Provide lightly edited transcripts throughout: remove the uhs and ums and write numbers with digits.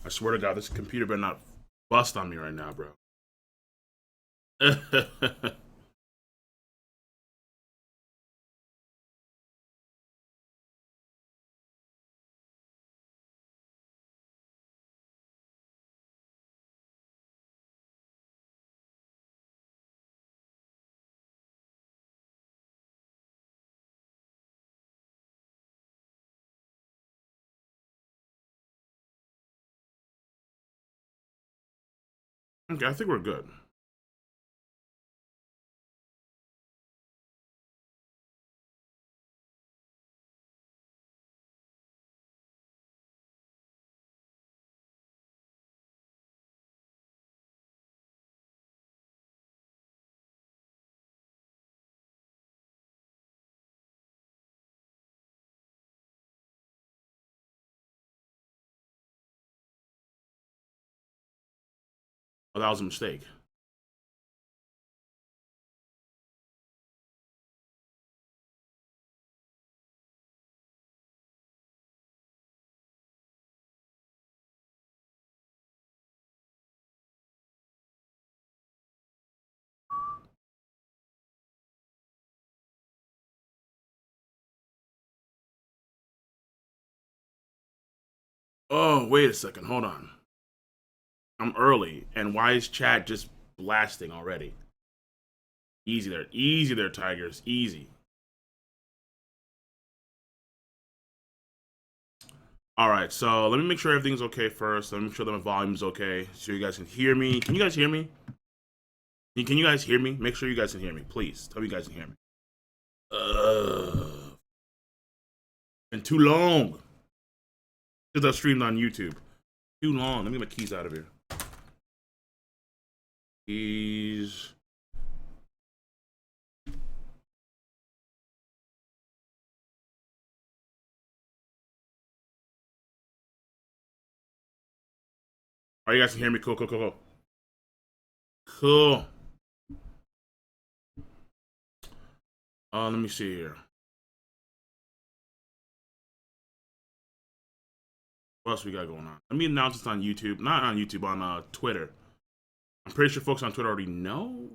I swear to God, this computer better not bust on me right now, bro. Okay, I think we're good. Oh, that was a mistake. Oh, wait a second. Hold on. I'm early, and why is chat just blasting already? Easy there, Tigers. Easy. All right, so let me make sure everything's okay first. Let me make sure that my volume's okay, so you guys can hear me. Can you guys hear me? Can you guys hear me? Make sure you guys can hear me, please. Tell me you guys can hear me. Been too long since I streamed on YouTube. Too long. Let me get my keys out of here. Keys. All right, you guys can hear me. Cool, cool, cool, cool. Cool. Let me see here. What else we got going on? Let me announce this on YouTube. Not on YouTube, on Twitter. I'm pretty sure folks on Twitter already know.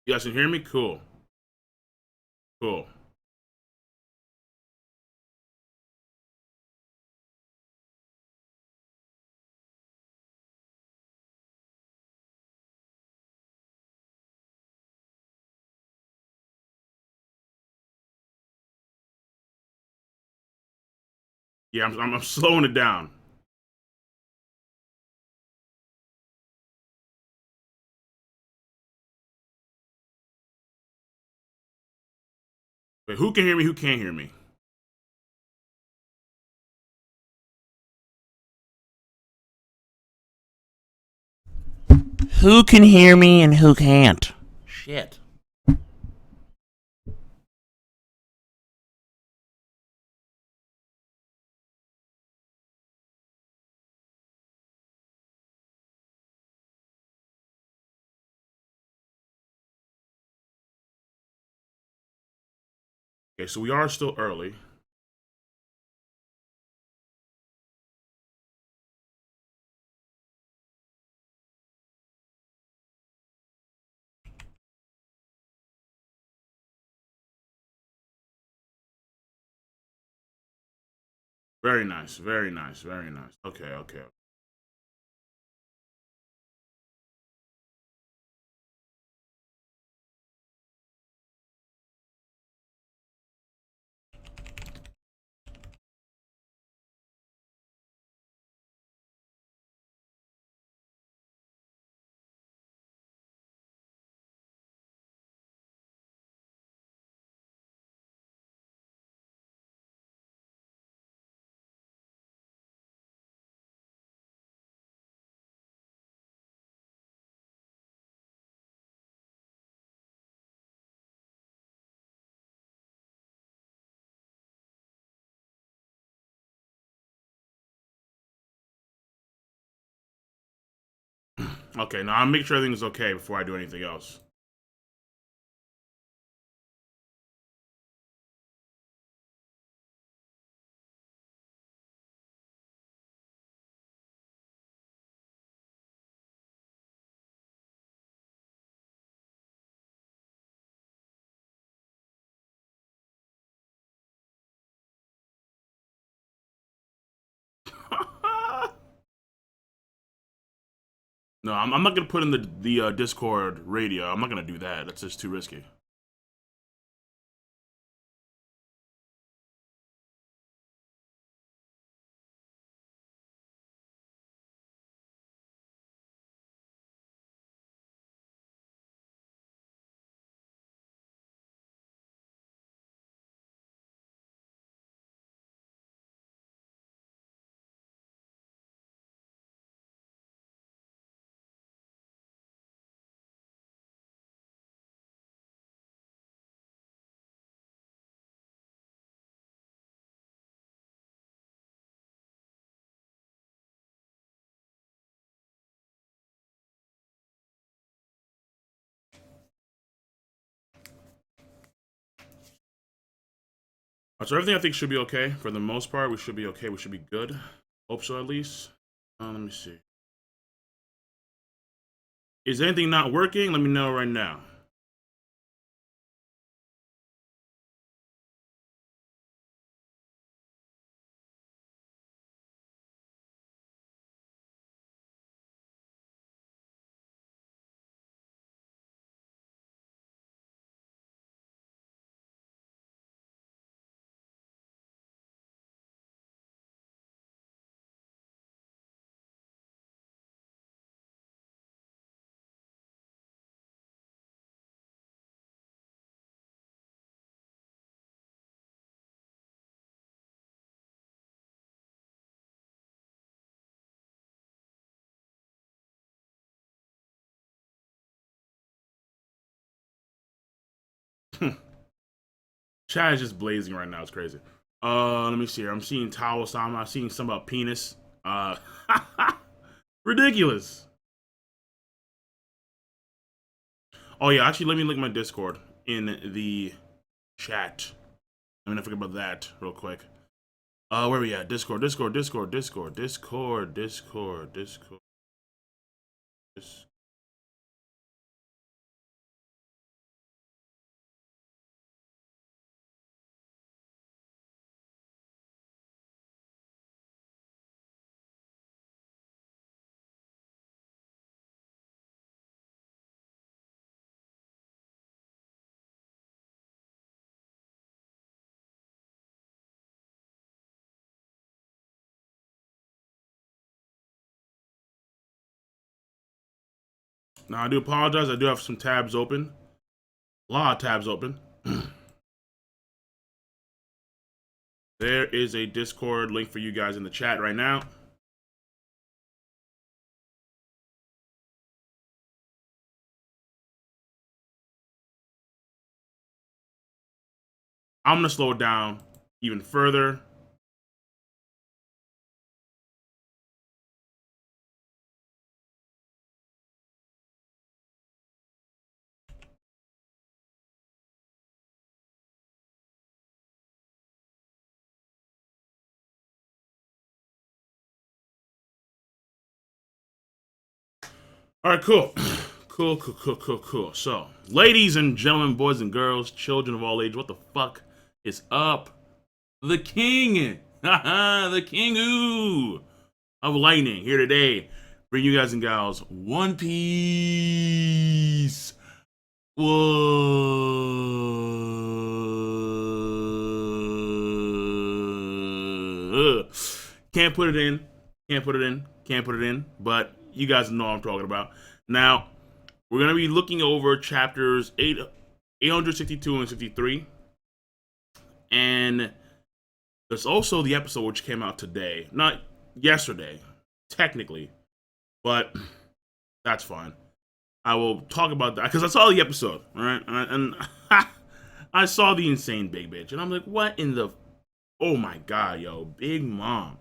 You guys can hear me? Cool. Cool. Yeah, I'm slowing it down. Wait, who can hear me? Who can't hear me? Who can hear me and who can't? Shit. Okay, so we are still early. Very nice, very nice, very nice. Okay, okay. Okay, now I'll make sure everything's okay before I do anything else. No, I'm not gonna put in the Discord radio. I'm not gonna do that. That's just too risky. So everything I think should be okay for the most part. We should be okay. We should be good. Hope so at least. Let me see. Is anything not working? Let me know right now. Chat is just blazing right now. It's crazy. Let me see here. I'm seeing towel sama. I'm seeing some about penis. Ridiculous. Oh yeah, actually, let me link my Discord in the chat. I'm gonna forget about that real quick. Where we at? Discord, Discord, Discord, Discord, Discord, Discord, Discord. Now I do apologize. I do have some tabs open. A lot of tabs open. There is a Discord link for you guys in the chat right now. I'm gonna slow it down even further. All right, cool. Cool. So, ladies and gentlemen, boys and girls, children of all ages, what the fuck is up? The king, the king of lightning here today. Bring you guys and gals One Piece. Whoa. Can't put it in. Can't put it in. Can't put it in. But you guys know what I'm talking about. Now, we're going to be looking over chapters 862 and 63. And there's also the episode which came out today. Not yesterday, technically. But that's fine. I will talk about that because I saw the episode, all right? And I saw the insane big bitch. And I'm like, what in the... Oh my god, yo. Big Mom.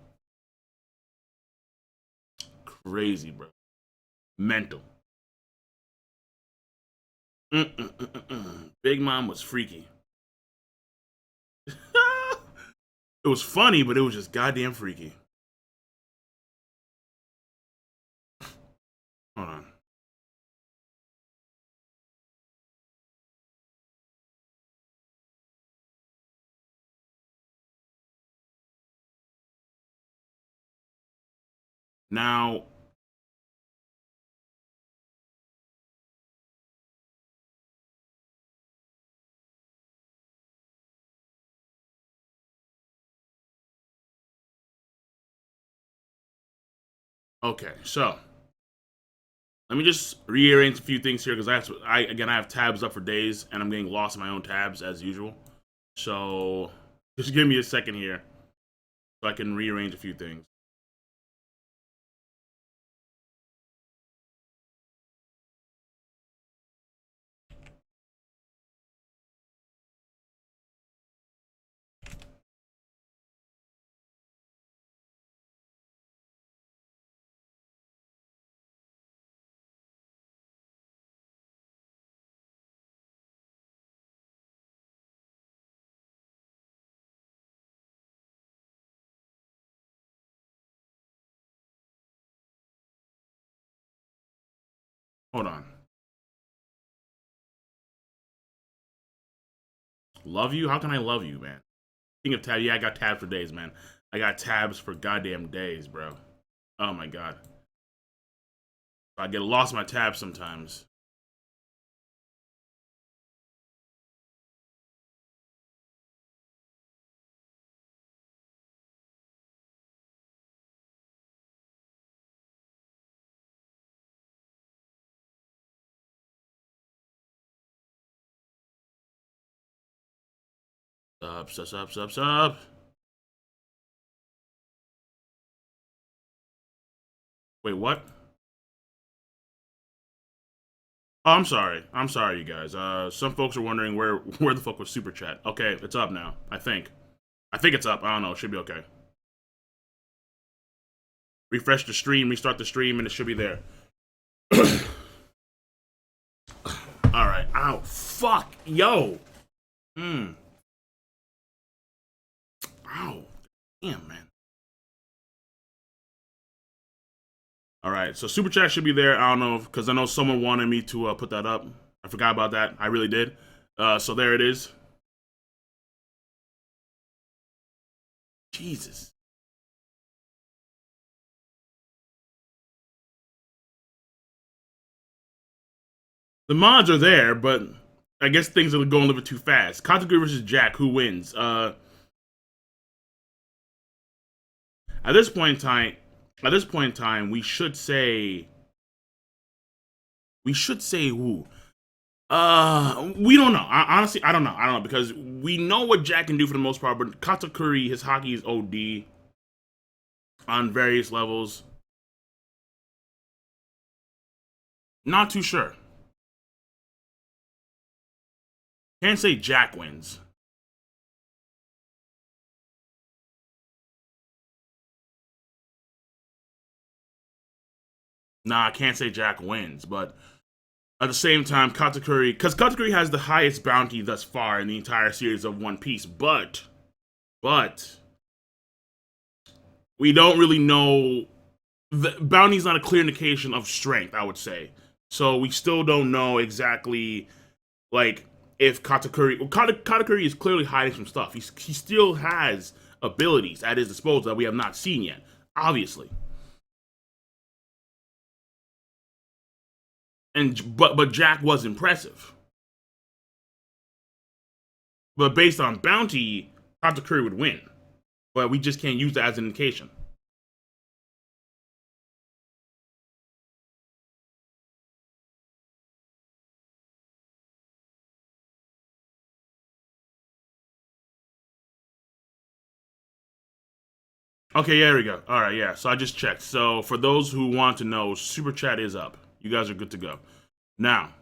Crazy, bro. Mental. Big Mom was freaky. It was funny, but it was just goddamn freaky. Hold on. Now, okay, so let me just rearrange a few things here because I have tabs up for days and I'm getting lost in my own tabs as usual. So just give me a second here so I can rearrange a few things. Hold on. Love you? How can I love you, man? Think of tab. Yeah, I got tabs for days, man. I got tabs for goddamn days, bro. Oh my god. I get lost in my tabs sometimes. Sup. Wait, what? Oh, I'm sorry. I'm sorry, you guys. Some folks are wondering where the fuck was Super Chat. Okay, it's up now. I think. I think it's up. I don't know. It should be okay. Refresh the stream, restart the stream, and it should be there. All right. Ow. Fuck. Yo. Ow. Damn, man. All right. So Super Chat should be there. I don't know because I know someone wanted me to put that up. I forgot about that. I really did. So there it is. Jesus. The mods are there, but I guess things are going a little bit too fast. Kataguri versus Jack, who wins? At this point in time, we should say who. We don't know. Honestly, I don't know. I don't know because we know what Jack can do for the most part, but Katakuri, his hockey is OD on various levels. Not too sure. Can't say Jack wins. Nah, I can't say Jack wins, but at the same time, Katakuri, because Katakuri has the highest bounty thus far in the entire series of One Piece, but we don't really know. The bounty's not a clear indication of strength, I would say. So we still don't know exactly, like, if Katakuri. Well, Katakuri is clearly hiding some stuff. He still has abilities at his disposal that we have not seen yet, obviously. But Jack was impressive. But based on bounty, Katakuri would win. But we just can't use that as an indication. Okay, yeah, there we go. All right, yeah. So I just checked. So for those who want to know, Super Chat is up. You guys are good to go. Now,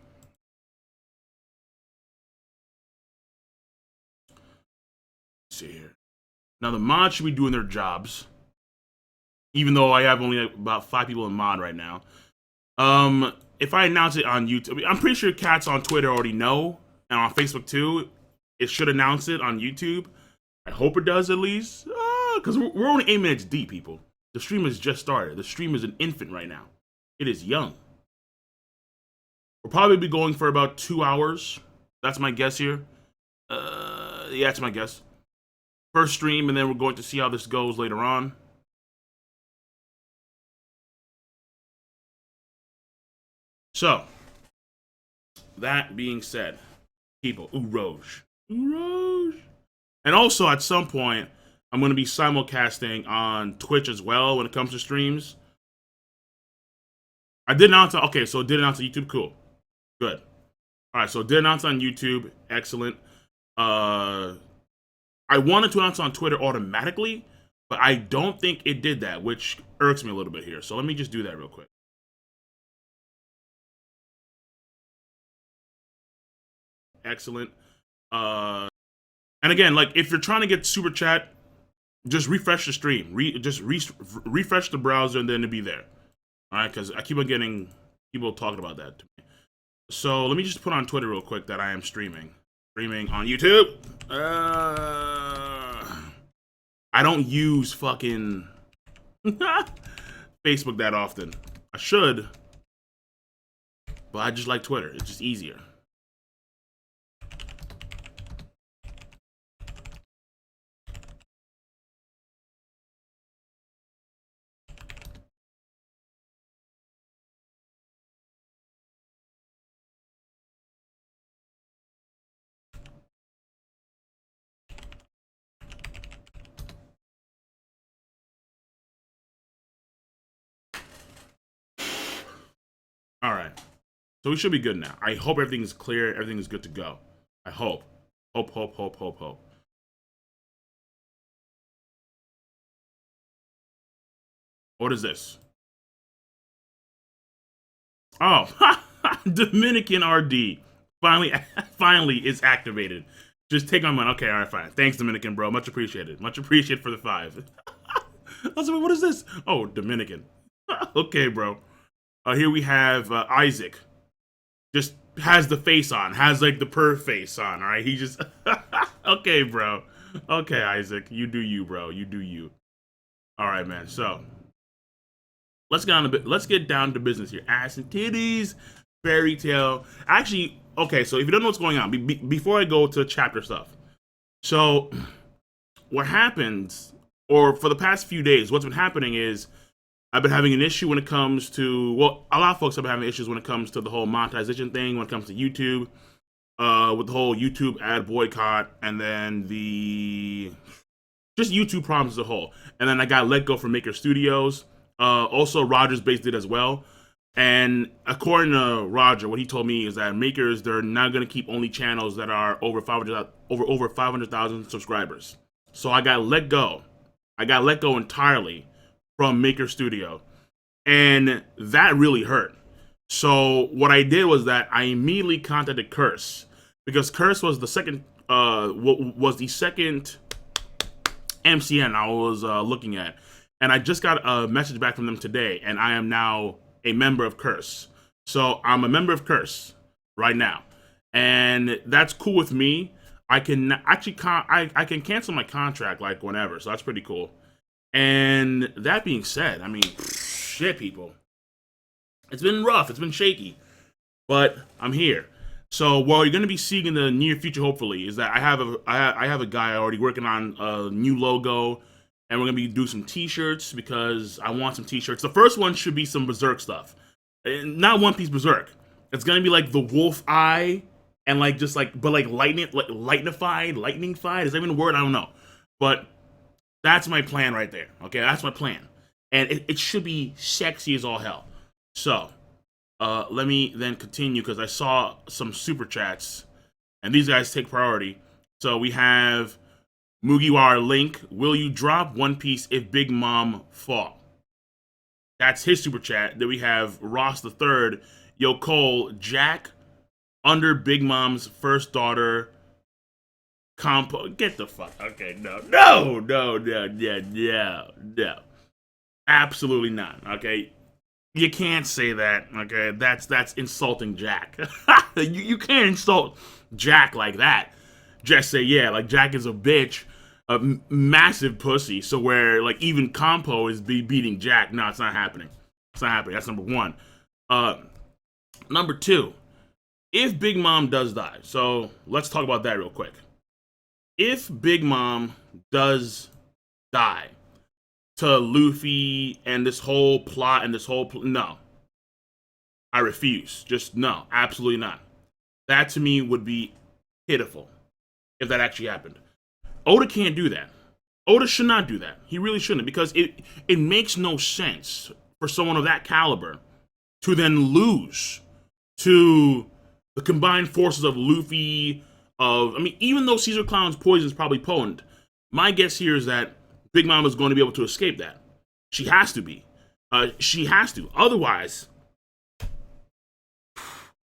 let's see here. Now the mods should be doing their jobs. Even though I have only about 5 people in mod right now. If I announce it on YouTube, I'm pretty sure cats on Twitter already know, and on Facebook too. It should announce it on YouTube. I hope it does at least, because we're only 8 minutes deep, people. The stream has just started. The stream is an infant right now. It is young. We'll probably be going for about 2 hours. That's my guess here. Yeah, that's my guess. First stream, and then we're going to see how this goes later on. So, that being said, people, ooh, Rouge. And also, at some point, I'm going to be simulcasting on Twitch as well when it comes to streams. I did announce, okay, so it did announce on YouTube, cool. Good. All right, so it did announce on YouTube, excellent. I wanted to announce on Twitter automatically, but I don't think it did that, which irks me a little bit here. So let me just do that real quick. Excellent. And again, like if you're trying to get super chat, just refresh the stream. Refresh the browser, and then it'll be there. All right, because I keep on getting people talking about that to me. So let me just put on Twitter real quick that I am streaming on YouTube. I don't use fucking Facebook that often. I should, but I just like Twitter. It's just easier. All right. So we should be good now. I hope everything is clear. Everything is good to go. I hope. Hope. What is this? Oh, Dominican RD. Finally is activated. Just take my money. Okay, all right, fine. Thanks, Dominican, bro. Much appreciated. Much appreciated for the 5. I was like, what is this? Oh, Dominican. Okay, bro. Here we have Isaac. Just has the face on. Has like the purr face on. All right. He just. Okay, bro. Okay, Isaac. You do you, bro. You do you. All right, man. So let's get down to business here. Ass and titties, fairy tale. Actually, okay. So if you don't know what's going on, before I go to chapter stuff, so what happens, or for the past few days, what's been happening is I've been having an issue when it comes to, well, a lot of folks have been having issues when it comes to the whole monetization thing, when it comes to YouTube, with the whole YouTube ad boycott, and then just YouTube problems as a whole. And then I got let go from Maker Studios. Also, Roger's base did as well. And according to Roger, what he told me is that Makers, they're not going to keep only channels that are over 500,000 subscribers. So I got let go. I got let go entirely from Maker Studio, and that really hurt. So what I did was that I immediately contacted Curse, because Curse was the second MCN I was looking at, and I just got a message back from them today, and I am now a member of Curse. So I'm a member of Curse right now, and that's cool with me. I can actually I can cancel my contract like whenever, so that's pretty cool. And that being said, I mean, shit, people. It's been rough. It's been shaky. But I'm here. So what you're going to be seeing in the near future, hopefully, is that I have a guy already working on a new logo. And we're going to be doing some t-shirts because I want some t-shirts. The first one should be some Berserk stuff. Not One Piece Berserk. It's going to be like the wolf eye and like just like, but like lightnified. Is that even a word? I don't know. But that's my plan right there. Okay, that's my plan. And it should be sexy as all hell. So, let me then continue because I saw some super chats. And these guys take priority. So we have Mugiwara Link. Will you drop One Piece if Big Mom fall? That's his super chat. Then we have Ross the Third. Yo, Cole, Jack under Big Mom's first daughter get the fuck. Okay, no. Absolutely not. Okay, You can't say that. Okay, that's insulting Jack. You can't insult Jack like that. Just say, yeah, like Jack is a bitch, a massive pussy. So where like even Compo is beating Jack. No, it's not happening. It's not happening. That's number one. Uh, Number two, if Big Mom does die, so let's talk about that real quick. If Big Mom does die to Luffy and this whole plot and this whole no, I refuse. Just no, absolutely not. That to me would be pitiful if that actually happened. Oda can't do that. Oda should not do that. He really shouldn't because it makes no sense for someone of that caliber to then lose to the combined forces of Luffy, I mean, even though Caesar Clown's poison is probably potent, my guess here is that Big Mom is going to be able to escape that. She has to be. She has to. Otherwise,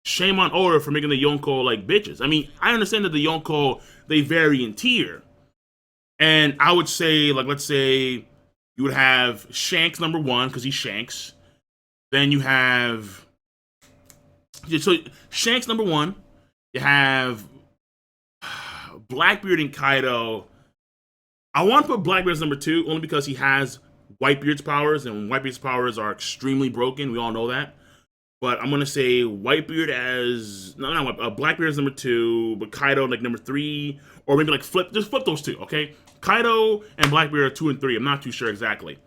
shame on Oda for making the Yonko like bitches. I mean, I understand that the Yonko, they vary in tier. And I would say, like, let's say you would have Shanks number one, because he's Shanks. Then you have. So Shanks number one. You have Blackbeard and Kaido. I want to put Blackbeard as number two, only because he has Whitebeard's powers, and Whitebeard's powers are extremely broken. We all know that. But I'm gonna say Whitebeard as Blackbeard as number two, but Kaido like number three, or maybe like flip those two, okay? Kaido and Blackbeard are 2 and 3. I'm not too sure exactly.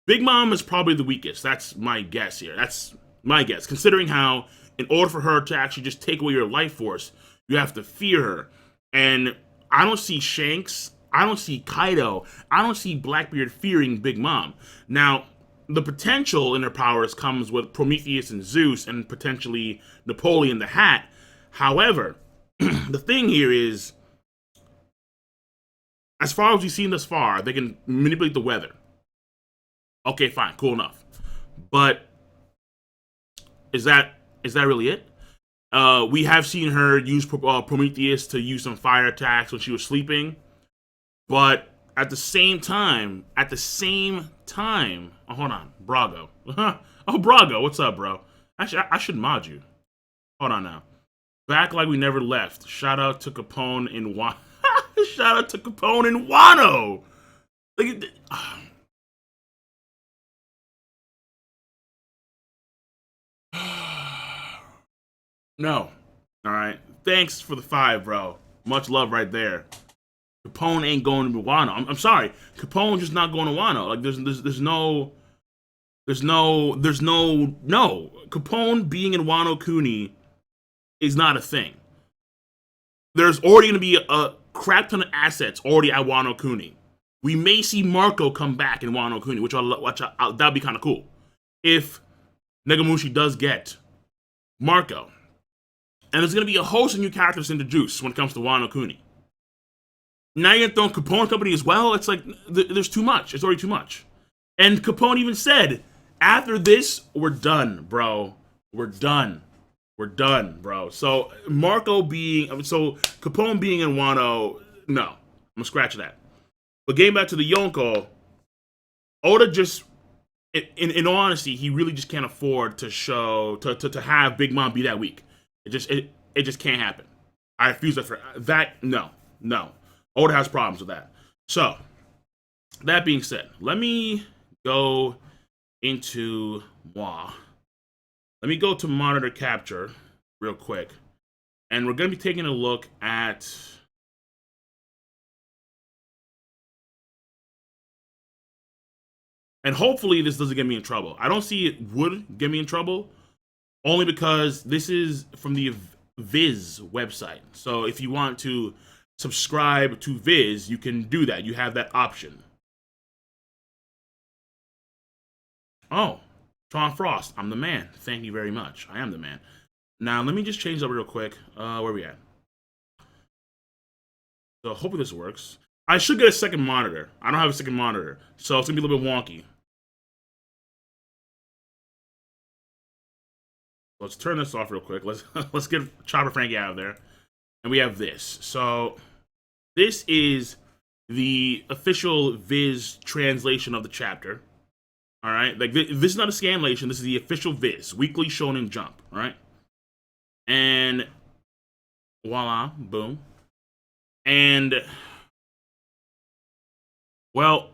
Big Mom is probably the weakest. That's my guess here. That's my guess, considering how in order for her to actually just take away your life force, you have to fear her. And I don't see Shanks, I don't see Kaido, I don't see Blackbeard fearing Big Mom. Now, the potential in their powers comes with Prometheus and Zeus and potentially Napoleon the Hat. However, the thing here is, as far as we've seen thus far, they can manipulate the weather. Okay, fine, cool enough. But is that really it? We have seen her use Prometheus to use some fire attacks when she was sleeping, but at the same time, oh, hold on, Brago. Oh, Brago, what's up, bro? Actually, I should mod you. Hold on now. Back like we never left. Shout out to Capone in Wano. Shout out to Capone in Wano. No. All right. Thanks for the 5, bro. Much love right there. Capone ain't going to Wano. I'm sorry. Capone just not going to Wano. Like there's no. Capone being in Wano Kuni is not a thing. There's already going to be a crap ton of assets already at Wano Kuni. We may see Marco come back in Wano Kuni, which that'd be kind of cool. If Negamushi does get Marco. And there's going to be a host of new characters introduced when it comes to Wano Kuni. Now you're throwing Capone Company as well? It's like, there's too much. It's already too much. And Capone even said, after this, we're done, bro. We're done. We're done, bro. So Capone being in Wano, no. I'm going to scratch that. But getting back to the Yonko, Oda just, in all honesty, he really just can't afford to have Big Mom be that weak. It just can't happen. I refuse that for that. No. Oda has problems with that. So, that being said, let me go into Let me go to monitor capture real quick. And we're going to be taking a look at and hopefully this doesn't get me in trouble. I don't see it would get me in trouble only because this is from the Viz website. So if you want to subscribe to Viz, you can do that. You have that option. Oh, Tom Frost, I'm the man. Thank you very much. I am the man. Now, let me just change that real quick. Where are we at? So hopefully this works. I should get a second monitor. I don't have a second monitor, so it's going to be a little bit wonky. Let's turn this off real quick. Let's get Chopper Frankie out of there. And we have this. So this is the official Viz translation of the chapter. All right, like this is not a scanlation. This is the official Viz Weekly Shonen Jump. All right, and voila, boom, and well,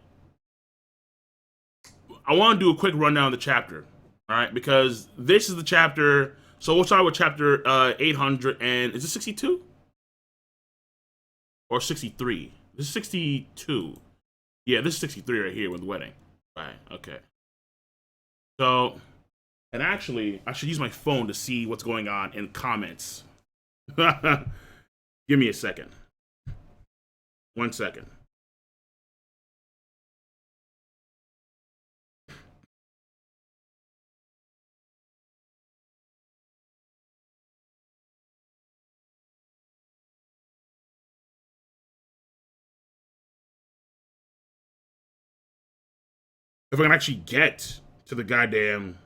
I want to do a quick rundown of the chapter. All right, because this is the chapter. So we'll start with chapter 800, and is it 62 or 63? This is 62. Yeah, this is 63 right here with the wedding. Right. Okay. So, and actually, I should use my phone to see what's going on in comments. Give me a second. 1 second. If I can actually get to the goddamn.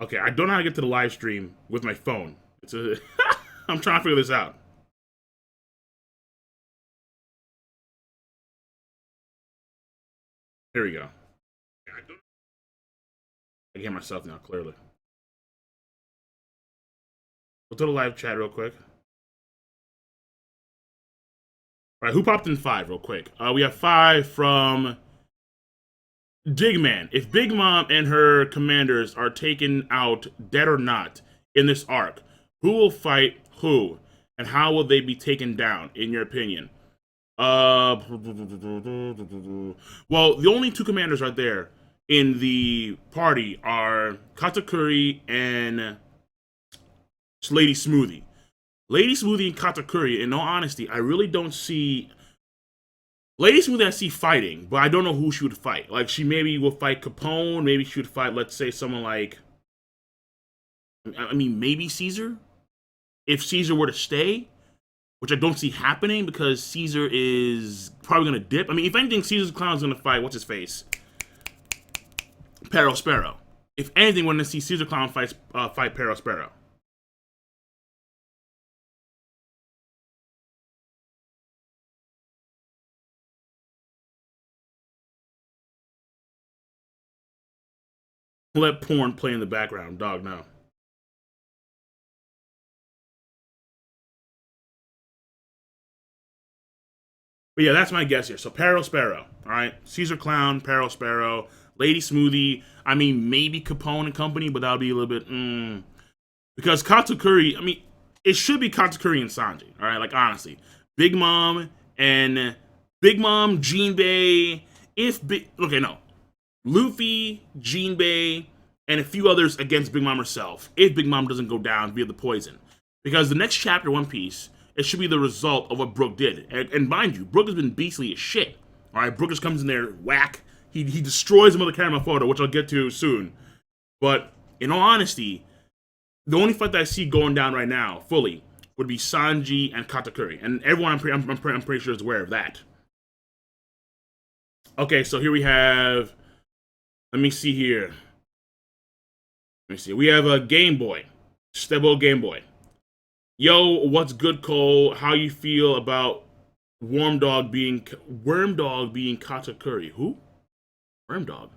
Okay, I don't know how to get to the live stream with my phone. It's a. I'm trying to figure this out. Here we go. I can hear myself now clearly. We'll do the live chat real quick. All right, who popped in 5 real quick? We have 5 from Digman. If Big Mom and her commanders are taken out, dead or not, in this arc, who will fight who, and how will they be taken down, in your opinion? Well, the only 2 commanders right there in the party are Katakuri and Lady Smoothie. Lady Smoothie and Katakuri, in all honesty, I really don't see. Lady Smoothie I see fighting, but I don't know who she would fight. Like, she maybe will fight Capone, maybe she would fight, let's say, someone like. I mean, maybe Caesar? If Caesar were to stay, which I don't see happening because Caesar is probably going to dip. I mean, if anything, Caesar's Clown's going to fight, what's his face? Peril Sparrow. If anything, we're going to see Caesar Clown fight Peril Sparrow. Let porn play in the background, dog. No. But yeah, that's my guess here. So Peril Sparrow, all right. Caesar Clown, Peril Sparrow, Lady Smoothie. I mean, maybe Capone and company, but that'll be a little bit because Katakuri. I mean, it should be Katakuri and Sanji. All right, like honestly, Big Mom and Big Mom, Jinbei. Okay, no, Luffy, Jinbei, and a few others against Big Mom herself. If Big Mom doesn't go down via the poison, because the next chapter, One Piece, it should be the result of what Brook did. And mind you, Brook has been beastly as shit. All right, Brook just comes in there, whack. He destroys him with a camera photo, which I'll get to soon. But in all honesty, the only fight that I see going down right now, fully, would be Sanji and Katakuri. And everyone, I'm pretty sure is aware of that. Okay, so here we have. Let me see here. Let me see. We have a Game Boy. Stebo Game Boy. Yo, what's good, Cole? How you feel about Wormdog being Katakuri? Who? Wormdog.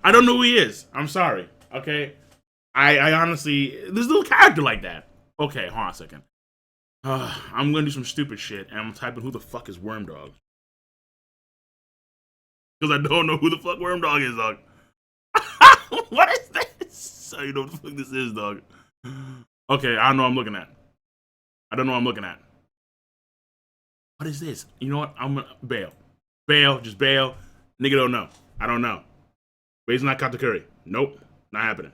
I don't know who he is. I'm sorry. Okay. I honestly, there's no character like that. Okay, hold on a second. I'm gonna do some stupid shit, and I'm typing who the fuck is Wormdog. Because I don't know who the fuck Wormdog is, dog. What is this? I don't know what the fuck this is, dog. Okay, I don't know what I'm looking at. I don't know what I'm looking at. What is this? You know what? I'm gonna bail. Bail, just bail. Nigga don't know. I don't know. But he's not Katakuri. Nope. Not happening.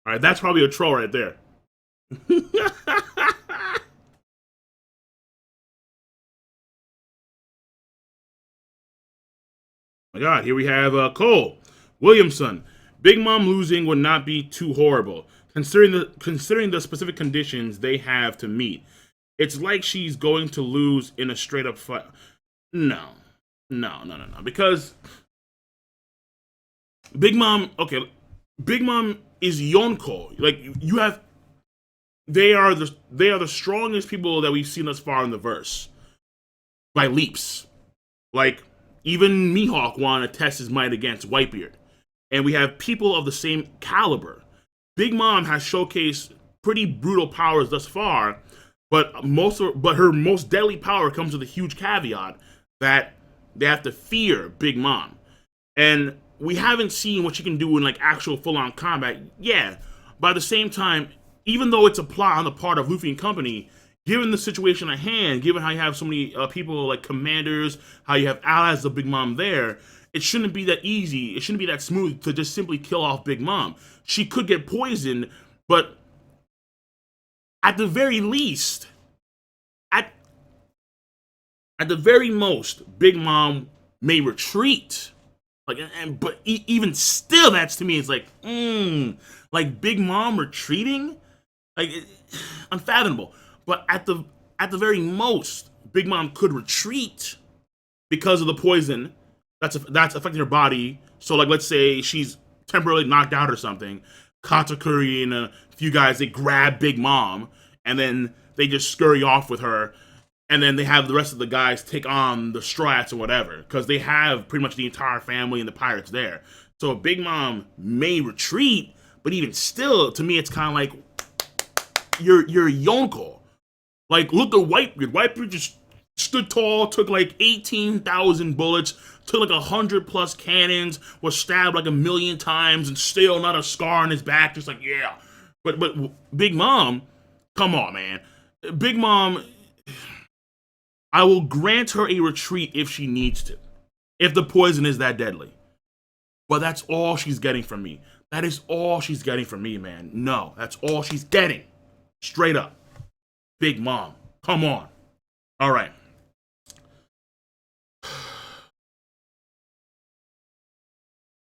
Alright, that's probably a troll right there. My God, here we have Cole Williamson. Big Mom losing would not be too horrible, considering the specific conditions they have to meet. It's like she's going to lose in a straight up fight. No. Because Big Mom, okay, Big Mom is Yonko. Like, you have they are the strongest people that we've seen thus far in the verse by leaps. Like even Mihawk wanted to test his might against Whitebeard, and we have people of the same caliber. Big Mom has showcased pretty brutal powers thus far, but her most deadly power comes with a huge caveat that they have to fear Big Mom, and we haven't seen what she can do in like actual full-on combat. Yeah, but at the same time, even though it's a plot on the part of Luffy and company, given the situation at hand, given how you have so many people like commanders, how you have allies of Big Mom there, it shouldn't be that easy. It shouldn't be that smooth to just simply kill off Big Mom. She could get poisoned, but at the very least, at at the very most, Big Mom may retreat. But even still, that's to me, it's like Big Mom retreating, like unfathomable. But at the very most, Big Mom could retreat because of the poison that's affecting her body. So like, let's say she's temporarily knocked out or something. Katakuri and a few guys, they grab Big Mom and then they just scurry off with her, and then they have the rest of the guys take on the Strats or whatever, because they have pretty much the entire family and the pirates there. So Big Mom may retreat, but even still, to me, it's kind of like you're Yonko. Like, look at Whitebeard. Whitebeard just stood tall, took like 18,000 bullets, took like 100 plus cannons, was stabbed like 1,000,000 times, and still not a scar on his back. Just like, yeah. But Big Mom, come on, man. Big Mom, I will grant her a retreat if she needs to, if the poison is that deadly. But that's all she's getting from me. That is all she's getting from me, man. No, that's all she's getting. Straight up. Big Mom, come on. All right.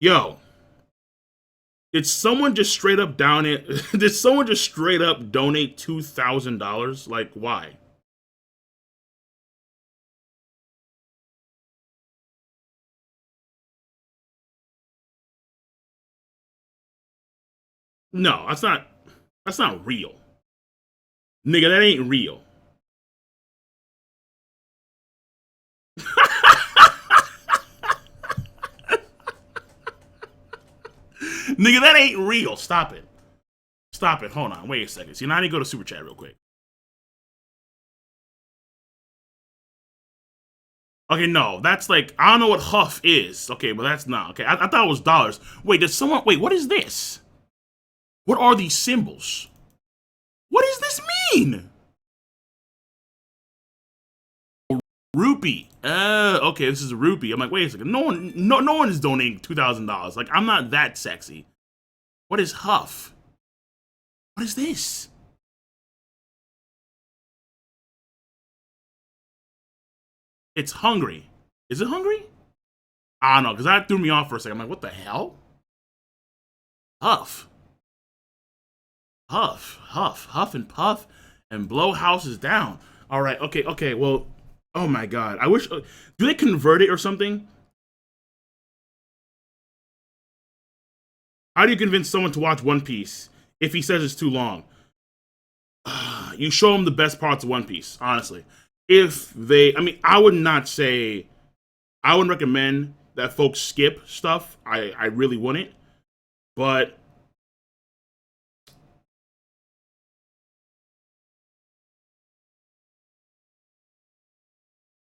Yo, did someone just straight up donate? Did someone just straight up donate $2,000? Like, why? No, that's not. That's not real, nigga. That ain't real. Nigga, that ain't real. Stop it. Stop it. Hold on. Wait a second. See, now I need to go to Super Chat real quick. Okay, no. That's like, I don't know what Huff is. Okay, but that's not. Okay, I thought it was dollars. Wait, does someone. Wait, what is this? What are these symbols? What does this mean? Rupee. Okay, this is a rupee. I'm like, wait a second. No one is donating $2,000. Like, I'm not that sexy. What is Huff? What is this? It's hungry. Is it hungry? I don't know, because that threw me off for a second. I'm like, what the hell? Huff. Huff and puff and blow houses down. All right, okay. Well, oh my god. I wish. Do they convert it or something? How do you convince someone to watch One Piece if he says it's too long? You show them the best parts of One Piece, honestly. If they, I mean, I would not say, I wouldn't recommend that folks skip stuff. I really wouldn't. But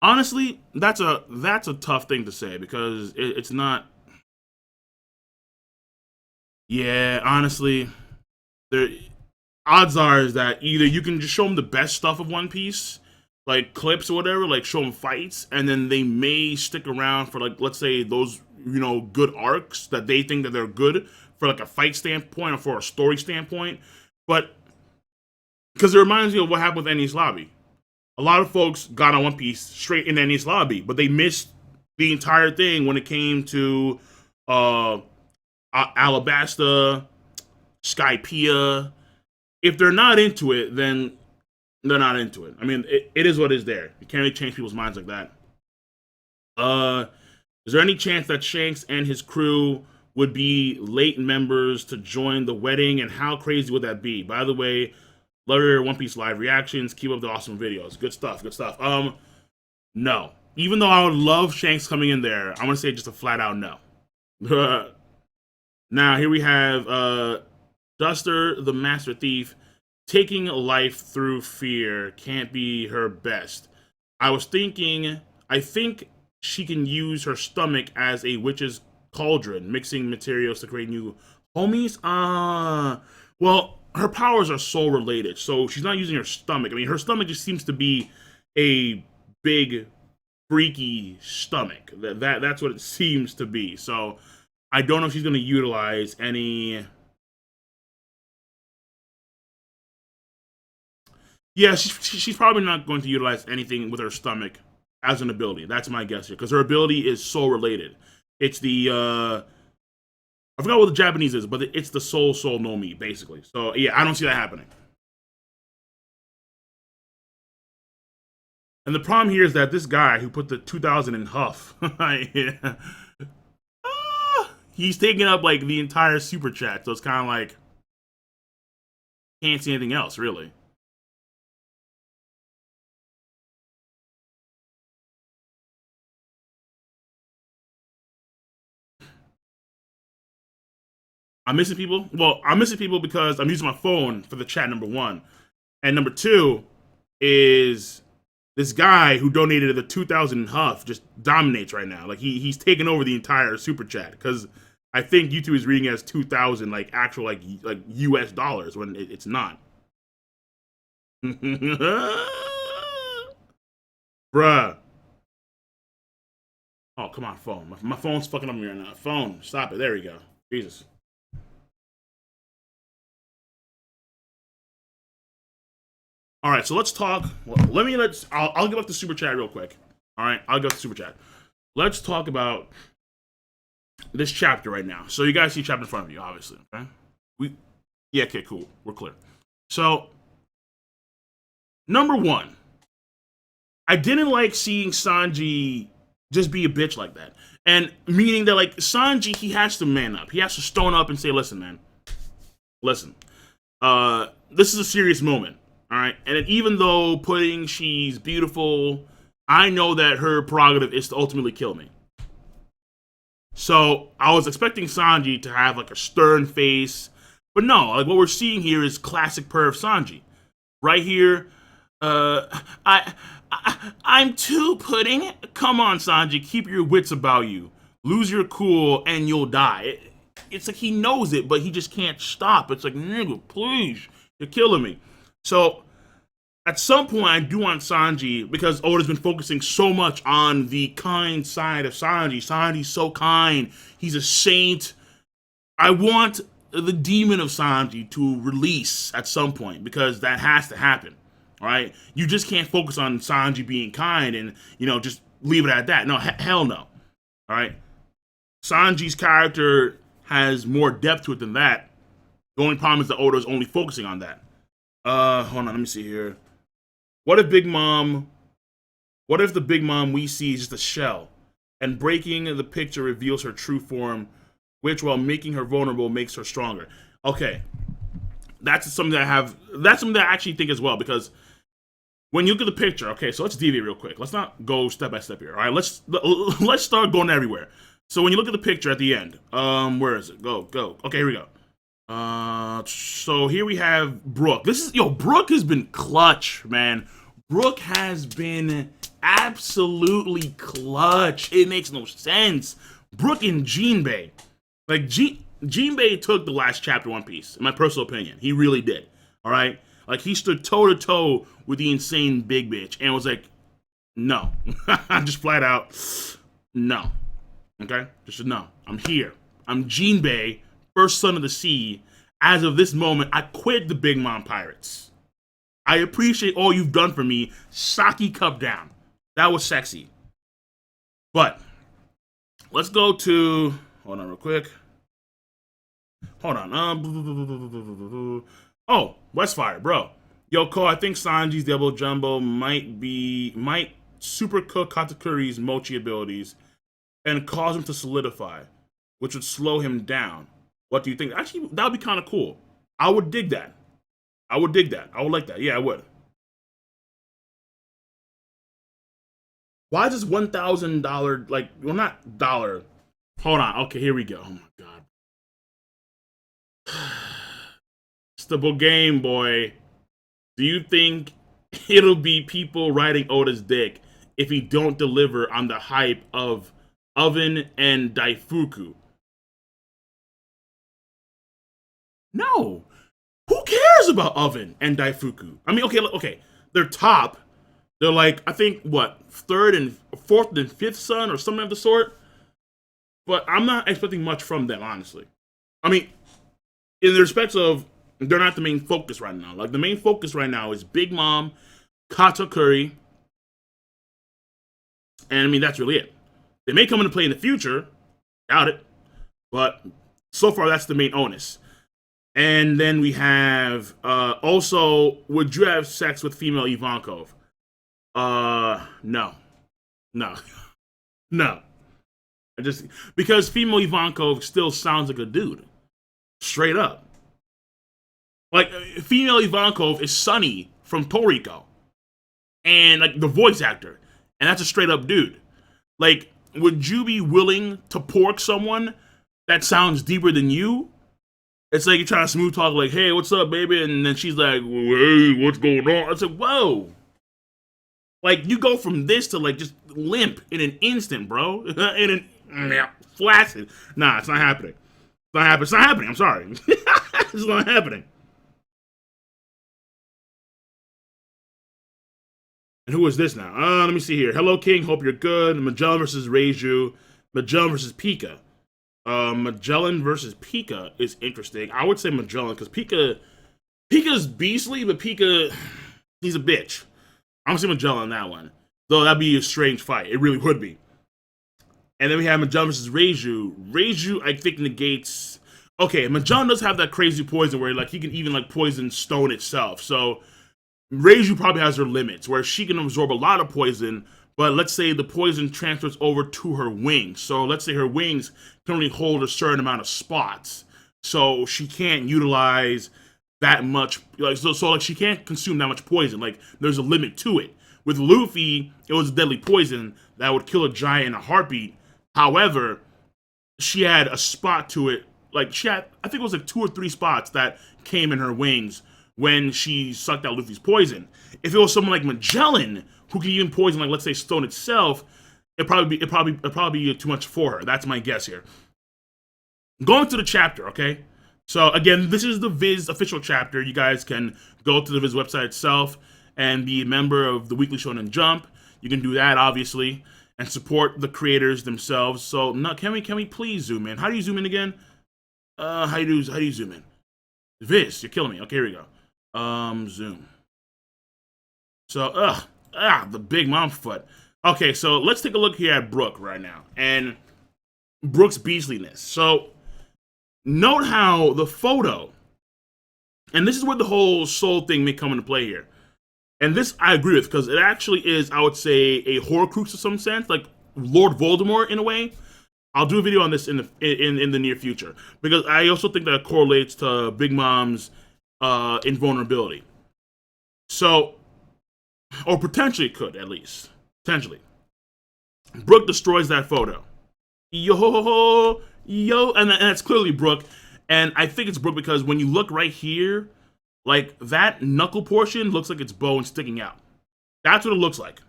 honestly, that's a tough thing to say because it's not. Yeah, honestly, there odds are is that either you can just show them the best stuff of One Piece, like clips or whatever, like show them fights, and then they may stick around for like, let's say, those good arcs that they think that they're good for like a fight standpoint or for a story standpoint. But because it reminds me of what happened with Enies Lobby. A lot of folks got on One Piece straight in Enies Lobby, but they missed the entire thing when it came to uh Alabasta, Skypiea. If they're not into it, then they're not into it. I mean, it is what is there. You can't really change people's minds like that. Uh, is there any chance that Shanks and his crew would be late members to join the wedding? And how crazy would that be? By the way, Love your One Piece live reactions. Keep up the awesome videos. Good stuff. Good stuff. No. Even though I would love Shanks coming in there, I'm gonna say just a flat out no. Now here we have Duster, the Master Thief, taking life through fear can't be her best. I think she can use her stomach as a witch's cauldron, mixing materials to create new homies. Well, her powers are soul related, so she's not using her stomach. I mean, her stomach just seems to be a big, freaky stomach. That's what it seems to be. So I don't know if she's going to utilize any. Yeah, she's probably not going to utilize anything with her stomach as an ability. That's my guess here, because her ability is soul related. It's the I forgot what the Japanese is, but it's the soul no mi, basically. So yeah, I don't see that happening. And the problem here is that this guy who put the 2000 in Huff, yeah, he's taking up like the entire super chat. So it's kind of like can't see anything else really. I'm missing people. Well, I'm missing people because I'm using my phone for the chat, number one. And number two is this guy who donated the 2000 Huff just dominates right now. Like he's taken over the entire super chat because I think YouTube is reading it as 2000 like actual like US dollars when it's not. Bruh. Oh, come on, phone. My phone's fucking up me right now. Phone, stop it. There we go. Jesus. All right, so let's talk. Well, I'll give up the super chat real quick. All right, I'll give up the super chat. Let's talk about this chapter right now. So you guys see chapter in front of you, obviously. Okay. Yeah. Okay. Cool. We're clear. So number one, I didn't like seeing Sanji just be a bitch like that, and meaning that like Sanji, he has to man up. He has to stone up and say, "Listen, man. Listen. This is a serious moment." All right. And even though putting she's beautiful, I know that her prerogative is to ultimately kill me. So I was expecting Sanji to have like a stern face. But no, like what we're seeing here is classic perv Sanji. Right here, uh, I, I'm too pudding. Come on, Sanji, keep your wits about you. Lose your cool and you'll die. It's like he knows it, but he just can't stop. It's like, nigga, please, you're killing me. So at some point, I do want Sanji, because Oda's been focusing so much on the kind side of Sanji. Sanji's so kind. He's a saint. I want the demon of Sanji to release at some point, because that has to happen. All right? You just can't focus on Sanji being kind and, just leave it at that. No, hell no. All right? Sanji's character has more depth to it than that. The only problem is that Oda's only focusing on that. Hold on, let me see here. What if the Big Mom we see is just a shell, and breaking the picture reveals her true form, which while making her vulnerable makes her stronger? Okay, that's something that I actually think as well, because when you look at the picture, okay, so let's deviate real quick. Let's not go step by step here. All right, let's start going everywhere. So when you look at the picture at the end, where is it? Go. Okay, here we go. So here we have Brooke. Brooke has been clutch, man. Brooke has been absolutely clutch. It makes no sense. Brooke and Jinbei. Like, Jinbei took the last chapter One Piece, in my personal opinion. He really did. All right? Like, he stood toe to toe with the insane big bitch and was like, no. Just flat out, no. Okay? Just no. I'm here. I'm Jinbei, first son of the sea. As of this moment, I quit the Big Mom Pirates. I appreciate all you've done for me. Sake cup down. That was sexy. But let's go to, hold on real quick. Hold on. Oh, Westfire, bro. Yo, Ko, I think Sanji's Double Jumbo might super cook Katakuri's mochi abilities and cause him to solidify, which would slow him down. What do you think? Actually, that would be kind of cool. I would dig that. I would dig that. I would like that. Yeah, I would. Why is this $1,000 like? Well, not dollar. Hold on. Okay, here we go. Oh my god. Stable Game Boy. Do you think it'll be people riding Oda's dick if he don't deliver on the hype of Oven and Daifuku? No. Who cares about Oven and Daifuku? I mean, okay. They're top. They're like, I think, what, third and fourth and fifth son or something of the sort. But I'm not expecting much from them, honestly. I mean, in the respects of, they're not the main focus right now. Like, the main focus right now is Big Mom, Katakuri, and I mean, that's really it. They may come into play in the future, doubt it, but so far that's the main onus. And then we have also, would you have sex with female Ivankov? No, no, no. I just because female Ivankov still sounds like a dude, straight up. Like female Ivankov is Sunny from Toriko, and like the voice actor, and that's a straight up dude. Like, would you be willing to pork someone that sounds deeper than you? It's like you're trying to smooth talk, like, "Hey, what's up, baby?" And then she's like, "Hey, what's going on?" It's like, whoa. Like, you go from this to like just limp in an instant, bro. In an flaccid. Nah, it's not happening. It's not happening. It's not happening. I'm sorry. It's not happening. And who is this now? Let me see here. Hello, King. Hope you're good. Magellan versus Reiju. Magellan versus Pika. Magellan versus Pika is interesting. I would say Magellan because Pika's beastly, but Pika, he's a bitch. I'm gonna say Magellan on that one. Though that'd be a strange fight. It really would be. And then we have Magellan versus Reiju. Reiju, I think, negates. Okay, Magellan does have that crazy poison where like he can even like poison stone itself. So Reiju probably has her limits where she can absorb a lot of poison, but let's say the poison transfers over to her wings. So let's say her wings can only hold a certain amount of spots. So she can't utilize that much, like so like she can't consume that much poison. Like there's a limit to it. With Luffy, it was a deadly poison that would kill a giant in a heartbeat. However, she had a spot to it. Like she had, I think it was like 2 or 3 spots that came in her wings when she sucked out Luffy's poison. If it was someone like Magellan who can even poison, like let's say stone itself, it'd probably be too much for her. That's my guess here. Going to the chapter, okay? So again, this is the Viz official chapter. You guys can go to the Viz website itself and be a member of the Weekly Shonen Jump. You can do that, obviously, and support the creators themselves. So, no, can we please zoom in? How do you zoom in again? How do you zoom in? Viz, you're killing me. Okay, here we go. Zoom. So, the big mom foot. Okay, so let's take a look here at Brook right now and Brook's beastliness. So, note how the photo, and this is where the whole soul thing may come into play here. And this I agree with because it actually is, I would say, a Horcrux in some sense, like Lord Voldemort in a way. I'll do a video on this in the near future because I also think that it correlates to Big Mom's invulnerability. So, or potentially it could, at least. Potentially. Brook destroys that photo. Yo, and that's clearly Brook. And I think it's Brook because when you look right here, like that knuckle portion looks like it's bone sticking out. That's what it looks like.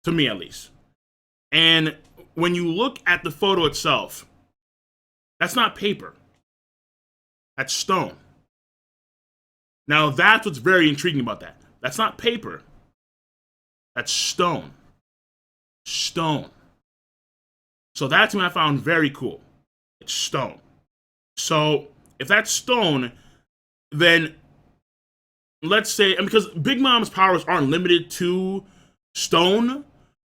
To me, at least. And when you look at the photo itself, that's not paper. That's stone. Now, that's what's very intriguing about that. That's not paper. That's stone. Stone. So that's what I found very cool. It's stone. So if that's stone, then let's say, and because Big Mom's powers aren't limited to stone,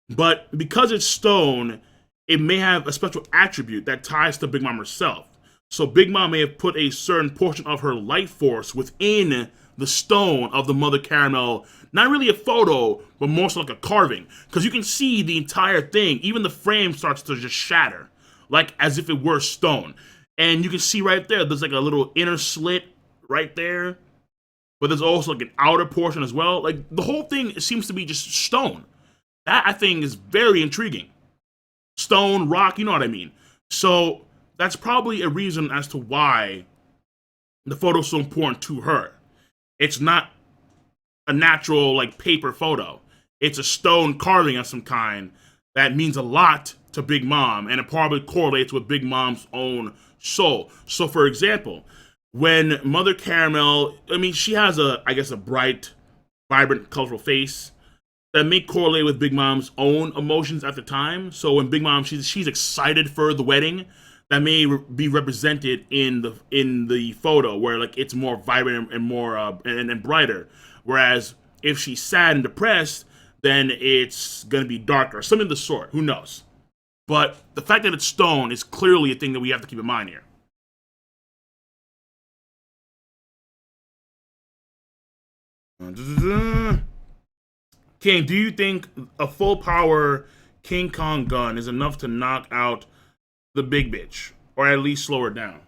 but because it's stone, it may have a special attribute that ties to Big Mom herself. So Big Mom may have put a certain portion of her life force within the stone of the Mother Caramel. Not really a photo, but more so like a carving. Because you can see the entire thing, even the frame starts to just shatter, like as if it were stone. And you can see right there, there's like a little inner slit right there. but there's also like an outer portion as well. Like the whole thing seems to be just stone. That I think is very intriguing. Stone, rock, you know what I mean. So that's probably a reason as to why the photo's so important to her. It's not a natural like paper photo. It's a stone carving of some kind that means a lot to Big Mom, and it probably correlates with Big Mom's own soul. So, for example, when Mother Caramel, I mean, she has I guess, a bright, vibrant, colorful face that may correlate with Big Mom's own emotions at the time. So when Big Mom, she's excited for the wedding, that may be represented in the photo where like it's more vibrant and more and brighter. Whereas if she's sad and depressed, then it's gonna be darker, something of the sort. Who knows? But the fact that it's stone is clearly a thing that we have to keep in mind here. King, do you think a full power King Kong gun is enough to knock out the big bitch, or at least slow her down?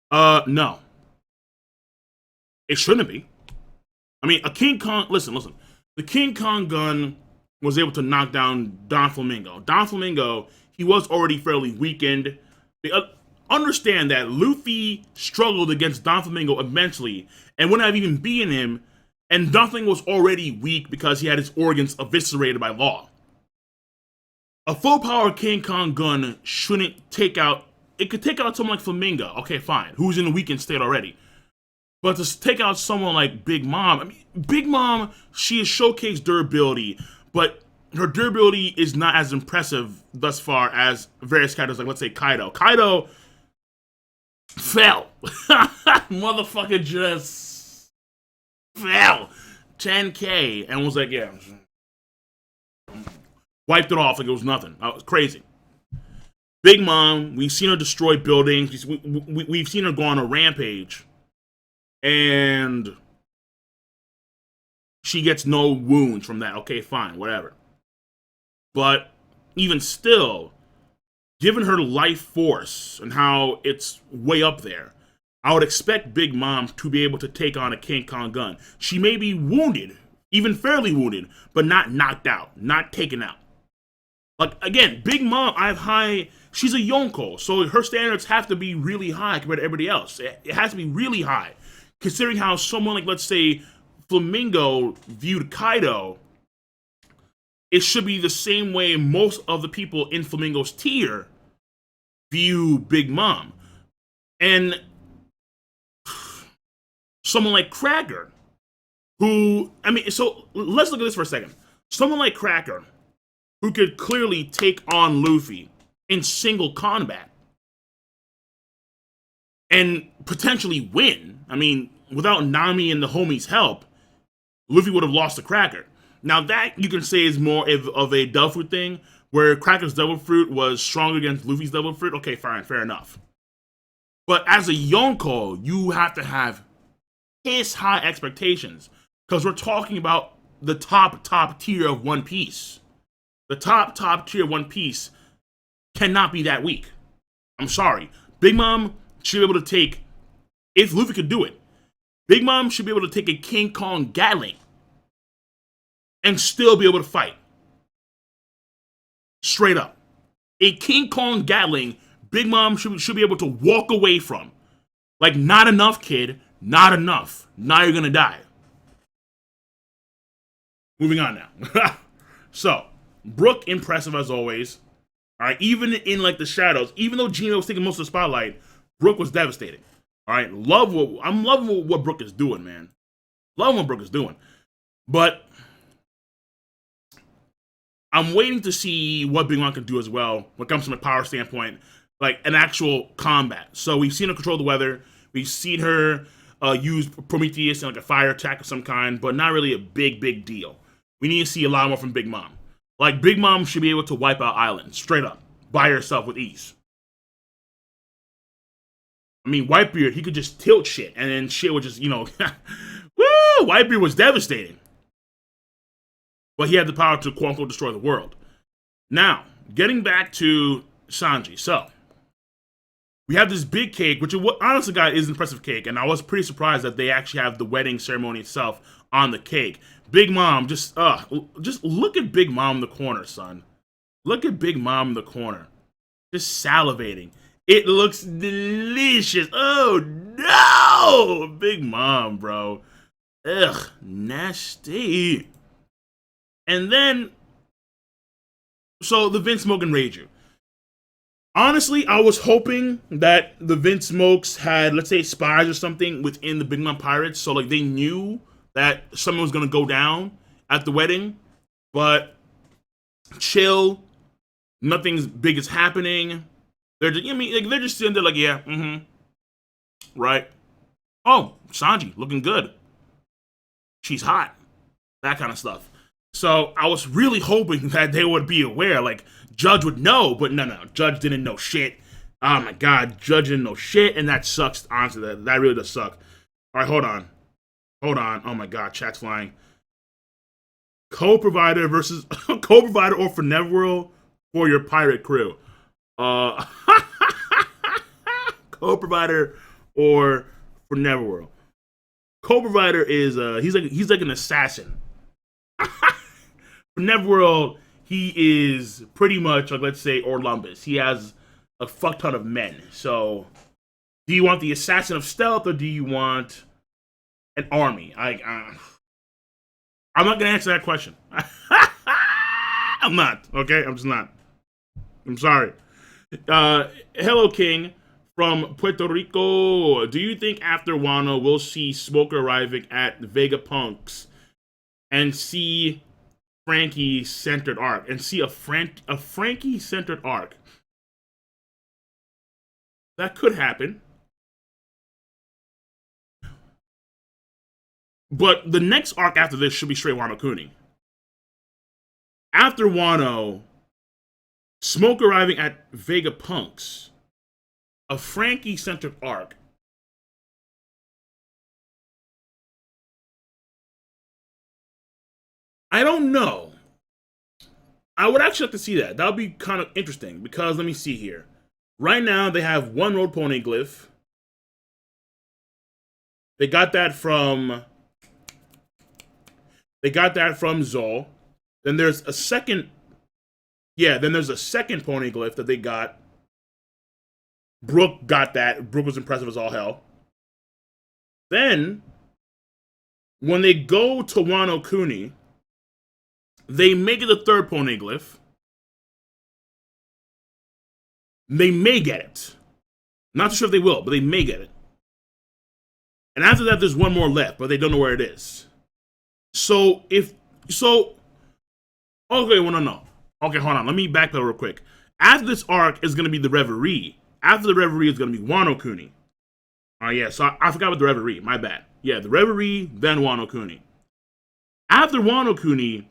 No. It shouldn't be. I mean, a King Kong. Listen. The King Kong gun was able to knock down Don Flamingo. Don Flamingo, he was already fairly weakened. Understand that Luffy struggled against Don Flamingo immensely and wouldn't have even beaten him, and Don Flamingo was already weak because he had his organs eviscerated by law. A full power King Kong gun shouldn't take out. It could take out someone like Flamingo. Okay, fine. Who's in a weakened state already. But to take out someone like Big Mom, I mean, Big Mom, she has showcased durability, but her durability is not as impressive thus far as various characters, like let's say Kaido. Kaido fell. Motherfucker just fell. 10K and was like, yeah. Wiped it off like it was nothing. That was crazy. Big Mom, we've seen her destroy buildings. We've seen her go on a rampage. And she gets no wounds from that. Okay, fine, whatever. But even still, given her life force and how it's way up there, I would expect Big Mom to be able to take on a King Kong gun. She may be wounded, even fairly wounded, but not knocked out, not taken out. Like, again, Big Mom, she's a Yonko, so her standards have to be really high compared to everybody else. It has to be really high. Considering how someone like, let's say, Flamingo viewed Kaido, it should be the same way most of the people in Flamingo's tier view Big Mom. And someone like Cracker, who, I mean, so let's look at this for a second. Someone like Cracker, who could clearly take on Luffy in single combat and potentially win. I mean, without Nami and the homies' help, Luffy would have lost to Cracker. Now that you can say is more of a Devil Fruit thing, where Cracker's Devil Fruit was stronger against Luffy's Devil Fruit. Okay, fine, fair enough. But as a Yonko, you have to have his high expectations, because we're talking about the top tier of One Piece. The top tier of One Piece cannot be that weak. I'm sorry. Big Mom should be able to take, if Luffy could do it, Big Mom should be able to take a King Kong Gatling and still be able to fight. Straight up. A King Kong Gatling, Big Mom should be able to walk away from. Like, not enough, kid. Not enough. Now you're gonna die. Moving on now. So, Brook, impressive as always. Alright, even in like the shadows, even though Gino was taking most of the spotlight, Brook was devastating. Alright, I'm loving what Brook is doing, man. Loving what Brook is doing. But I'm waiting to see what Big Mom can do as well when it comes from a power standpoint, like an actual combat. So we've seen her control the weather. We've seen her use Prometheus in like a fire attack of some kind, but not really a big deal. We need to see a lot more from Big Mom. Like, Big Mom should be able to wipe out islands, straight up, by herself with ease. I mean, Whitebeard, he could just tilt shit, and then shit would just, woo! Whitebeard was devastating. But he had the power to, quote-unquote, destroy the world. Now, getting back to Sanji. So, we have this big cake, which honestly, guys, is an impressive cake, and I was pretty surprised that they actually have the wedding ceremony itself on the cake. Big Mom, just look at Big Mom in the corner, son. Look at Big Mom in the corner, just salivating. It looks delicious. Oh no, Big Mom, bro. Ugh, nasty. And then, so the Vince Smoke and Rager. Honestly, I was hoping that the Vince Smokes had, let's say, spies or something within the Big Mom Pirates, so like they knew that something was gonna go down at the wedding. But chill, nothing's big is happening. They're just, I mean, like, they're just sitting there like, yeah, right. Oh, Sanji, looking good. She's hot. That kind of stuff. So I was really hoping that they would be aware, like Judge would know, but no, Judge didn't know shit. Oh my god, Judge didn't know shit, and that sucks. Honestly, that really does suck. All right, hold on. Oh my god, chat's flying. Co-provider versus co-provider or for Neverworld for your pirate crew. Uh, co-provider or for Neverworld. Co-provider is he's like an assassin. For Neverworld, he is pretty much like, let's say, Orlumbus. He has a fuck ton of men. So, do you want the assassin of stealth or do you want an army? I'm not gonna answer that question. I'm not. Okay, I'm just not. I'm sorry. Hello, King from Puerto Rico. Do you think after Wano we'll see Smoker arriving at Vegapunk's and see Frankie centered arc and see a Frankie centered arc? That could happen. But the next arc after this should be straight Wano Kuni. After Wano, Smoke arriving at Vegapunk's, a Frankie centered arc. I don't know. I would actually like to see that. That would be kind of interesting because let me see here. Right now they have one road pony glyph. They got that from Zol. Then there's a second. Yeah, then there's a second pony glyph that they got. Brooke got that. Brooke was impressive as all hell. Then, when they go to Wano Kuni, they make it the third pony glyph. They may get it. Not sure if they will, but they may get it. And after that, there's one more left, but they don't know where it is. Okay, well, no. Okay, hold on. Let me backpedal real quick. After this arc is going to be the Reverie. After the Reverie is going to be Wano Kuni. Yeah, so I forgot about the Reverie. My bad. Yeah, the Reverie, then Wano Kuni. After Wano Kuni,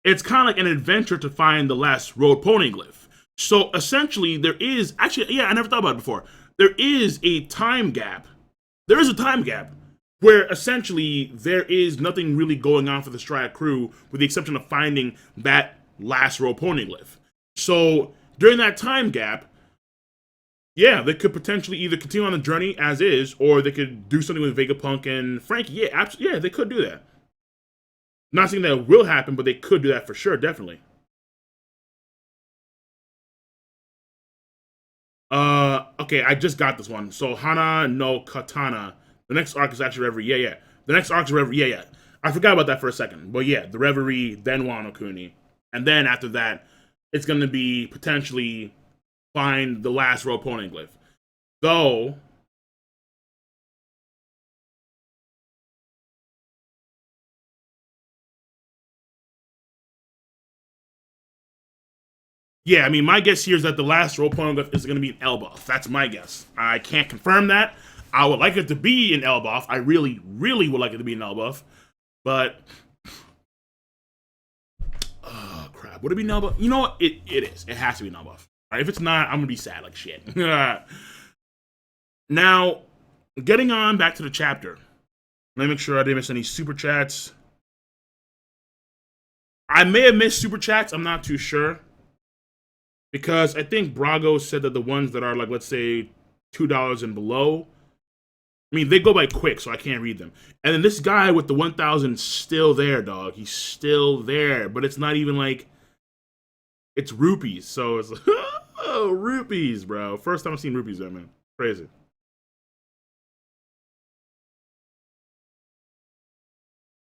it's kind of like an adventure to find the last road pony glyph. So essentially, there is actually, yeah, I never thought about it before. There is a time gap. There is a time gap where essentially there is nothing really going on for the Stride crew, with the exception of finding that last road pony glyph. So during that time gap, yeah, they could potentially either continue on the journey as is, or they could do something with Vegapunk and Frankie. Yeah, absolutely. Yeah, they could do that. Not saying that it will happen, but they could do that for sure, definitely. Okay, I just got this one. So Hana no Katana. The next arc is actually Reverie. Yeah. The next arc is Reverie. Yeah. I forgot about that for a second. But yeah, the Reverie, then Wano Kuni. And then after that, it's going to be potentially find the last road pony glyph. Though, yeah, I mean, my guess here is that the last road pony glyph is going to be an Elbaf. That's my guess. I can't confirm that. I would like it to be an Elbaf. I really, really would like it to be an Elbaf. But, oh, crap. Would it be an Elbaf? You know what? It is. It has to be an Elbaf. Right? If it's not, I'm going to be sad like shit. Now, getting on back to the chapter. Let me make sure I didn't miss any super chats. I may have missed super chats. I'm not too sure. because I think Brago said that the ones that are like, let's say, $2 and below, I mean, they go by quick, so I can't read them. And then this guy with the 1,000 still there, dog. He's still there, but it's not even like, it's rupees. So it's like, oh, rupees, bro. First time I've seen rupees there, man. Crazy.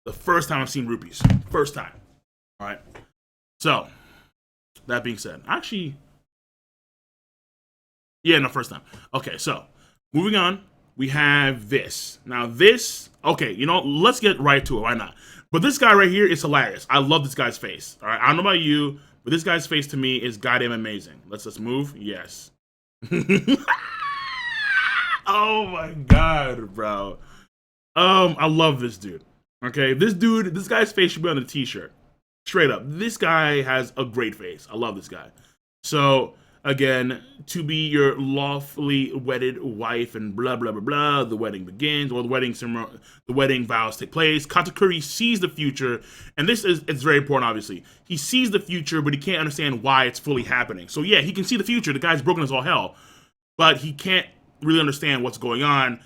The first time I've seen rupees. First time. All right. So, that being said, actually, yeah, no, first time. Okay, so moving on, we have this. Now, this, okay, you know, let's get right to it. Why not? But this guy right here is hilarious. I love this guy's face. All right, I don't know about you, but this guy's face to me is goddamn amazing. Let's move. Yes. Oh my god, bro. I love this dude. Okay, this guy's face should be on a t-shirt. Straight up. This guy has a great face. I love this guy. So, again, to be your lawfully wedded wife and blah blah blah blah, the wedding begins, or the wedding vows take place. Katakuri sees the future, and it's very important, obviously. He sees the future, but he can't understand why it's fully happening. So yeah, he can see the future. The guy's broken as all hell, but he can't really understand what's going on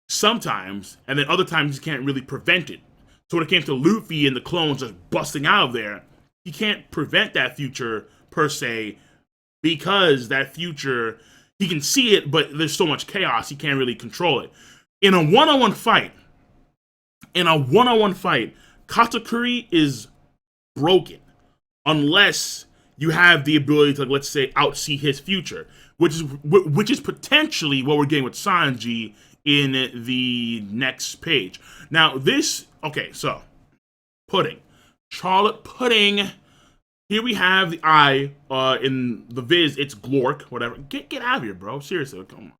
sometimes, and then other times he can't really prevent it. So when it came to Luffy and the clones just busting out of there, he can't prevent that future per se, because that future, he can see it, but there's so much chaos, he can't really control it. In a one-on-one fight, Katakuri is broken unless you have the ability to, let's say, outsee his future, which is potentially what we're getting with Sanji in the next page. Now, this, okay, so, pudding. Charlotte Pudding. Here we have the eye, in the Viz, it's Glork, whatever. Get out of here, bro. Seriously, come on.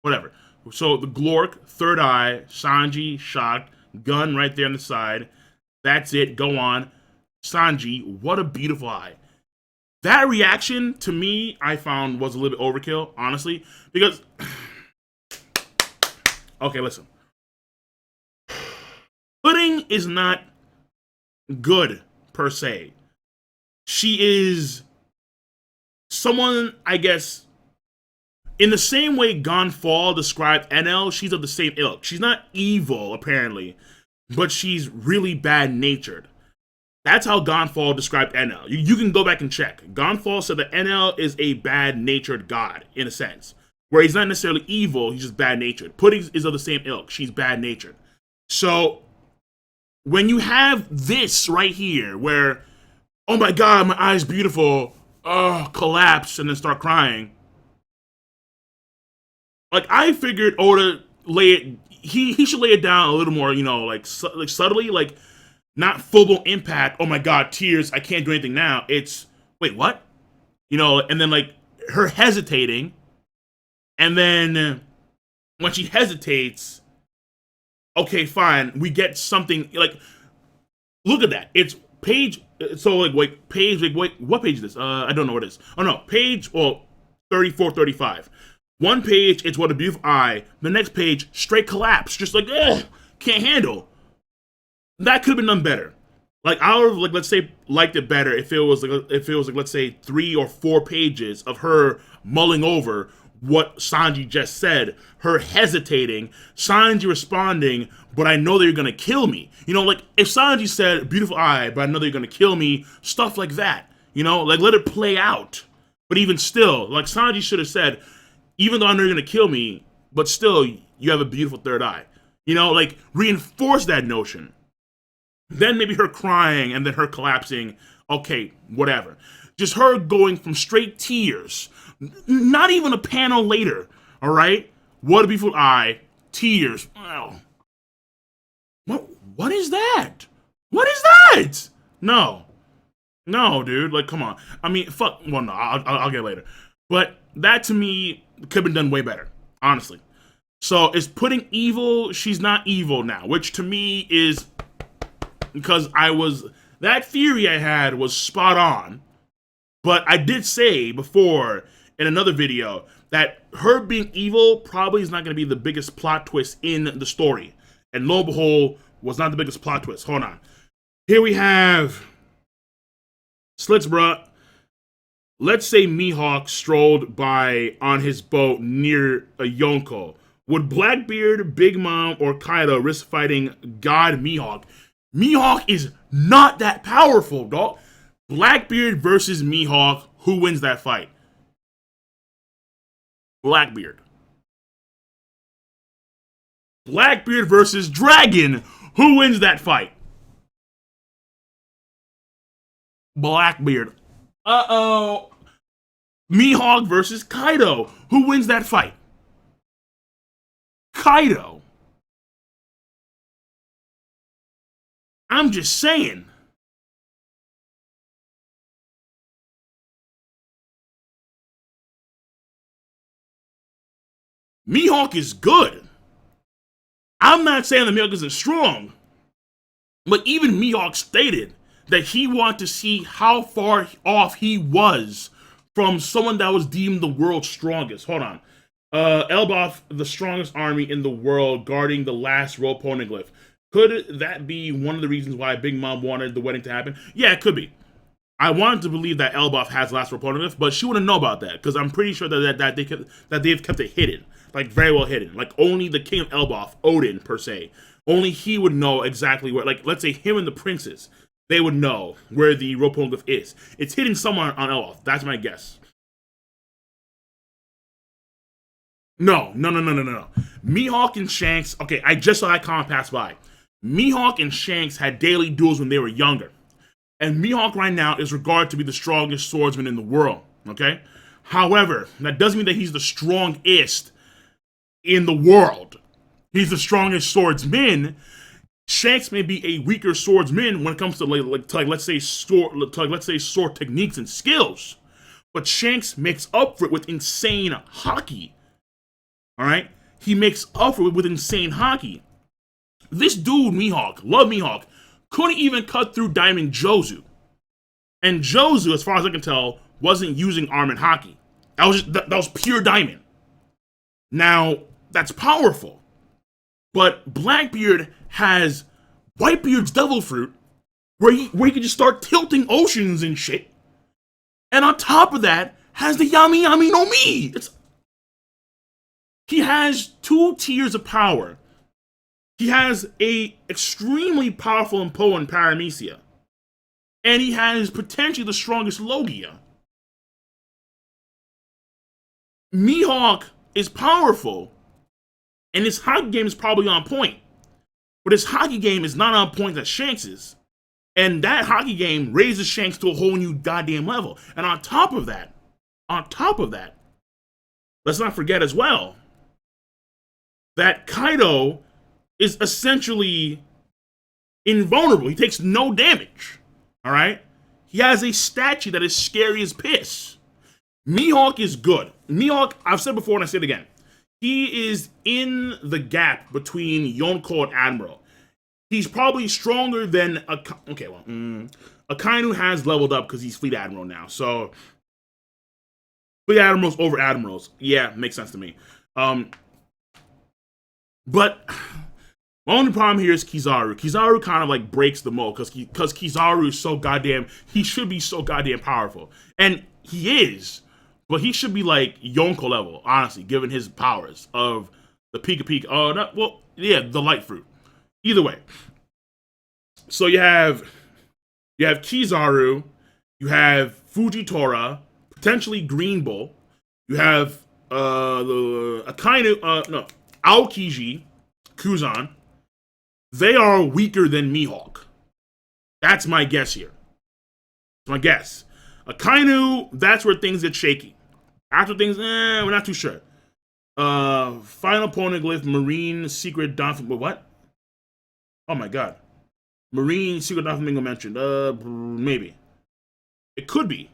Whatever. So, the Glork, third eye, Sanji, shocked, gun right there on the side. That's it, go on. Sanji, what a beautiful eye. That reaction, to me, I found was a little bit overkill, honestly, because... Okay, listen. Pudding is not good, per se. She is someone, I guess, in the same way Gonfall described NL, she's of the same ilk. She's not evil, apparently, but she's really bad-natured. That's how Gonfall described NL. You can go back and check. Gonfall said that NL is a bad-natured god, in a sense, where he's not necessarily evil, he's just bad-natured. Pudding is of the same ilk. She's bad-natured. So, when you have this right here, where, oh my god, my eye's beautiful, collapse, and then start crying. Like, I figured Oda lay it, he should lay it down a little more, you know, like subtly, like, not full-blown impact, oh my god, tears, I can't do anything now. It's, wait, what? You know, and then, like, her hesitating, and then when she hesitates, okay, fine, we get something, like, look at that. It's page, so, like, wait, page, like, wait, what page is this? I don't know what it is. Oh, no, page, well, 34, 35. One page, it's what a beautiful eye. The next page, straight collapse. Just like, ugh, can't handle. That could have been done better. Like, I would have, like, let's say, liked it better if it was like, let's say, 3 or 4 pages of her mulling over what Sanji just said, her hesitating, Sanji responding, but I know that you're gonna kill me. You know, like, if Sanji said, beautiful eye, but I know that you're gonna kill me, stuff like that. You know, like, let it play out. But even still, like, Sanji should have said, even though I know you're gonna kill me, but still, you have a beautiful third eye. You know, like, reinforce that notion. Then maybe her crying and then her collapsing, okay, whatever. Just her going from straight tears, not even a panel later, all right? What a beautiful eye, tears. Wow. What is that? What is that? No, dude. Like, come on. I mean, fuck. Well, no, I'll get it later. But that to me could have been done way better, honestly. So is Pudding evil? She's not evil now, which to me is because that theory I had was spot on. But I did say before in another video that her being evil probably is not going to be the biggest plot twist in the story. And lo and behold, was not the biggest plot twist. Hold on. Here we have Slits, bruh. Let's say Mihawk strolled by on his boat near a Yonko. Would Blackbeard, Big Mom, or Kaido risk fighting God Mihawk? Mihawk is not that powerful, dog. Blackbeard versus Mihawk. Who wins that fight? Blackbeard. Blackbeard versus Dragon. Who wins that fight? Blackbeard. Uh-oh. Mihawk versus Kaido. Who wins that fight? Kaido. I'm just saying. Mihawk is good. I'm not saying that Mihawk isn't strong, but even Mihawk stated that he wanted to see how far off he was from someone that was deemed the world's strongest. Hold on. Elbaf, the strongest army in the world, guarding the last rope poneglyph. Could that be one of the reasons why Big Mom wanted the wedding to happen? Yeah, it could be. I wanted to believe that Elbaf has last rope poneglyph, but she wouldn't know about that because I'm pretty sure that they've kept it hidden, like very well hidden. Like only the king of Elbaf, Odin per se, only he would know exactly where. Like let's say him and the princes, they would know where the rope poneglyph is. It's hidden somewhere on Elbaf. That's my guess. No. Mihawk and Shanks. Okay, I just saw that comment pass by. Mihawk and Shanks had daily duels when they were younger, and Mihawk right now is regarded to be the strongest swordsman in the world. Okay, however, that doesn't mean that he's the strongest in the world. He's the strongest swordsman. Shanks may be a weaker swordsman when it comes to let's say sword techniques and skills, but Shanks makes up for it with insane hockey. All right, he makes up for it with insane hockey. This dude Mihawk, love Mihawk, couldn't even cut through Diamond Jozu, and Jozu, as far as I can tell, wasn't using arm and hockey. That was pure Diamond. Now that's powerful. But Blackbeard has Whitebeard's Devil Fruit, where he can just start tilting oceans and shit. And on top of that, has the Yami Yami no Mi. He has 2 tiers of power. He has a extremely powerful and potent Paramecia. And he has potentially the strongest Logia. Mihawk is powerful, and his hockey game is probably on point. But his hockey game is not on point that Shanks is. And that hockey game raises Shanks to a whole new goddamn level. And on top of that, let's not forget as well that Kaido is essentially invulnerable. He takes no damage. All right? He has a statue that is scary as piss. Mihawk is good. Mihawk, I've said before and I say it again. He is in the gap between Yonko and Admiral. He's probably stronger than Akainu has leveled up because he's Fleet Admiral now. So Fleet Admirals over Admirals. Yeah, makes sense to me. But my only problem here is Kizaru. Kizaru kind of like breaks the mold because Kizaru is so goddamn. He should be so goddamn powerful, and he is. But he should be like Yonko level, honestly, given his powers of the Pika Pika. Oh, the Light Fruit. Either way. So you have Kizaru, you have Fujitora, potentially Green Bull. You have the Akainu, Aokiji, Kuzan. They are weaker than Mihawk. That's my guess here. That's my guess. Akainu, that's where things get shaky. After things, we're not too sure. Final Poneglyph, Marine, Secret, Don. What? Oh my god. Marine, Secret, Don Flamingo mentioned. Maybe. It could be.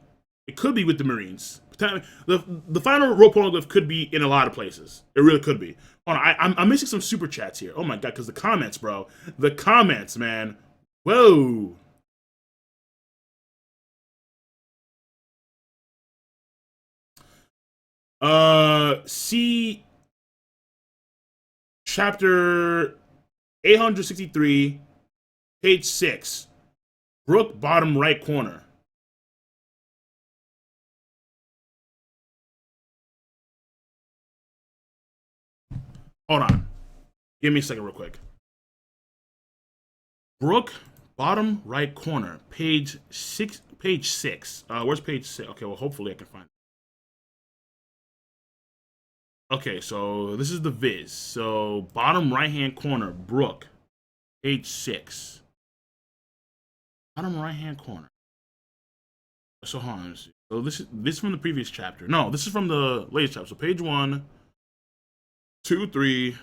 It could be with the Marines. The final rope poneglyph could be in a lot of places. It really could be. Hold on, I'm missing some super chats here. Oh my god, because the comments, bro. The comments, man. Whoa. See chapter 863, page 6. Brook, bottom right corner. Hold on. Give me a second real quick. Brooke, bottom right corner, page 6. Where's page 6? Okay, well, hopefully I can find it. Okay, so this is the viz. So bottom right hand corner, Brooke, page 6. Bottom right hand corner. So hold on. So this is from the previous chapter. No, this is from the latest chapter. So page 1, 2, 3,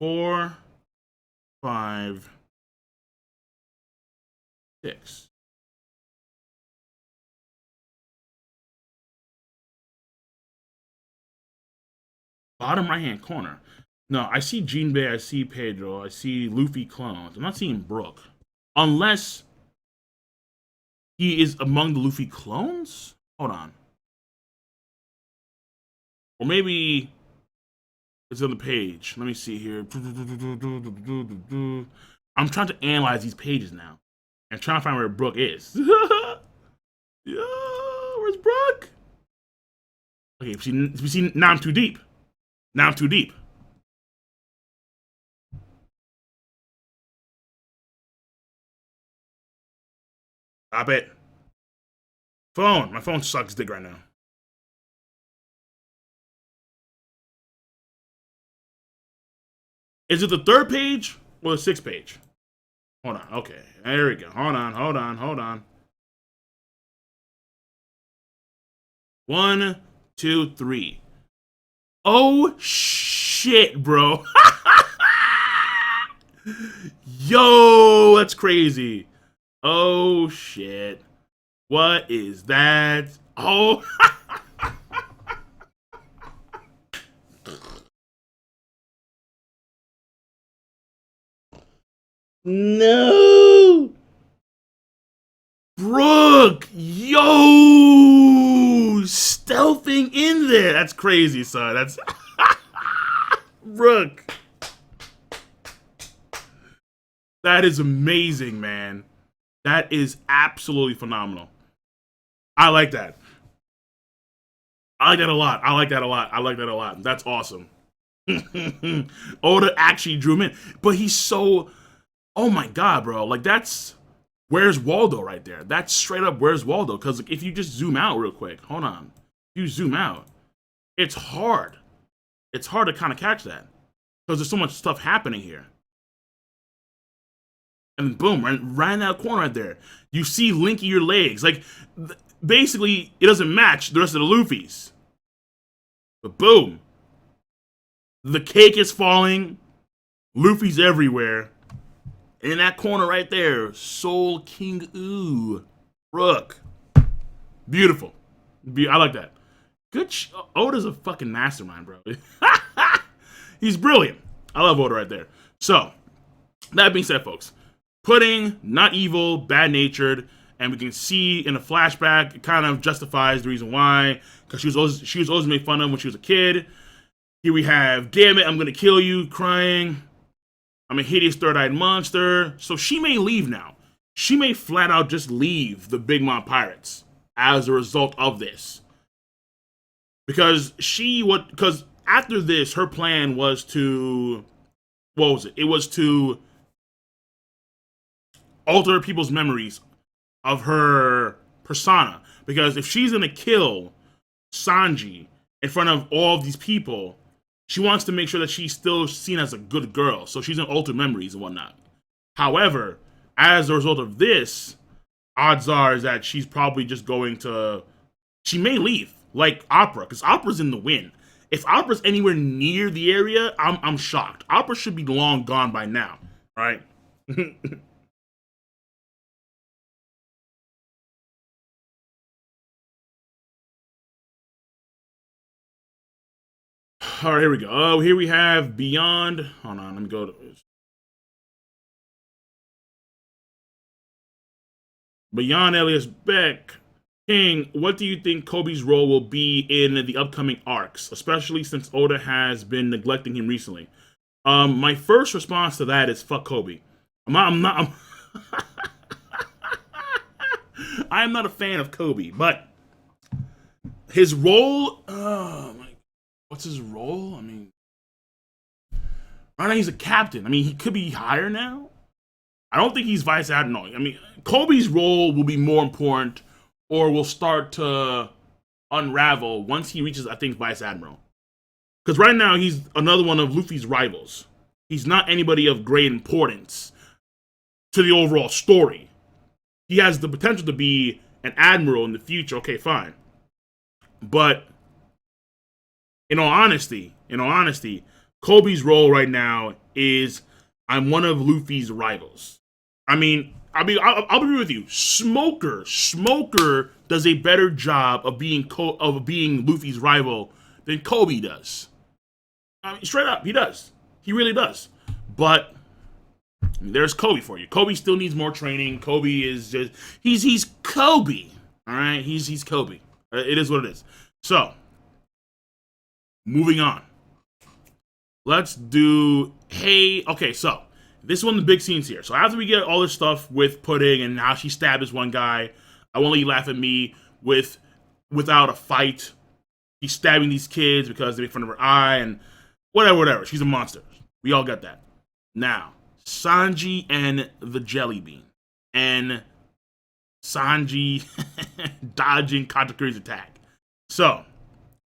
4, 5, 6. Bottom right hand corner. No, I see Jinbei, I see Pedro, I see Luffy clones. I'm not seeing Brooke. Unless he is among the Luffy clones? Hold on. Or maybe it's on the page. Let me see here. I'm trying to analyze these pages now. And trying to find where Brooke is. Yeah, where's Brooke? Okay, see, now I'm too deep. Now I'm too deep. Stop it. Phone. My phone sucks dick right now. Is it the 3rd page or the 6th page? Hold on. Okay. There we go. Hold on. 1, 2, 3. Oh, shit, bro. Yo, that's crazy. Oh, shit. What is that? Oh. No. Brooke, yo, stealthing in there. That's crazy, son. That's Brooke. That is amazing, man. That is absolutely phenomenal. I like that. I like that a lot. I like that a lot. That's awesome. Oda actually drew him in. But he's so, oh my God, bro. Like, that's, where's Waldo right there? That's straight up where's Waldo. Because if you just zoom out real quick, hold on. If you zoom out, it's hard. It's hard to kind of catch that. Because there's so much stuff happening here. And boom, right in that corner right there. You see linking your legs. Like, basically, it doesn't match the rest of the Luffy's. But boom. The cake is falling. Luffy's everywhere. And in that corner right there, Soul King Ooh. Brooke. Beautiful. I like that. Good. Oda's a fucking mastermind, bro. He's brilliant. I love Oda right there. So, that being said, folks. Pudding, not evil, bad-natured, and we can see in a flashback, it kind of justifies the reason why, because she was always made fun of when she was a kid. Here we have, damn it, I'm gonna kill you, crying. I'm a hideous third-eyed monster. So she may leave now. She may flat out just leave the Big Mom Pirates as a result of this. Because because after this, her plan was to, what was it? It was to alter people's memories of her persona. Because if she's gonna kill Sanji in front of all of these people, she wants to make sure that she's still seen as a good girl. So she's gonna alter memories and whatnot. However, as a result of this, odds are is that she's probably just going to, she may leave, like Opera, because Opera's in the win. If Opera's anywhere near the area, I'm shocked. Opera should be long gone by now, right? All right, here we go. Oh, here we have Beyond. Hold on, let me go to Beyond Elias Beck. King, what do you think Kobe's role will be in the upcoming arcs, especially since Oda has been neglecting him recently? My first response to that is fuck Kobe. I'm not a fan of Kobe, but his role. Oh my, what's his role? I mean, Right now he's a captain. I mean, he could be higher now. I don't think he's vice admiral. I mean, Kobe's role will be more important, or will start to unravel once he reaches, I think, vice admiral. Because right now he's another one of Luffy's rivals. He's not anybody of great importance to the overall story. He has the potential to be an admiral in the future. Okay, fine. But in all honesty, Kobe's role right now is I'm one of Luffy's rivals. I mean, I'll be real with you. Smoker does a better job of being Luffy's rival than Kobe does. I mean, straight up, he does. He really does. But there's Kobe for you. Kobe still needs more training. Kobe is just he's Kobe. All right, he's Kobe. It is what it is. So, moving on. Let's do okay, so this is one of the big scenes here. So after we get all this stuff with Pudding and how she stabbed this one guy, I won't let you laugh at me without a fight. He's stabbing these kids because they make fun of her eye and whatever. She's a monster. We all got that. Now, Sanji and the Jelly Bean. And Sanji dodging Katakuri's attack. So,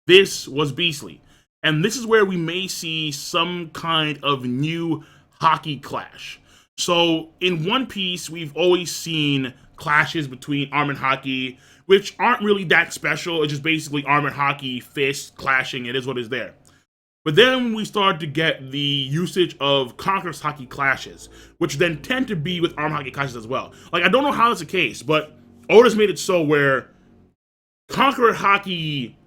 this was beastly. And this is where we may see some kind of new hockey clash. So, in One Piece, we've always seen clashes between Armored Hockey, which aren't really that special. It's just basically Armored Hockey, fists clashing. It is what is there. But then we start to get the usage of Conqueror's Hockey clashes, which then tend to be with Armored Hockey clashes as well. Like, I don't know how that's the case, but Oda's made it so where Conqueror Hockey,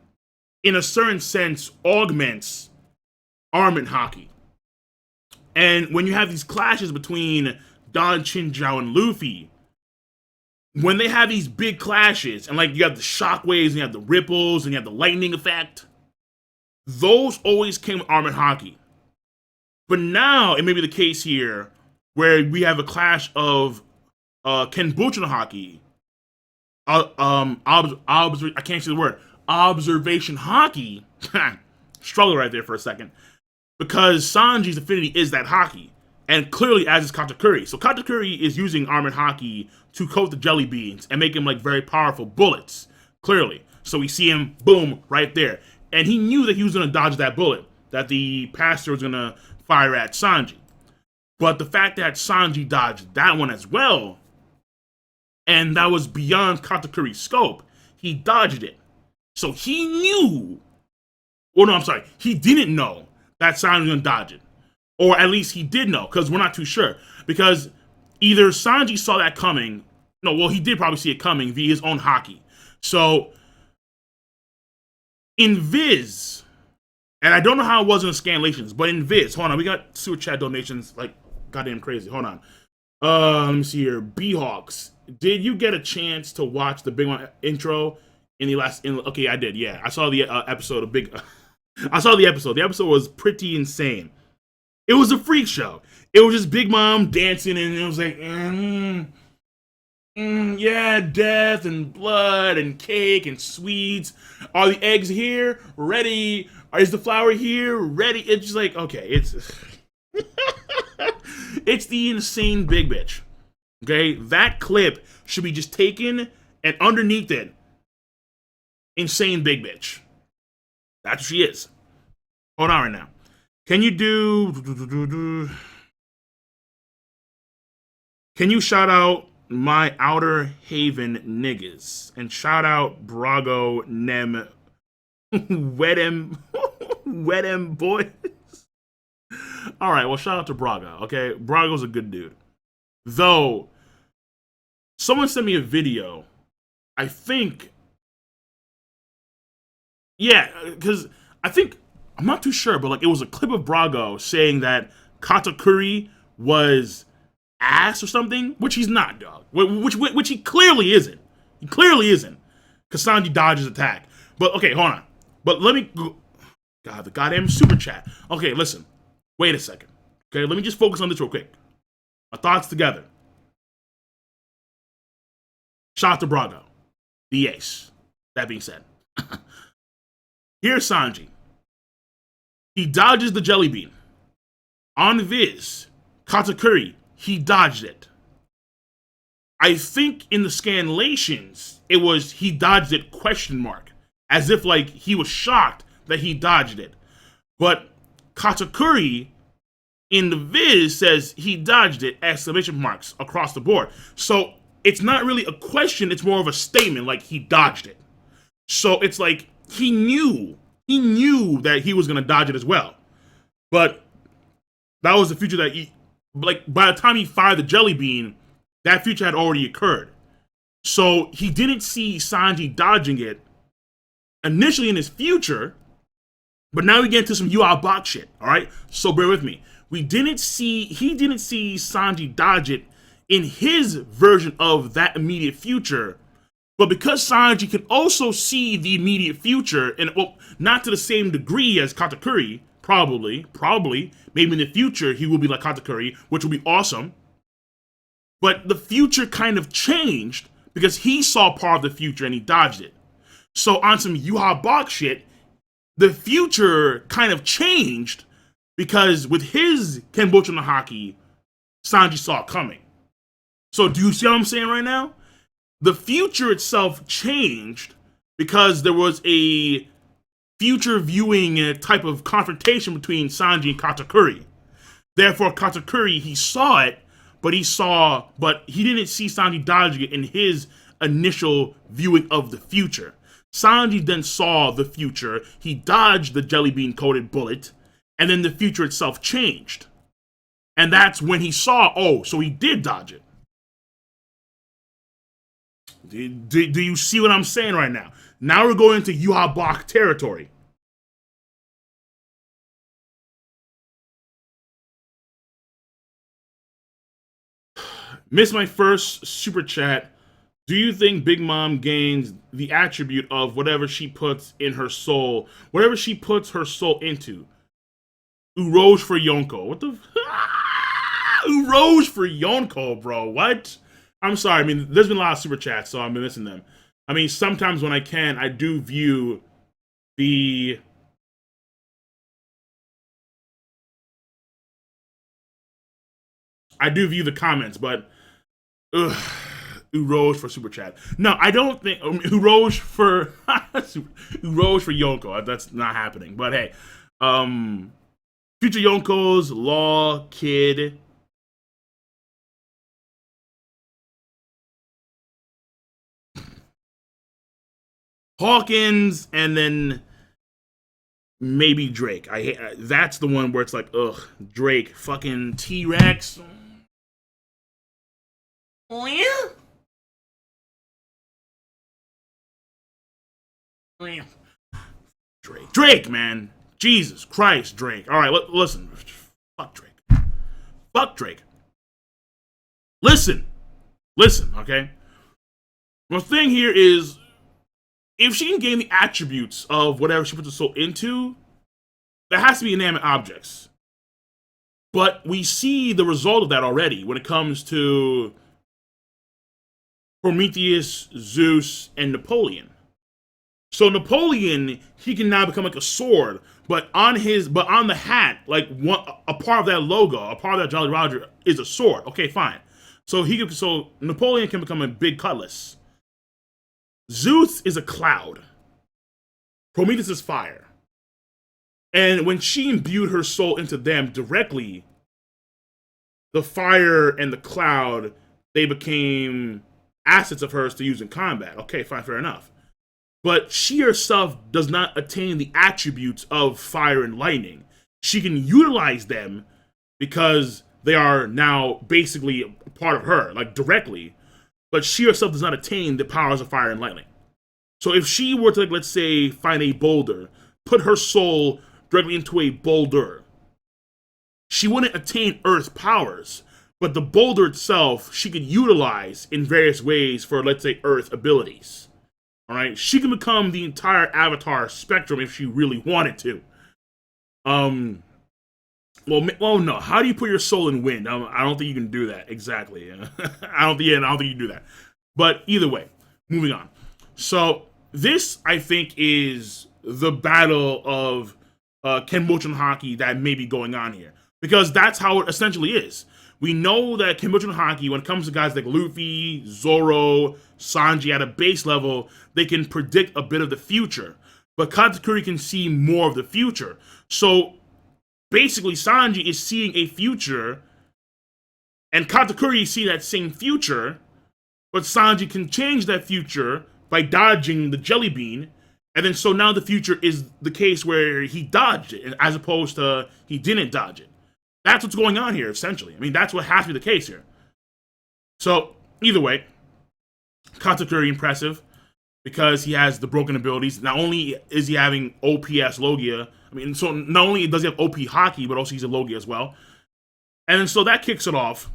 in a certain sense, augments Armored Hockey. And when you have these clashes between Don, Chinjao, and Luffy, when they have these big clashes, and like you have the shockwaves, and you have the ripples, and you have the lightning effect, those always came with Armored Hockey. But now it may be the case here where we have a clash of Kenbuchi Hockey, I can't say the word, Observation Hockey. Struggle right there for a second. Because Sanji's affinity is that hockey. And clearly as is Katakuri. So Katakuri is using Armored Hockey to coat the jelly beans and make them like very powerful bullets. Clearly. So we see him, boom, right there. And he knew that he was going to dodge that bullet, that the pastor was going to fire at Sanji. But the fact that Sanji dodged that one as well, and that was beyond Katakuri's scope, he dodged it. So he knew, or no, I'm sorry, he didn't know that Sanji was going to dodge it. Or at least he did know, because we're not too sure. Because either Sanji saw that coming, no, well, he did probably see it coming via his own hockey. So, in Viz, and I don't know how it was in the scanlations, but in Viz, hold on, we got super chat donations like goddamn crazy. Hold on. Let me see here. B-Hawks, did you get a chance to watch the Big One intro in the last? Okay, I did. Yeah, I saw the episode of Big. I saw the episode. The episode was pretty insane. It was a freak show. It was just Big Mom dancing, and it was like, yeah, death and blood and cake and sweets. Are the eggs here? Ready? Is the flour here? Ready? It's just like, okay, it's it's the insane big bitch. Okay, that clip should be just taken and underneath it, insane big bitch. That's what she is. Hold on right now. Can you Can you shout out my Outer Haven niggas and shout out Brago Nem Wedem boys? All right, well, shout out to Brago. Okay, Brago's a good dude. Though someone sent me a video. I think, yeah, because I'm not too sure, but like it was a clip of Brago saying that Katakuri was ass or something, which he's not, dog. Which he clearly isn't. He clearly isn't. Because Sanji dodges attack. But okay, hold on. But let me go. God, the goddamn super chat. Okay, listen. Wait a second. Okay, let me just focus on this real quick. My thoughts together. Shout out to Brago, the ace. That being said, here's Sanji. He dodges the jelly bean. On Viz, Katakuri, he dodged it. I think in the scanlations, it was he dodged it question mark, as if like he was shocked that he dodged it. But Katakuri in the Viz says he dodged it, exclamation marks across the board. So it's not really a question, it's more of a statement, like he dodged it. So it's like he knew that he was gonna dodge it as well. But that was the future that he, like, by the time he fired the jelly bean, that future had already occurred. So he didn't see Sanji dodging it initially in his future, but now we get into some Yuha shit, all right? So bear with me. He didn't see Sanji dodge it in his version of that immediate future, but because Sanji can also see the immediate future, and well, not to the same degree as Katakuri, probably, maybe in the future he will be like Katakuri, which will be awesome. But the future kind of changed because he saw part of the future and he dodged it. So on some Yuha shit, the future kind of changed because with his Kenbocho no Haki, Sanji saw it coming. So do you see what I'm saying right now? The future itself changed because there was a future viewing type of confrontation between Sanji and Katakuri. Therefore, Katakuri, he saw it, but he didn't see Sanji dodging it in his initial viewing of the future. Sanji then saw the future, he dodged the jelly bean coated bullet, and then the future itself changed. And that's when he saw, oh, so he did dodge it. Do you see what I'm saying right now? Now we're going into Yuha Block territory. Missed my first super chat. Do you think Big Mom gains the attribute of whatever she puts in her soul, whatever she puts her soul into? Urouge for Yonko. What the? Urouge for Yonko, bro. What? I'm sorry. I mean, there's been a lot of super chats, so I've been missing them. I mean, sometimes when I can, I do view the comments, but Urouge for super chat. No, I don't think Urouge for Urouge for Yonko. That's not happening. But hey, future Yonkos, Law, Kid. Hawkins, and then maybe Drake. That's the one where it's like, ugh, Drake, fucking T-Rex. Oh yeah. Drake, man. Jesus Christ, Drake. All right, listen. Fuck Drake. Fuck Drake. Listen, okay? The thing here is, if she can gain the attributes of whatever she puts her soul into, that has to be inanimate objects. But we see the result of that already when it comes to Prometheus, Zeus, and Napoleon. So Napoleon, he can now become like a sword, but on the hat, like a part of that logo, a part of that Jolly Roger is a sword. Okay, fine. So Napoleon can become a big cutlass. Zeus is a cloud. Prometheus is fire. And when she imbued her soul into them directly, the fire and the cloud, they became assets of hers to use in combat. Okay, fine, fair enough. But she herself does not attain the attributes of fire and lightning. She can utilize them because they are now basically a part of her, like directly. But she herself does not attain the powers of fire and lightning. So if she were to, like, let's say, find a boulder, put her soul directly into a boulder, she wouldn't attain earth powers, but the boulder itself she could utilize in various ways for, let's say, earth abilities. All right, she can become the entire Avatar spectrum if she really wanted to. Well, no. How do you put your soul in wind? I don't think you can do that exactly. I don't think you can do that. But either way, moving on. So this, I think, is the battle of Kenbocho no Haki that may be going on here. because that's how it essentially is. We know that Kenbuchi no Haki, when it comes to guys like Luffy, Zoro, Sanji at a base level, they can predict a bit of the future. But Katakuri can see more of the future. So basically, Sanji is seeing a future, and Katakuri see that same future, but Sanji can change that future by dodging the jelly bean. And then so now the future is the case where he dodged it, as opposed to he didn't dodge it. That's what's going on here, essentially. I mean, that's what has to be the case here. So, either way, Katakuri impressive because he has the broken abilities. Not only is he having OPS Logia, I mean, so not only does he have OP Haki, but also he's a Logia as well. And so that kicks it off.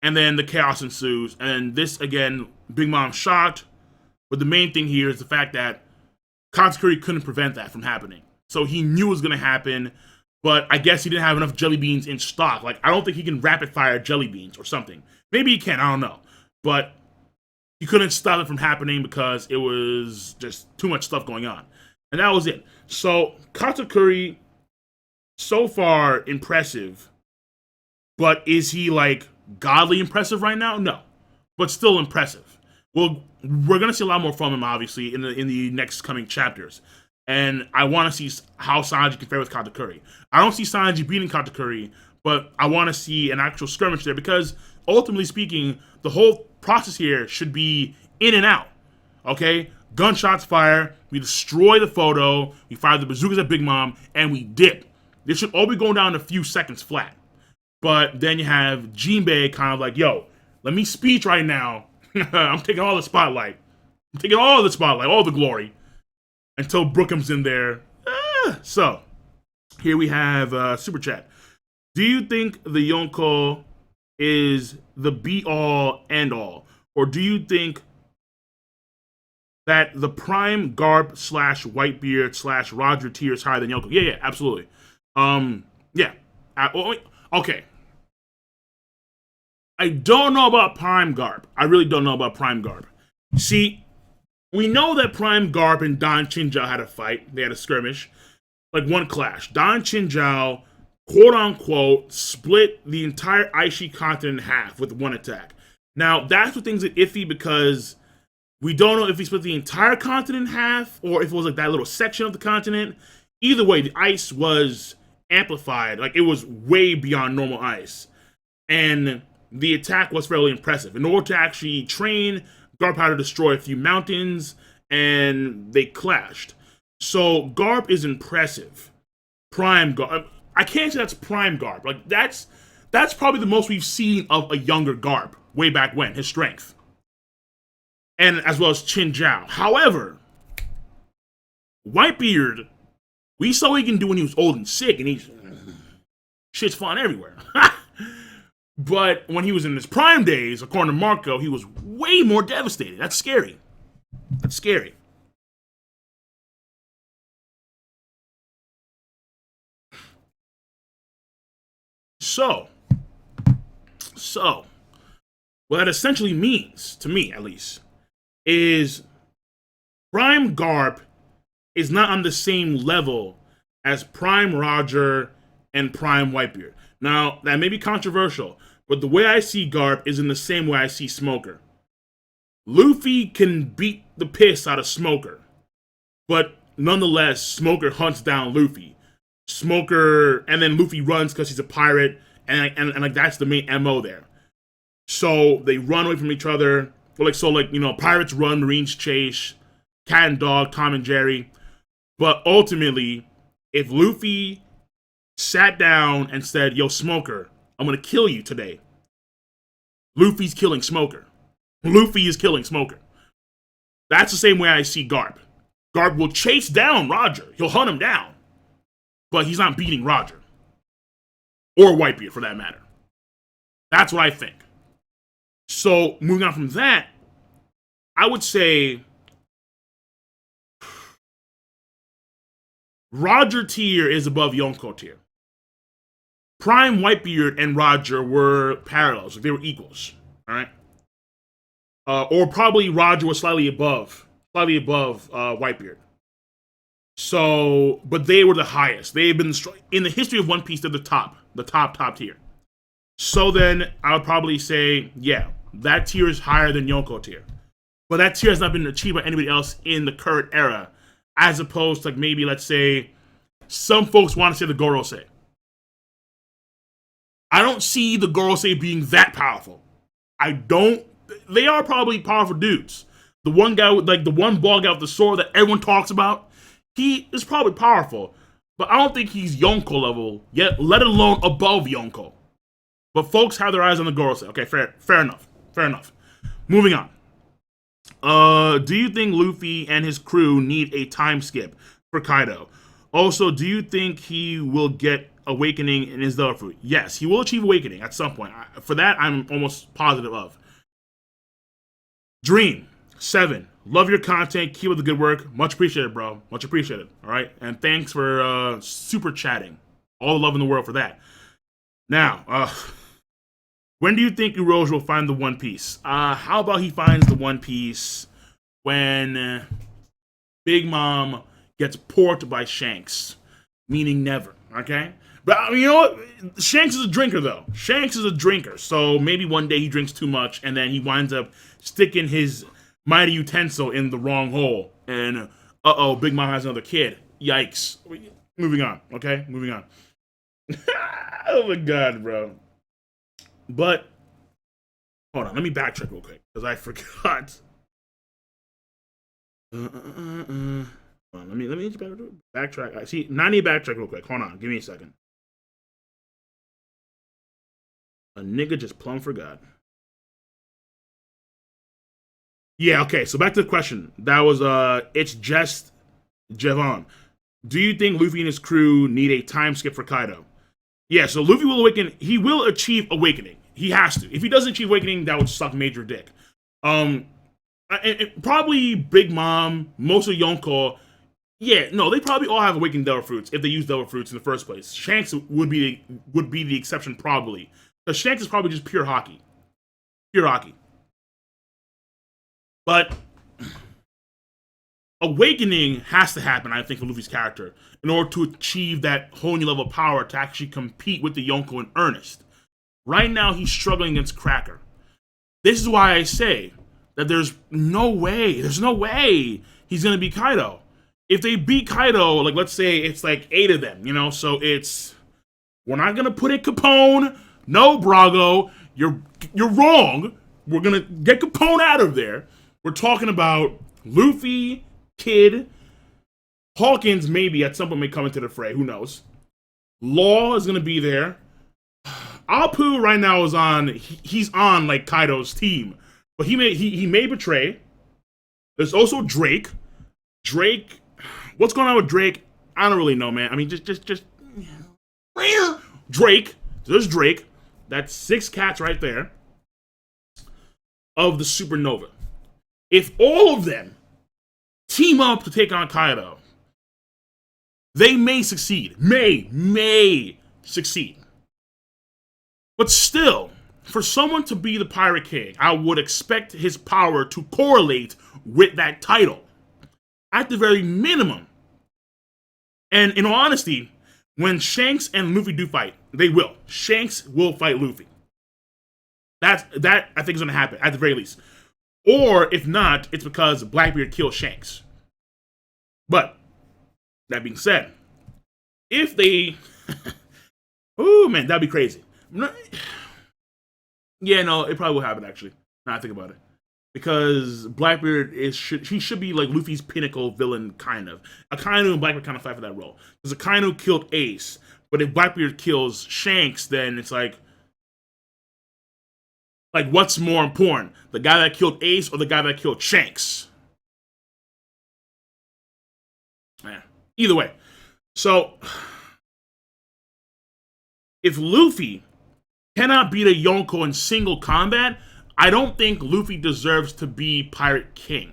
And then the chaos ensues. And this, again, Big Mom shocked. But the main thing here is the fact that Katakuri couldn't prevent that from happening. So he knew it was going to happen. But I guess he didn't have enough jelly beans in stock. Like, I don't think he can rapid fire jelly beans or something. Maybe he can, I don't know. But he couldn't stop it from happening because it was just too much stuff going on. And that was it. So, Katakuri, so far, impressive. But is he, like, godly impressive right now? No. But still impressive. Well, we're going to see a lot more from him, obviously, in the next coming chapters. And I want to see how Sanji can fare with Katakuri. I don't see Sanji beating Katakuri, but I want to see an actual skirmish there because, ultimately speaking, the whole process here should be in and out. Okay? Gunshots fire, we destroy the photo, we fire the bazookas at Big Mom, and we dip. This should all be going down in a few seconds flat. But then you have Jinbei kind of like, yo, let me speech right now. I'm taking all the spotlight. I'm taking all the spotlight, all the glory. Until Brookham's in there. So, here we have Super Chat. Do you think the Yonko is the be-all, end-all? Or do you think that the Prime Garp / Whitebeard / Roger tier is higher than Yonko? Yeah, absolutely. Yeah. Okay. I don't know about Prime Garp. I really don't know about Prime Garp. See, we know that Prime Garp and Don Chinjao had a fight. They had a skirmish. Like one clash. Don Chinjao, quote unquote, split the entire Aishi continent in half with one attack. Now, that's what things are iffy because we don't know if he split the entire continent in half or if it was like that little section of the continent. Either way, the ice was amplified. Like it was way beyond normal ice. And the attack was fairly impressive. In order to actually train, Garp had to destroy a few mountains, and they clashed. So Garp is impressive. Prime Garp. I can't say that's Prime Garp. Like that's probably the most we've seen of a younger Garp way back when. His strength, and as well as Chinjao. However, Whitebeard, we saw what he can do when he was old and sick, and he's shit's flying everywhere. But when he was in his prime days, according to Marco, he was way more devastated. That's scary. That's scary. So, what that essentially means, to me at least, is Prime Garp is not on the same level as Prime Roger and Prime Whitebeard. Now, that may be controversial, but the way I see Garp is in the same way I see Smoker. Luffy can beat the piss out of Smoker, but nonetheless, Smoker hunts down Luffy. And then Luffy runs because he's a pirate, and like that's the main MO there. So they run away from each other. Pirates run, Marines chase, cat and dog, Tom and Jerry. But ultimately, if Luffy sat down and said, yo, Smoker, I'm going to kill you today, Luffy's killing Smoker. Luffy is killing Smoker. That's the same way I see Garp. Garp will chase down Roger. He'll hunt him down. But he's not beating Roger. Or Whitebeard, for that matter. That's what I think. So, moving on from that, I would say Roger tier is above Yonko tier. Prime Whitebeard and Roger were parallels. They were equals. All right? Or probably Roger was slightly above Whitebeard. So, but they were the highest. They've been in the history of One Piece. They're the top tier. So then I would probably say, yeah, that tier is higher than Yonko tier. But that tier has not been achieved by anybody else in the current era, as opposed to like maybe, let's say, some folks want to say the Gorosei. I don't see the Gorosei being that powerful. I don't. They are probably powerful dudes. The one guy with like the one ball guy with the sword that everyone talks about, he is probably powerful. But I don't think he's Yonko level yet, let alone above Yonko. But folks have their eyes on the Gorosei. Okay, fair enough. Moving on. Do you think Luffy and his crew need a time skip for Kaido? Also, do you think he will get awakening in his Devil Fruit? Yes, he will achieve awakening at some point. For that, I'm almost positive of. Dream 7. Love your content. Keep up the good work. Much appreciated, bro. Much appreciated. All right, and thanks for super chatting. All the love in the world for that. Now, when do you think Uroge will find the One Piece? How about he finds the One Piece when Big Mom gets porked by Shanks? Meaning never, okay? But you know what? Shanks is a drinker, though. Shanks is a drinker, so maybe one day he drinks too much, and then he winds up sticking his mighty utensil in the wrong hole. And, uh-oh, Big Mom has another kid. Yikes. Moving on, okay? Moving on. Oh, my God, bro. But hold on, let me backtrack real quick because I forgot. Hold on, let me just backtrack. I see. Now I need to backtrack real quick. Hold on, give me a second. A nigga just plumb forgot. Yeah, okay. So back to the question. That was it's just Javon. Do you think Luffy and his crew need a time skip for Kaido? Yeah, so Luffy will awaken. He will achieve awakening. He has to. If he doesn't achieve awakening, that would suck major dick. And probably Big Mom, most of Yonko. Yeah, no, they probably all have awakened Devil Fruits if they use Devil Fruits in the first place. Shanks would be the exception probably, because Shanks is probably just pure hockey. But awakening has to happen, I think, for Luffy's character in order to achieve that whole new level of power to actually compete with the Yonko in earnest. Right now, he's struggling against Cracker. This is why I say that there's no way he's going to beat Kaido. If they beat Kaido, like, let's say it's like 8 of them, you know? So it's, we're not going to put it Capone. No, Brago, you're wrong. We're going to get Capone out of there. We're talking about Luffy, Kid, Hawkins maybe at some point may come into the fray. Who knows? Law is going to be there. Apu right now is he's on like Kaido's team, but he may betray. There's also Drake. What's going on with Drake? I don't really know, man. I mean, just Drake. There's Drake. That's 6 cats right there of the Supernova. If all of them team up to take on Kaido, they may succeed. May succeed. But still, for someone to be the Pirate King, I would expect his power to correlate with that title. At the very minimum. And in all honesty, when Shanks and Luffy do fight, they will. Shanks will fight Luffy. That I think is going to happen, at the very least. Or, if not, it's because Blackbeard killed Shanks. But, that being said, if they... oh, man, that'd be crazy. Yeah, no, it probably will happen, actually. Now I think about it. Because Blackbeard he should be like Luffy's pinnacle villain, kind of. Akainu and Blackbeard kind of fight for that role. Because Akainu killed Ace, but if Blackbeard kills Shanks, then it's like what's more important? The guy that killed Ace or the guy that killed Shanks? Yeah. Either way. So, if Luffy cannot beat a Yonko in single combat, I don't think Luffy deserves to be Pirate King.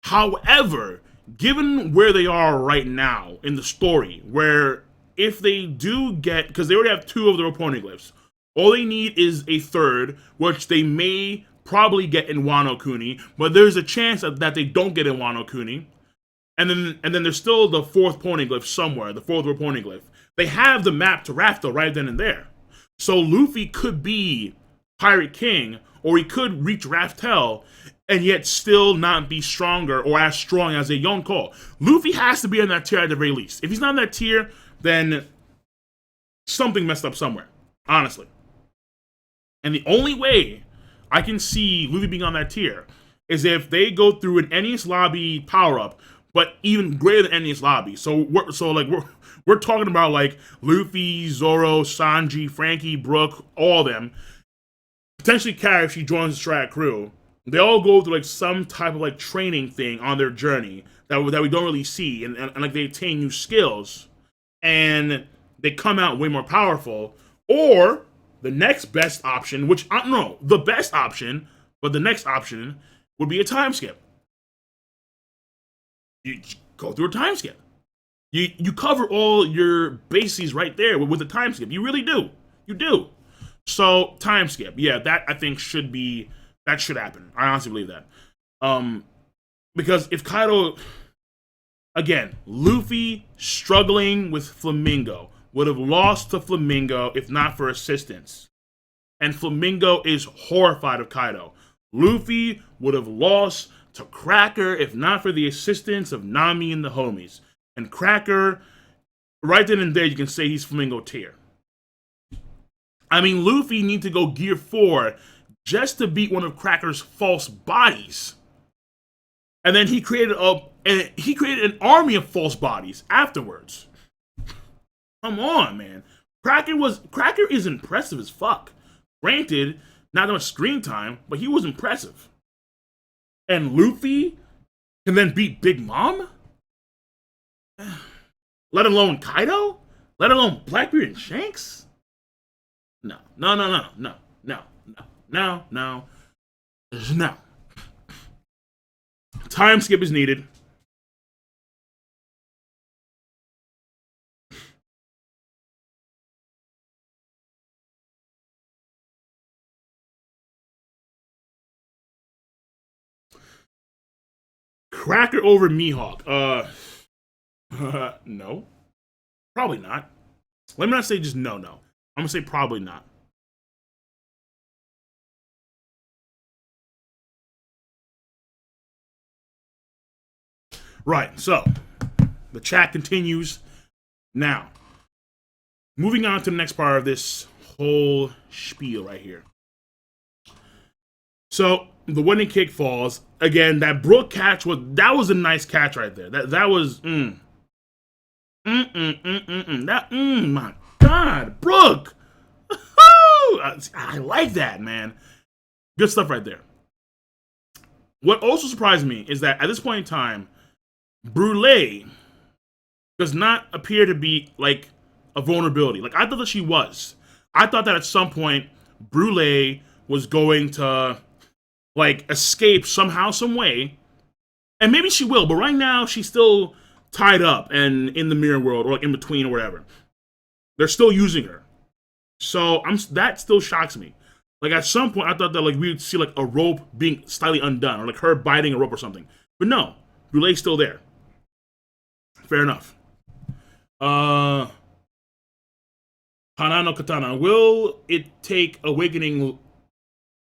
However, given where they are right now in the story, where if they do get, because they already have 2 of their poneglyphs, all they need is a 3rd, which they may probably get in Wano Kuni, but there's a chance that they don't get in Wano Kuni. and then there's still the fourth poneglyph somewhere, the fourth poneglyph. They have the map to Raftel right then and there. So Luffy could be Pirate King, or he could reach Raftel and yet still not be stronger or as strong as a Yonko. Luffy has to be in that tier at the very least. If he's not in that tier, then something messed up somewhere, honestly. And the only way I can see Luffy being on that tier is if they go through an Enies Lobby power-up, but even greater than Enies Lobby. So we're talking about like Luffy, Zoro, Sanji, Frankie, Brook, all of them. Potentially Carrie if she joins the Strat crew. They all go through like some type of like training thing on their journey that we don't really see, and like they attain new skills, and they come out way more powerful. Or the next best option, which I don't know, the best option, but the next option would be a time skip. You go through a time skip. You cover all your bases right there with a time skip. You really do. You do. So time skip, yeah, that I think should happen. I honestly believe that. Because if Kaido, again, Luffy struggling with Flamingo would have lost to Flamingo if not for assistance. And Flamingo is horrified of Kaido. Luffy would have lost to Cracker if not for the assistance of Nami and the homies. And Cracker, right then and there, you can say he's Flamingo tier. I mean, Luffy need to go Gear 4 just to beat one of Cracker's false bodies. And then he created an army of false bodies afterwards. Come on, man. Cracker is impressive as fuck. Granted, not that much screen time, but he was impressive. And Luffy can then beat Big Mom? Let alone Kaido? Let alone Blackbeard and Shanks? No. Time skip is needed. Cracker over Mihawk. No. Probably not. Let me not say just no. I'm gonna say probably not. Right, so the chat continues. Now, moving on to the next part of this whole spiel right here. So the winning kick falls. Again, that Brook catch was a nice catch right there. That was my God, Brook. I like that, man. Good stuff right there. What also surprised me is that at this point in time, Brûlée does not appear to be like a vulnerability. Like I thought that she was. I thought that at some point Brûlée was going to like escape somehow, some way, and maybe she will. But right now she's still tied up and in the mirror world, or like in between, or whatever. They're still using her, so that still shocks me. Like at some point I thought that like we would see like a rope being slightly undone, or like her biting a rope or something. But no, Brûlée's still there. Fair enough. Hanano Katana. Will it take Awakening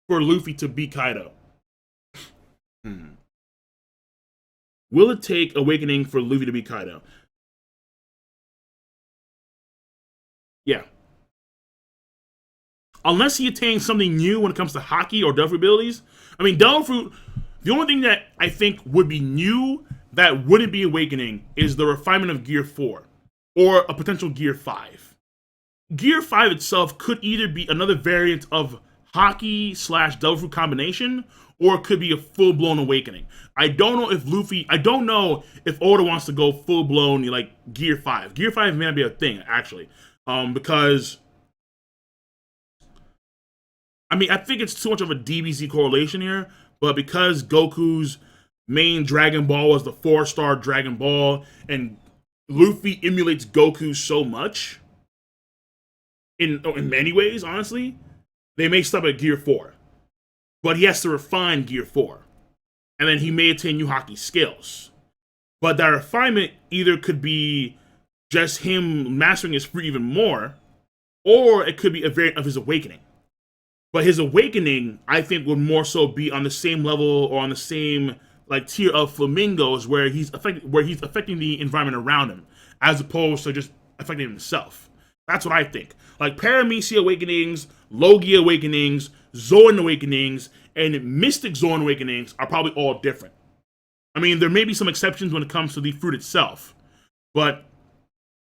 for Luffy to beat Kaido? Will it take Awakening for Luffy to beat Kaido? Yeah. Unless he attains something new when it comes to Haki or Devil Fruit abilities. I mean, Devil Fruit, the only thing that I think would be new that wouldn't be Awakening is the refinement of Gear 4 or a potential Gear 5. Gear 5 itself could either be another variant of Haki / Devil Fruit combination, or it could be a full-blown Awakening. I don't know if Oda wants to go full-blown like Gear 5. Gear 5 may not be a thing, actually. Because I mean, I think it's too much of a DBZ correlation here, but because Goku's main Dragon Ball was the 4-star Dragon Ball, and Luffy emulates Goku so much, in many ways, honestly, they may stop at Gear 4. But he has to refine Gear 4. And then he may attain new Haki skills. But that refinement either could be just him mastering his fruit even more, or it could be a variant of his awakening. But his awakening, I think, would more so be on the same level or on the same like tier of flamingos, where he's affecting the environment around him, as opposed to just affecting himself. That's what I think. Like Paramecia awakenings, Logia awakenings, Zoan awakenings, and Mystic Zoan awakenings are probably all different. I mean, there may be some exceptions when it comes to the fruit itself, but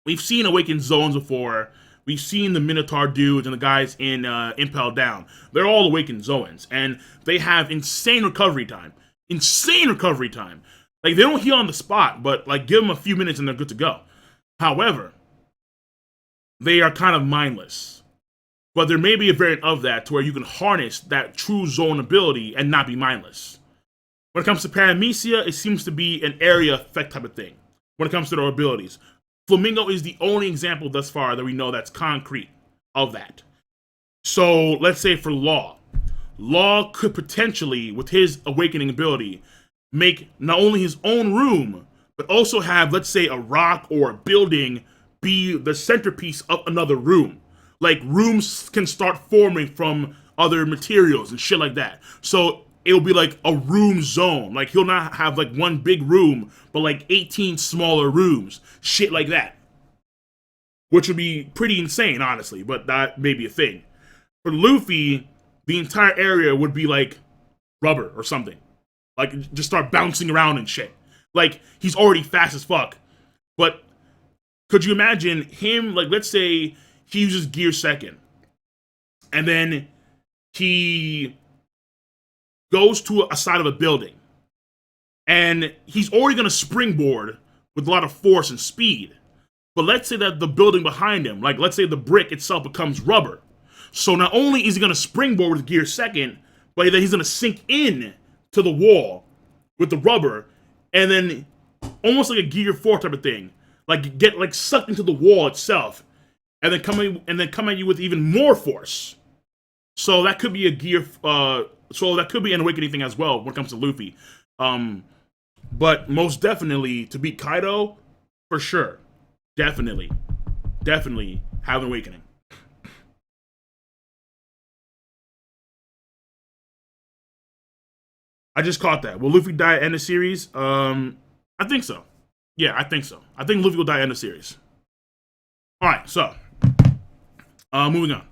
we've seen awakened zones before. We've seen the Minotaur dudes and the guys in Impel Down. They're all awakened Zoans, and they have insane recovery time. Insane recovery time. Like, they don't heal on the spot, but, like, give them a few minutes and they're good to go. However, they are kind of mindless. But there may be a variant of that to where you can harness that true zone ability and not be mindless. When it comes to Paramecia, it seems to be an area effect type of thing when it comes to their abilities. Flamingo is the only example thus far that we know that's concrete of that. So let's say for Law. Law could potentially, with his awakening ability, make not only his own room, but also have, let's say, a rock or a building be the centerpiece of another room. Like, rooms can start forming from other materials and shit like that. So it'll be like a room zone. Like, he'll not have like one big room, but like 18 smaller rooms. Shit like that. Which would be pretty insane, honestly, but that may be a thing. For Luffy, the entire area would be like rubber or something. Like, just start bouncing around and shit. Like, he's already fast as fuck. But could you imagine him, like, let's say he uses Gear Second, and then he goes to a side of a building, and he's already going to springboard with a lot of force and speed. But let's say that the building behind him, like let's say the brick itself becomes rubber. So not only is he going to springboard with Gear Second, but then he's going to sink in to the wall with the rubber, and then almost like a Gear 4 type of thing, like get like sucked into the wall itself, and then come at you with even more force. So that could be a gear. So that could be an awakening thing as well when it comes to Luffy. But most definitely to beat Kaido, for sure, definitely have an awakening. I just caught that. Will Luffy die at end of series? I think so. Yeah, I think so. I think Luffy will die at end of series. All right, so moving on.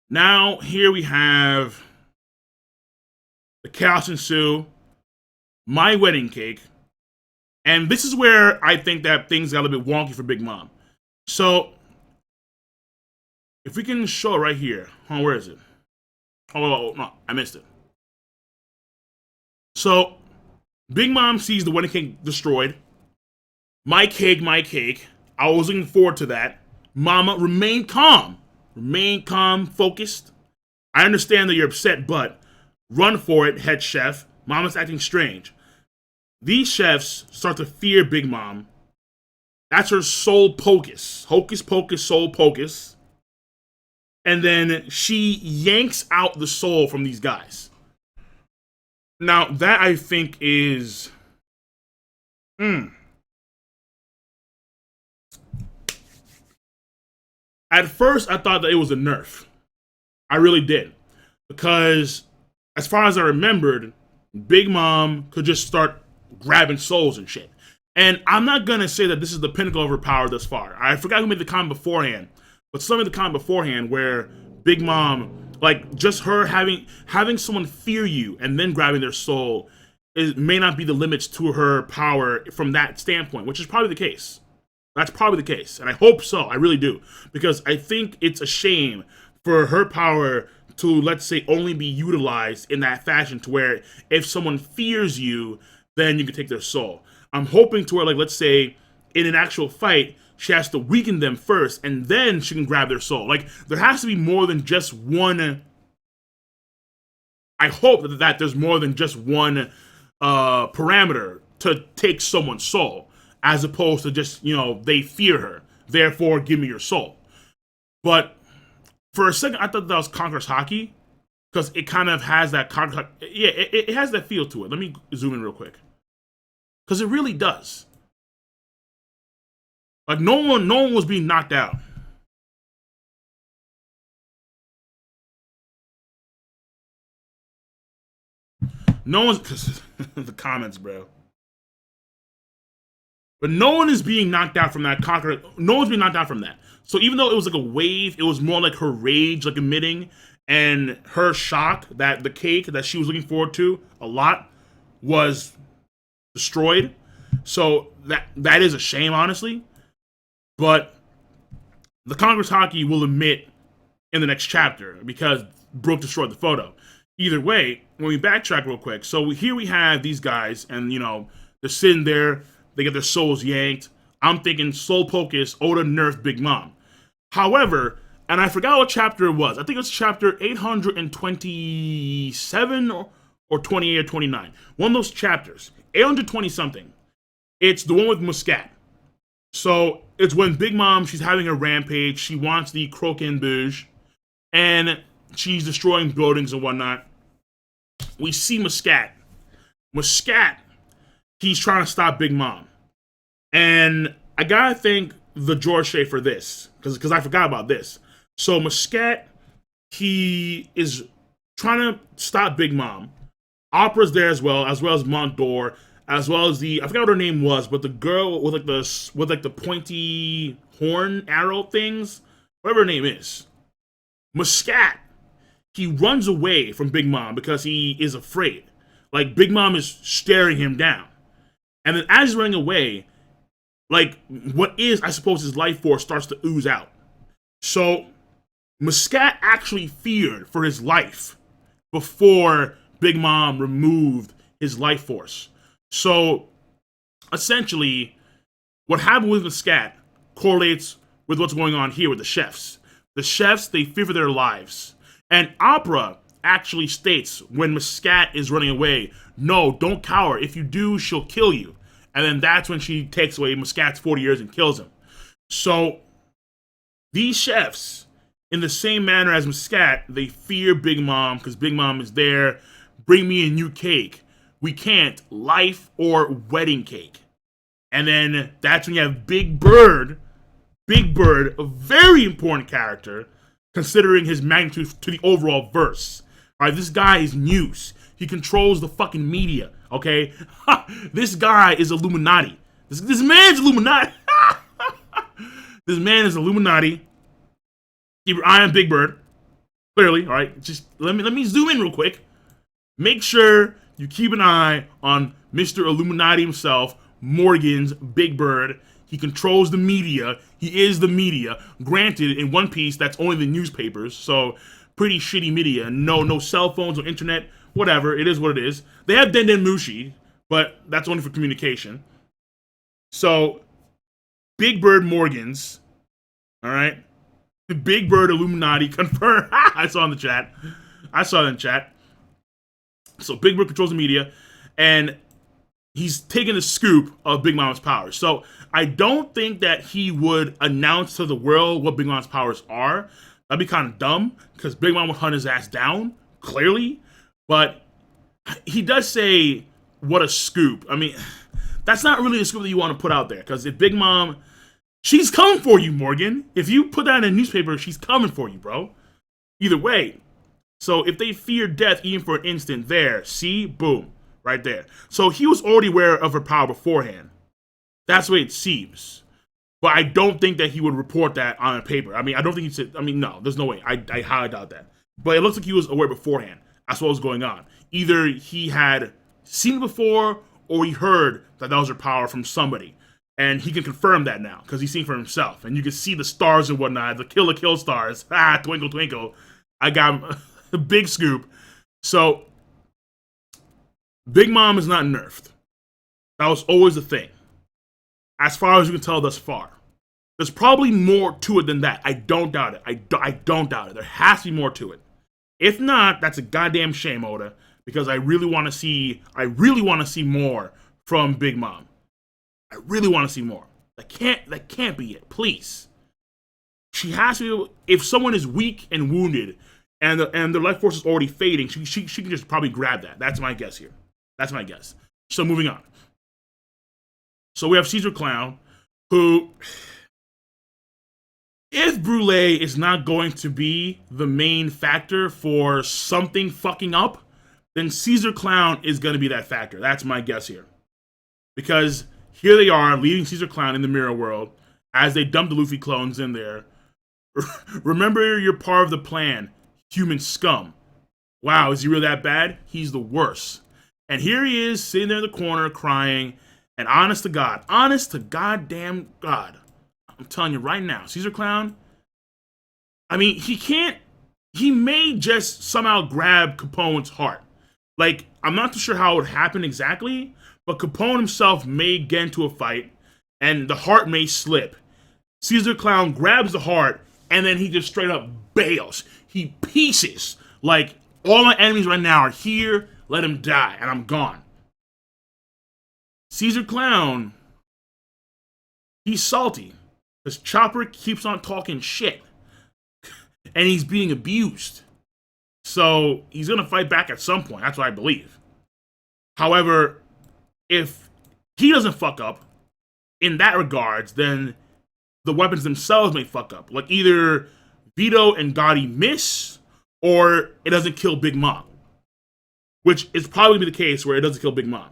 Now here we have the Chaos Ensue, My Wedding Cake, and this is where I think that things got a bit wonky for Big Mom. So if we can show it right here, where is it? Oh no, I missed it. So Big Mom sees the wedding cake destroyed. My cake, my cake. I was looking forward to that. Mama, remain calm. Remain calm, focused. I understand that you're upset, but run for it, head chef. Mama's acting strange. These chefs start to fear Big Mom. That's her sole pocus. Hocus pocus, soul pocus. And then she yanks out the soul from these guys. Now, that I think is... At first, I thought that it was a nerf. I really did. Because, as far as I remembered, Big Mom could just start grabbing souls and shit. And I'm not going to say that this is the pinnacle of her power thus far. I forgot who made the comment beforehand. But some of the comment beforehand where Big Mom, like, just her having someone fear you and then grabbing their soul may not be the limits to her power from that standpoint, which is probably the case. That's probably the case, and I hope so. I really do, because I think it's a shame for her power to, let's say, only be utilized in that fashion to where if someone fears you, then you can take their soul. I'm hoping to where, like, let's say, in an actual fight, she has to weaken them first, and then she can grab their soul. Like, there has to be more than just one... I hope that there's more than just one parameter to take someone's soul, as opposed to just, you know, they fear her, therefore give me your soul. But for a second, I thought that was Conqueror's Haki, because it kind of has that it has that feel to it. Let me zoom in real quick, because it really does. Like no one was being knocked out. No one's cause the comments, bro. But no one is being knocked out from that conqueror. No one's being knocked out from that. So even though it was like a wave, it was more like her rage, like emitting, and her shock that the cake that she was looking forward to a lot was destroyed. So that is a shame, honestly. But the Congress hockey will admit in the next chapter because Brooke destroyed the photo. Either way, when we backtrack real quick, so here we have these guys, and they're sitting there, they get their souls yanked. I'm thinking Soul Pocus, Oda nerfed Big Mom. However, and I forgot what chapter it was. I think it was chapter 827 or 28 or 29. One of those chapters, 820 something. It's the one with Muscat. So it's when Big Mom, she's having a rampage. She wants the Croquin Bouge, and she's destroying buildings and whatnot. We see Muscat. He's trying to stop Big Mom. And I gotta thank the George for this, because I forgot about this. So Muscat, he is trying to stop Big Mom. Opera's there as well as Montdor, as well as I forgot what her name was, but the girl with the pointy horn arrow things, whatever her name is. Muscat, he runs away from Big Mom because he is afraid. Like Big Mom is staring him down. And then as he's running away, like what is, I suppose, his life force starts to ooze out. So Muscat actually feared for his life before Big Mom removed his life force. So essentially, what happened with Muscat correlates with what's going on here with the chefs. The chefs, they fear for their lives. And Opera actually states when Muscat is running away, no, don't cower. If you do, she'll kill you. And then that's when she takes away Muscat's 40 years and kills him. So these chefs, in the same manner as Muscat, they fear Big Mom because Big Mom is there. Bring me a new cake. We can't. Life or wedding cake. And then that's when you have Big Bird. Big Bird, a very important character, considering his magnitude to the overall verse. All right, this guy is Muse. He controls the fucking media, okay? This guy is Illuminati. This man's Illuminati. This man is Illuminati. Keep your eye on Big Bird. Clearly, all right? Just let me zoom in real quick. Make sure you keep an eye on Mr. Illuminati himself, Morgan's Big Bird. He controls the media. He is the media. Granted, in One Piece, that's only the newspapers, so pretty shitty media. No cell phones or internet. Whatever, it is what it is. They have Denden Mushi, but that's only for communication. So, Big Bird Morgans, all right? The Big Bird Illuminati confirmed. I saw in the chat. So, Big Bird controls the media, and he's taking a scoop of Big Mom's powers. So, I don't think that he would announce to the world what Big Mom's powers are. That'd be kind of dumb, because Big Mom would hunt his ass down, clearly. But he does say, what a scoop. I mean, that's not really a scoop that you want to put out there. Because if Big Mom, she's coming for you, Morgan. If you put that in a newspaper, she's coming for you, bro. Either way. So if they fear death even for an instant there, see? Boom. Right there. So he was already aware of her power beforehand. That's the way it seems. But I don't think that he would report that on a paper. I mean, I don't think he said, no, there's no way. I highly doubt that. But it looks like he was aware beforehand. That's what was going on. Either he had seen it before or he heard that was her power from somebody. And he can confirm that now because he's seen for himself. And you can see the stars and whatnot, the kill stars. Twinkle, twinkle. I got a big scoop. So, Big Mom is not nerfed. That was always the thing. As far as you can tell thus far. There's probably more to it than that. I don't doubt it. I don't doubt it. There has to be more to it. If not, that's a goddamn shame, Oda, because I really want to see more from Big Mom. I really want to see more. That can't be it. Please. She has to be, if someone is weak and wounded and their life force is already fading, she can just probably grab that. That's my guess here. That's my guess. So moving on. So we have Caesar Clown, who if Brule is not going to be the main factor for something fucking up, then Caesar Clown is going to be that factor. That's my guess here. Because here they are, leading Caesar Clown in the mirror world as they dump the Luffy clones in there. Remember, you're part of the plan, human scum. Wow, is he really that bad? He's the worst. And here he is, sitting there in the corner, crying. And honest to goddamn God, I'm telling you right now, Caesar Clown, I mean, he may just somehow grab Capone's heart. Like, I'm not too sure how it would happen exactly, but Capone himself may get into a fight, and the heart may slip. Caesar Clown grabs the heart, and then he just straight up bails. He pieces. Like, all my enemies right now are here, let him die, and I'm gone. Caesar Clown, he's salty. Because Chopper keeps on talking shit. And he's being abused. So he's going to fight back at some point. That's what I believe. However, if he doesn't fuck up in that regards, then the weapons themselves may fuck up. Like either Vito and Gotti miss, or it doesn't kill Big Mom. Which is probably going to be the case where it doesn't kill Big Mom.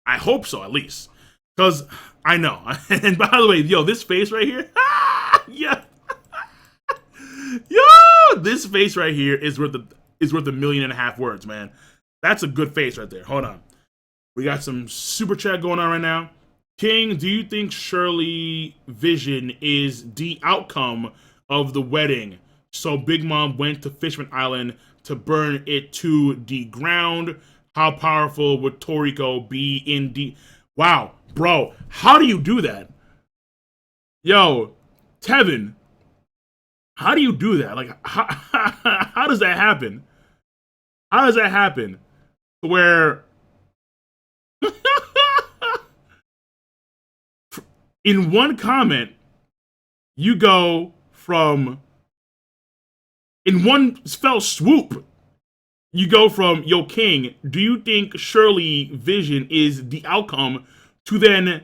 I hope so, at least. Because I know. And by the way, yo, this face right here. Yeah. Yo, this face right here is worth $1.5 million words, man. That's a good face right there. Hold on. We got some super chat going on right now. King, do you think Shirley Vision is the outcome of the wedding? So Big Mom went to Fishman Island to burn it to the ground. How powerful would Toriko be in the... Wow, bro, how do you do that? Yo, Tevin, how do you do that? Like, how does that happen? How does that happen? Where in one comment, you go from, in one fell swoop, you go from, yo, King, do you think Shirley Vision is the outcome, to then,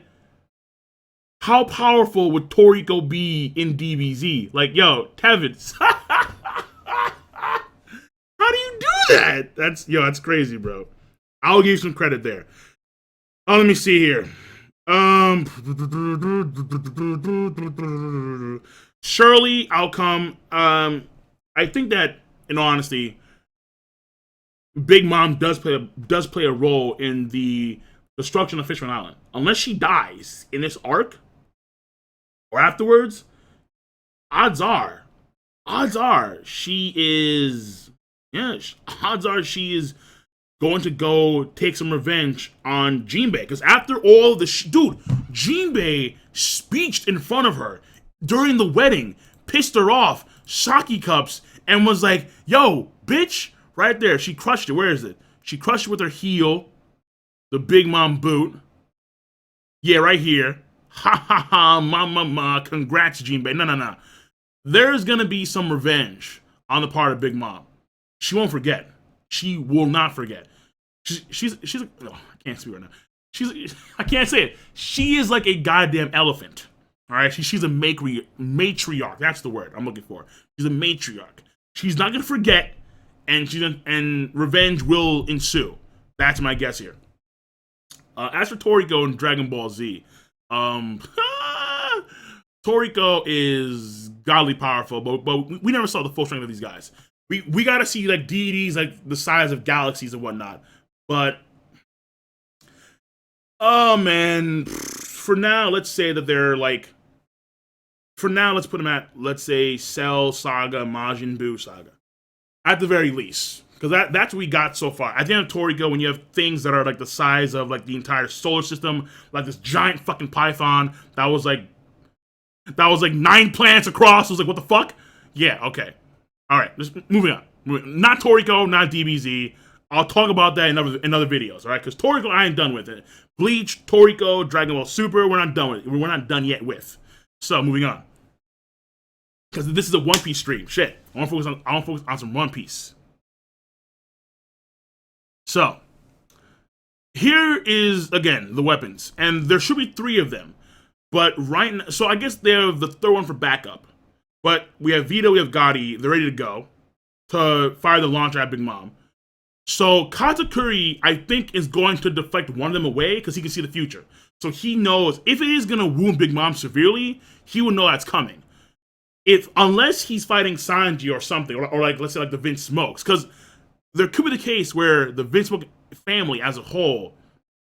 how powerful would Toriko be in DBZ? Like, yo, Tevin, how do you do that? That's crazy, bro. I'll give you some credit there. Oh, let me see here. Shirley outcome. I think that, in all honesty, Big Mom does play a role in the destruction of Fishman Island. Unless she dies in this arc or afterwards, odds are she is going to go take some revenge on Jinbei. Because after all the dude, Jinbei speeched in front of her during the wedding, pissed her off, sake cups, and was like, yo, bitch, right there. She crushed it. Where is it? She crushed it with her heel, the Big Mom boot. Yeah, right here. Ha ha ha, ma. Congrats, Jinbei. No. There's going to be some revenge on the part of Big Mom. She won't forget. She will not forget. She's oh, I can't speak right now. I can't say it. She is like a goddamn elephant. All right, she's a matriarch. That's the word I'm looking for. She's a matriarch. She's not gonna forget, and revenge will ensue. That's my guess here. As for Toriko and Dragon Ball Z, Toriko is godly powerful, but we never saw the full strength of these guys. We got to see like deities like the size of galaxies and whatnot. But oh man, for now, let's say that they're like. For now, let's put them at, let's say, Cell Saga, Majin Buu Saga, at the very least, because that's what we got so far. At the end of Toriko, when you have things that are like the size of like the entire solar system, like this giant fucking python that was like 9 planets across. I was like, what the fuck? Yeah, okay. All right, just moving on. Not Toriko, not DBZ. I'll talk about that in other videos, all right? Because Toriko, I ain't done with it. Bleach, Toriko, Dragon Ball Super, we're not done with it. We're not done yet with. So, moving on. Because this is a One Piece stream. Shit. I want to focus on some One Piece. So, here is, again, the weapons. And there should be 3 of them. But right now, so I guess they're the third one for backup. But we have Vito, we have Gotti. They're ready to go to fire the launcher at Big Mom. So Katakuri, I think, is going to deflect one of them away because he can see the future. So he knows if it is going to wound Big Mom severely, he will know that's coming. Unless he's fighting Sanji or something, or like let's say like the Vince Smokes, because there could be the case where the Vince Smoke family as a whole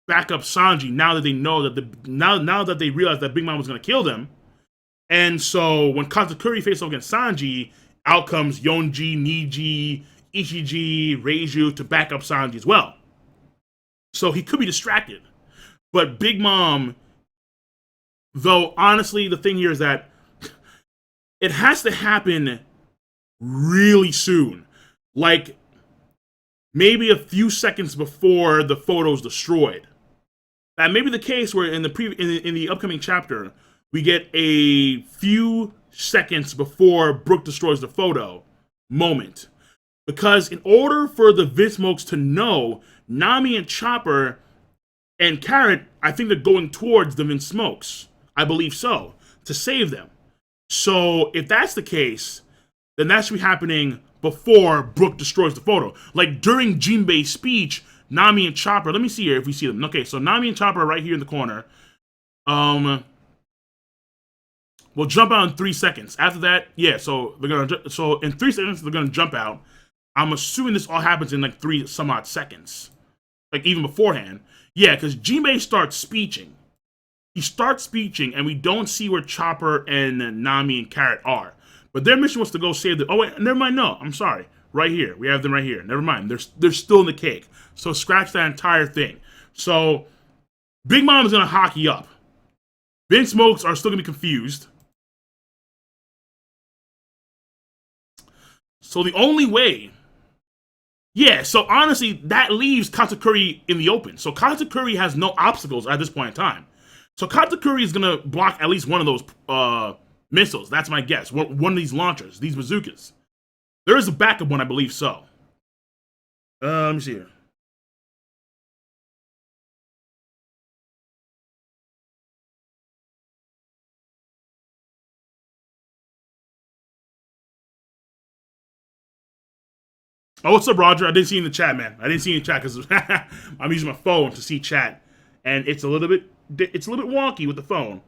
back up Sanji now that they know that now that they realize that Big Mom was going to kill them. And so when Katakuri faces off against Sanji, out comes Yonji, Niji, Ichiji, Reiju to back up Sanji as well. So he could be distracted. But Big Mom, though, honestly, the thing here is that it has to happen really soon. Like, maybe a few seconds before the photo's destroyed. That may be the case where in the upcoming chapter, we get a few seconds before Brook destroys the photo moment. Because in order for the Vince Smokes to know, Nami and Chopper and Carrot, I think they're going towards the Vince Smokes. I believe so. To save them. So if that's the case, then that should be happening before Brook destroys the photo. Like during Jinbei's speech, Nami and Chopper, let me see here if we see them. Okay, so Nami and Chopper are right here in the corner. We'll jump out in 3 seconds. After that, yeah, so in 3 seconds they're gonna jump out. I'm assuming this all happens in like 3 some odd seconds. Like even beforehand. Yeah, because Jinbei starts speeching. He starts speeching, and we don't see where Chopper and Nami and Carrot are. But their mission was to go save the. Oh wait, never mind. No, I'm sorry. Right here, we have them right here. Never mind. They're still in the cake. So scratch that entire thing. So Big Mom is gonna hockey up. Vince Smokes are still gonna be confused. So the only way. Yeah, so honestly, that leaves Katakuri in the open. So Katakuri has no obstacles at this point in time. So Katakuri is going to block at least one of those missiles. That's my guess. One of these launchers, these bazookas. There is a backup one, I believe so. Let me see here. Oh, what's up, Roger? I didn't see you in the chat, man. I didn't see you in the chat because I'm using my phone to see chat, and it's a little bit wonky with the phone,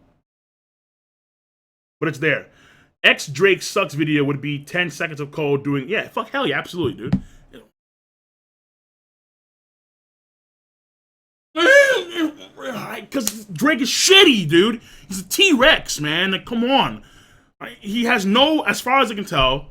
but it's there. X Drake sucks video would be 10 seconds of code doing fuck hell yeah, absolutely, dude. Because Drake is shitty, dude. He's a T-Rex, man. Like, come on. He has no, as far as I can tell,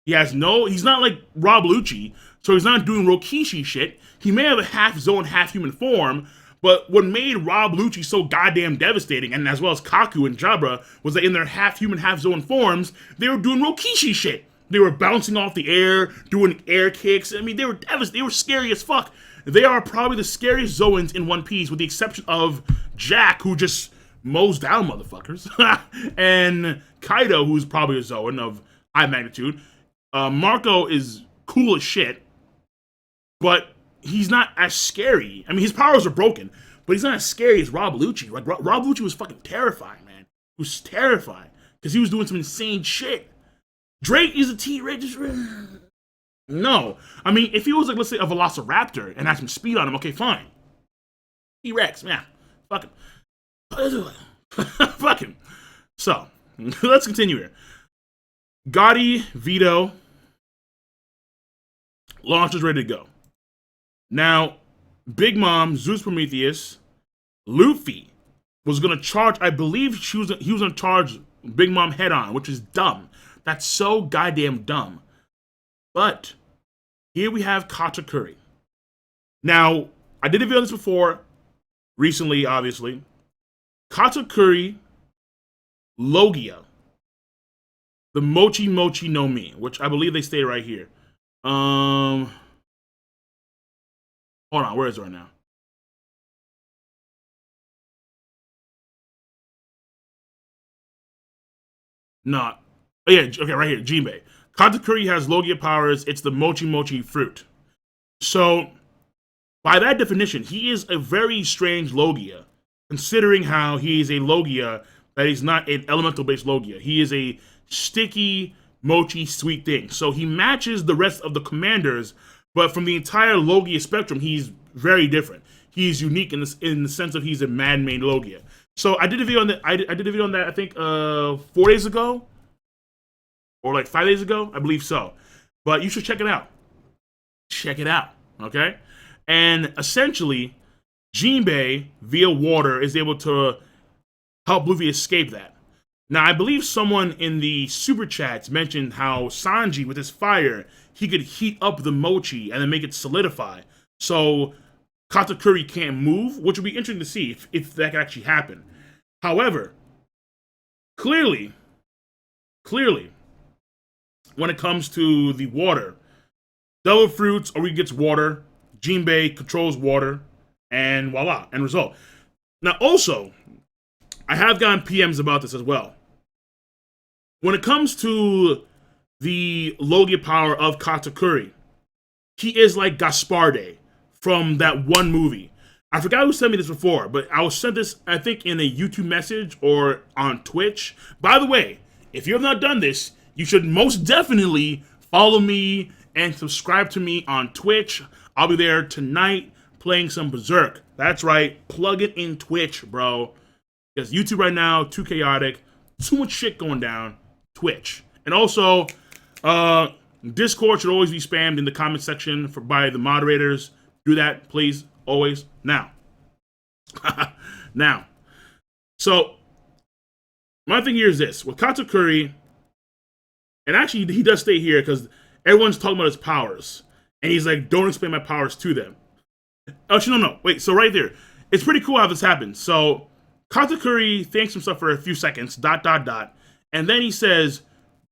he's not like Rob Lucci, so he's not doing Rokishi shit. He may have a half-zone, half-human form, but what made Rob Lucci so goddamn devastating, and as well as Kaku and Jabra, was that in their half-human, half-zone forms, they were doing Rokishi shit. They were bouncing off the air, doing air kicks. I mean, they were devastating. They were scary as fuck. They are probably the scariest Zoans in One Piece, with the exception of Jack, who just mows down motherfuckers, and Kaido, who's probably a Zoan of high magnitude. Marco is cool as shit, but he's not as scary. I mean, his powers are broken, but he's not as scary as Rob Lucci. Like, Rob Lucci was fucking terrifying, man. He was terrifying, because he was doing some insane shit. Drake is a T-Rex. No. I mean, if he was, like, let's say, a Velociraptor and had some speed on him, okay, fine. T-Rex, yeah. Fuck him. Fuck him. So, let's continue here. Gotti, Vito, launch is ready to go. Now, Big Mom, Zeus Prometheus, Luffy was going to charge, I believe he was going to charge Big Mom head on, which is dumb. That's so goddamn dumb. But here we have Katakuri. Now, I did a video on this before, recently, obviously. Katakuri, Logia, the Mochi Mochi no Mi, which I believe they stay right here. Hold on, where is it right now? No. Oh, yeah, okay, right here, Jinbei. Katakuri has Logia powers. It's the Mochi Mochi fruit. So, by that definition, he is a very strange Logia, considering how he is a Logia that he's not an elemental-based Logia. He is a sticky, mochi, sweet thing. So he matches the rest of the commanders, but from the entire Logia spectrum, he's very different. He's unique in the sense of he's a man-made Logia. So I did a video on that. I did a video on that. I think 4 days ago, or like 5 days ago, I believe so. But you should check it out. Check it out, okay? And essentially, Jinbei via water is able to help Luffy escape that. Now, I believe someone in the super chats mentioned how Sanji, with his fire, he could heat up the mochi and then make it solidify. So Katakuri can't move, which would be interesting to see if that could actually happen. However, clearly, when it comes to the water, Devil Fruits already gets water, Jinbei controls water, and voila, end result. Now, also, I have gotten PMs about this as well. When it comes to the Logia power of Katakuri, he is like Gasparde from that one movie. I forgot who sent me this before, but I was sent this, I think, in a YouTube message or on Twitch. By the way, if you have not done this, you should most definitely follow me and subscribe to me on Twitch. I'll be there tonight playing some Berserk. That's right, plug it in Twitch, bro. Because YouTube right now, too chaotic, too much shit going down. Twitch. And also, Discord should always be spammed in the comment section by the moderators. Do that, please, always. Now. Now. So, my thing here is this. With Katakuri, and actually he does stay here because everyone's talking about his powers. And he's like, don't explain my powers to them. Actually, no. Wait, so right there. It's pretty cool how this happens. So, Katakuri thanks himself for a few seconds, ... And then he says,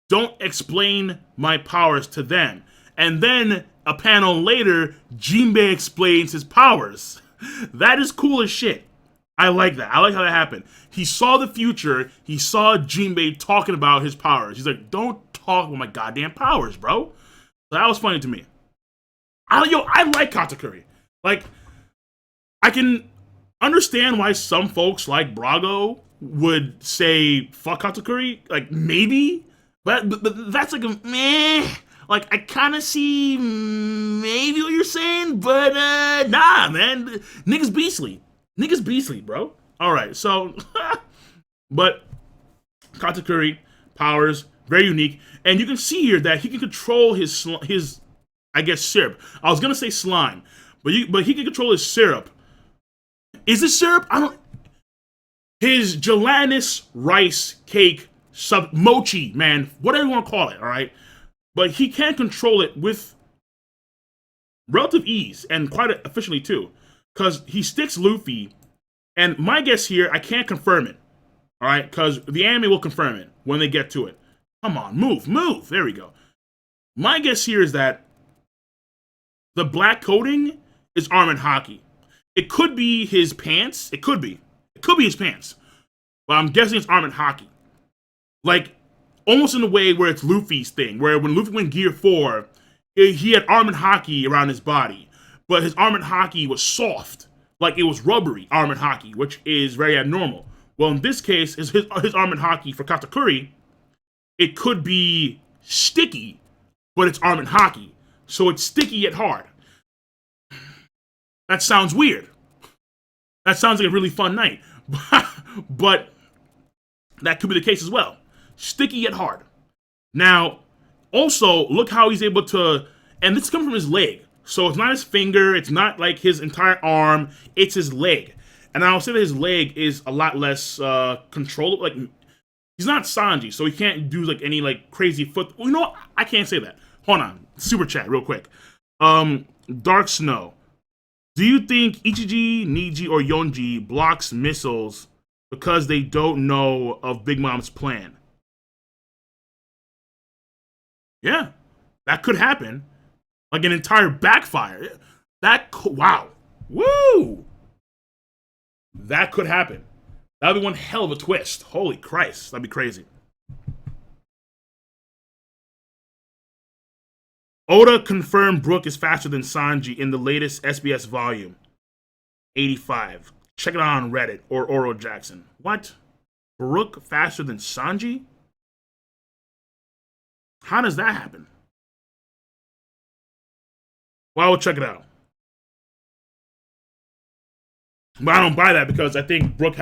don't explain my powers to them. And then a panel later, Jinbei explains his powers. That is cool as shit. I like that. I like how that happened. He saw the future. He saw Jinbei talking about his powers. He's like, don't talk about my goddamn powers, bro. So that was funny to me. I like Katakuri. Like, I can understand why some folks like Brago would say fuck Katakuri, like maybe, but that's like a meh. Like I kind of see maybe what you're saying, but nah, man, niggas beastly, bro. All right, so, but Katakuri powers very unique, and you can see here that he can control his I guess syrup. I was gonna say slime, but he can control his syrup. Is it syrup? I don't. His gelatinous rice cake mochi, man, whatever you want to call it, all right? But he can control it with relative ease and quite efficiently too, because he sticks Luffy. And my guess here, I can't confirm it, all right? Because the anime will confirm it when they get to it. Come on, move. There we go. My guess here is that the black coating is Armin Haki. It could be his pants. It could be his pants. But I'm guessing it's Armin Haki. Like, almost in a way where it's Luffy's thing. Where when Luffy went Gear 4, he had Armin Haki around his body. But his Armin Haki was soft. Like, it was rubbery Armin Haki, which is very abnormal. Well, in this case, his Armin Haki for Katakuri, it could be sticky, but it's Armin Haki. So it's sticky yet hard. That sounds weird. That sounds like a really fun night. But that could be the case as well. Sticky yet hard. Now, also, look how he's able to... And this comes from his leg. So it's not his finger. It's not like his entire arm. It's his leg. And I'll say that his leg is a lot less controllable. Like, he's not Sanji, so he can't do like any like crazy foot... Well, you know what? I can't say that. Hold on. Super chat real quick. Dark Snow. Do you think Ichiji, Niji, or Yonji blocks missiles because they don't know of Big Mom's plan? Yeah, that could happen. Like an entire backfire. Wow. Woo! That could happen. That'd be one hell of a twist. Holy Christ, that'd be crazy. Oda confirmed Brook is faster than Sanji in the latest SBS volume 85. Check it out on Reddit or Oro Jackson. What? Brook faster than Sanji? How does that happen? Well, I will check it out. But I don't buy that because I think Brook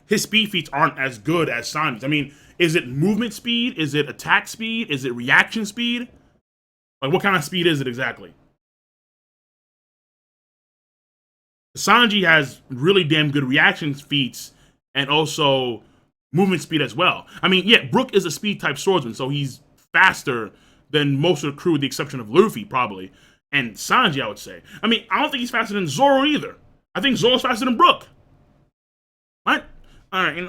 his speed feats aren't as good as Sanji's. I mean, is it movement speed? Is it attack speed? Is it reaction speed? Like, what kind of speed is it exactly? Sanji has really damn good reaction feats and also movement speed as well. I mean, yeah, Brook is a speed type swordsman, so he's faster than most of the crew, with the exception of Luffy, probably. And Sanji, I would say. I mean, I don't think he's faster than Zoro either. I think Zoro's faster than Brook. What? Alright,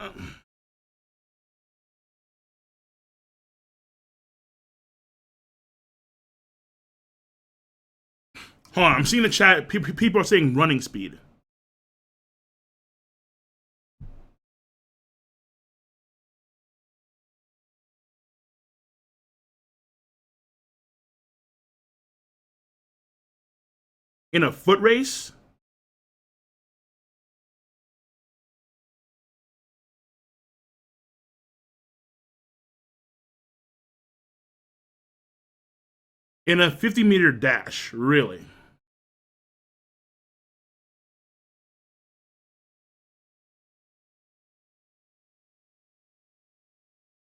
hold on, I'm seeing the chat. People are saying running speed. In a foot race? In a 50-meter dash, really?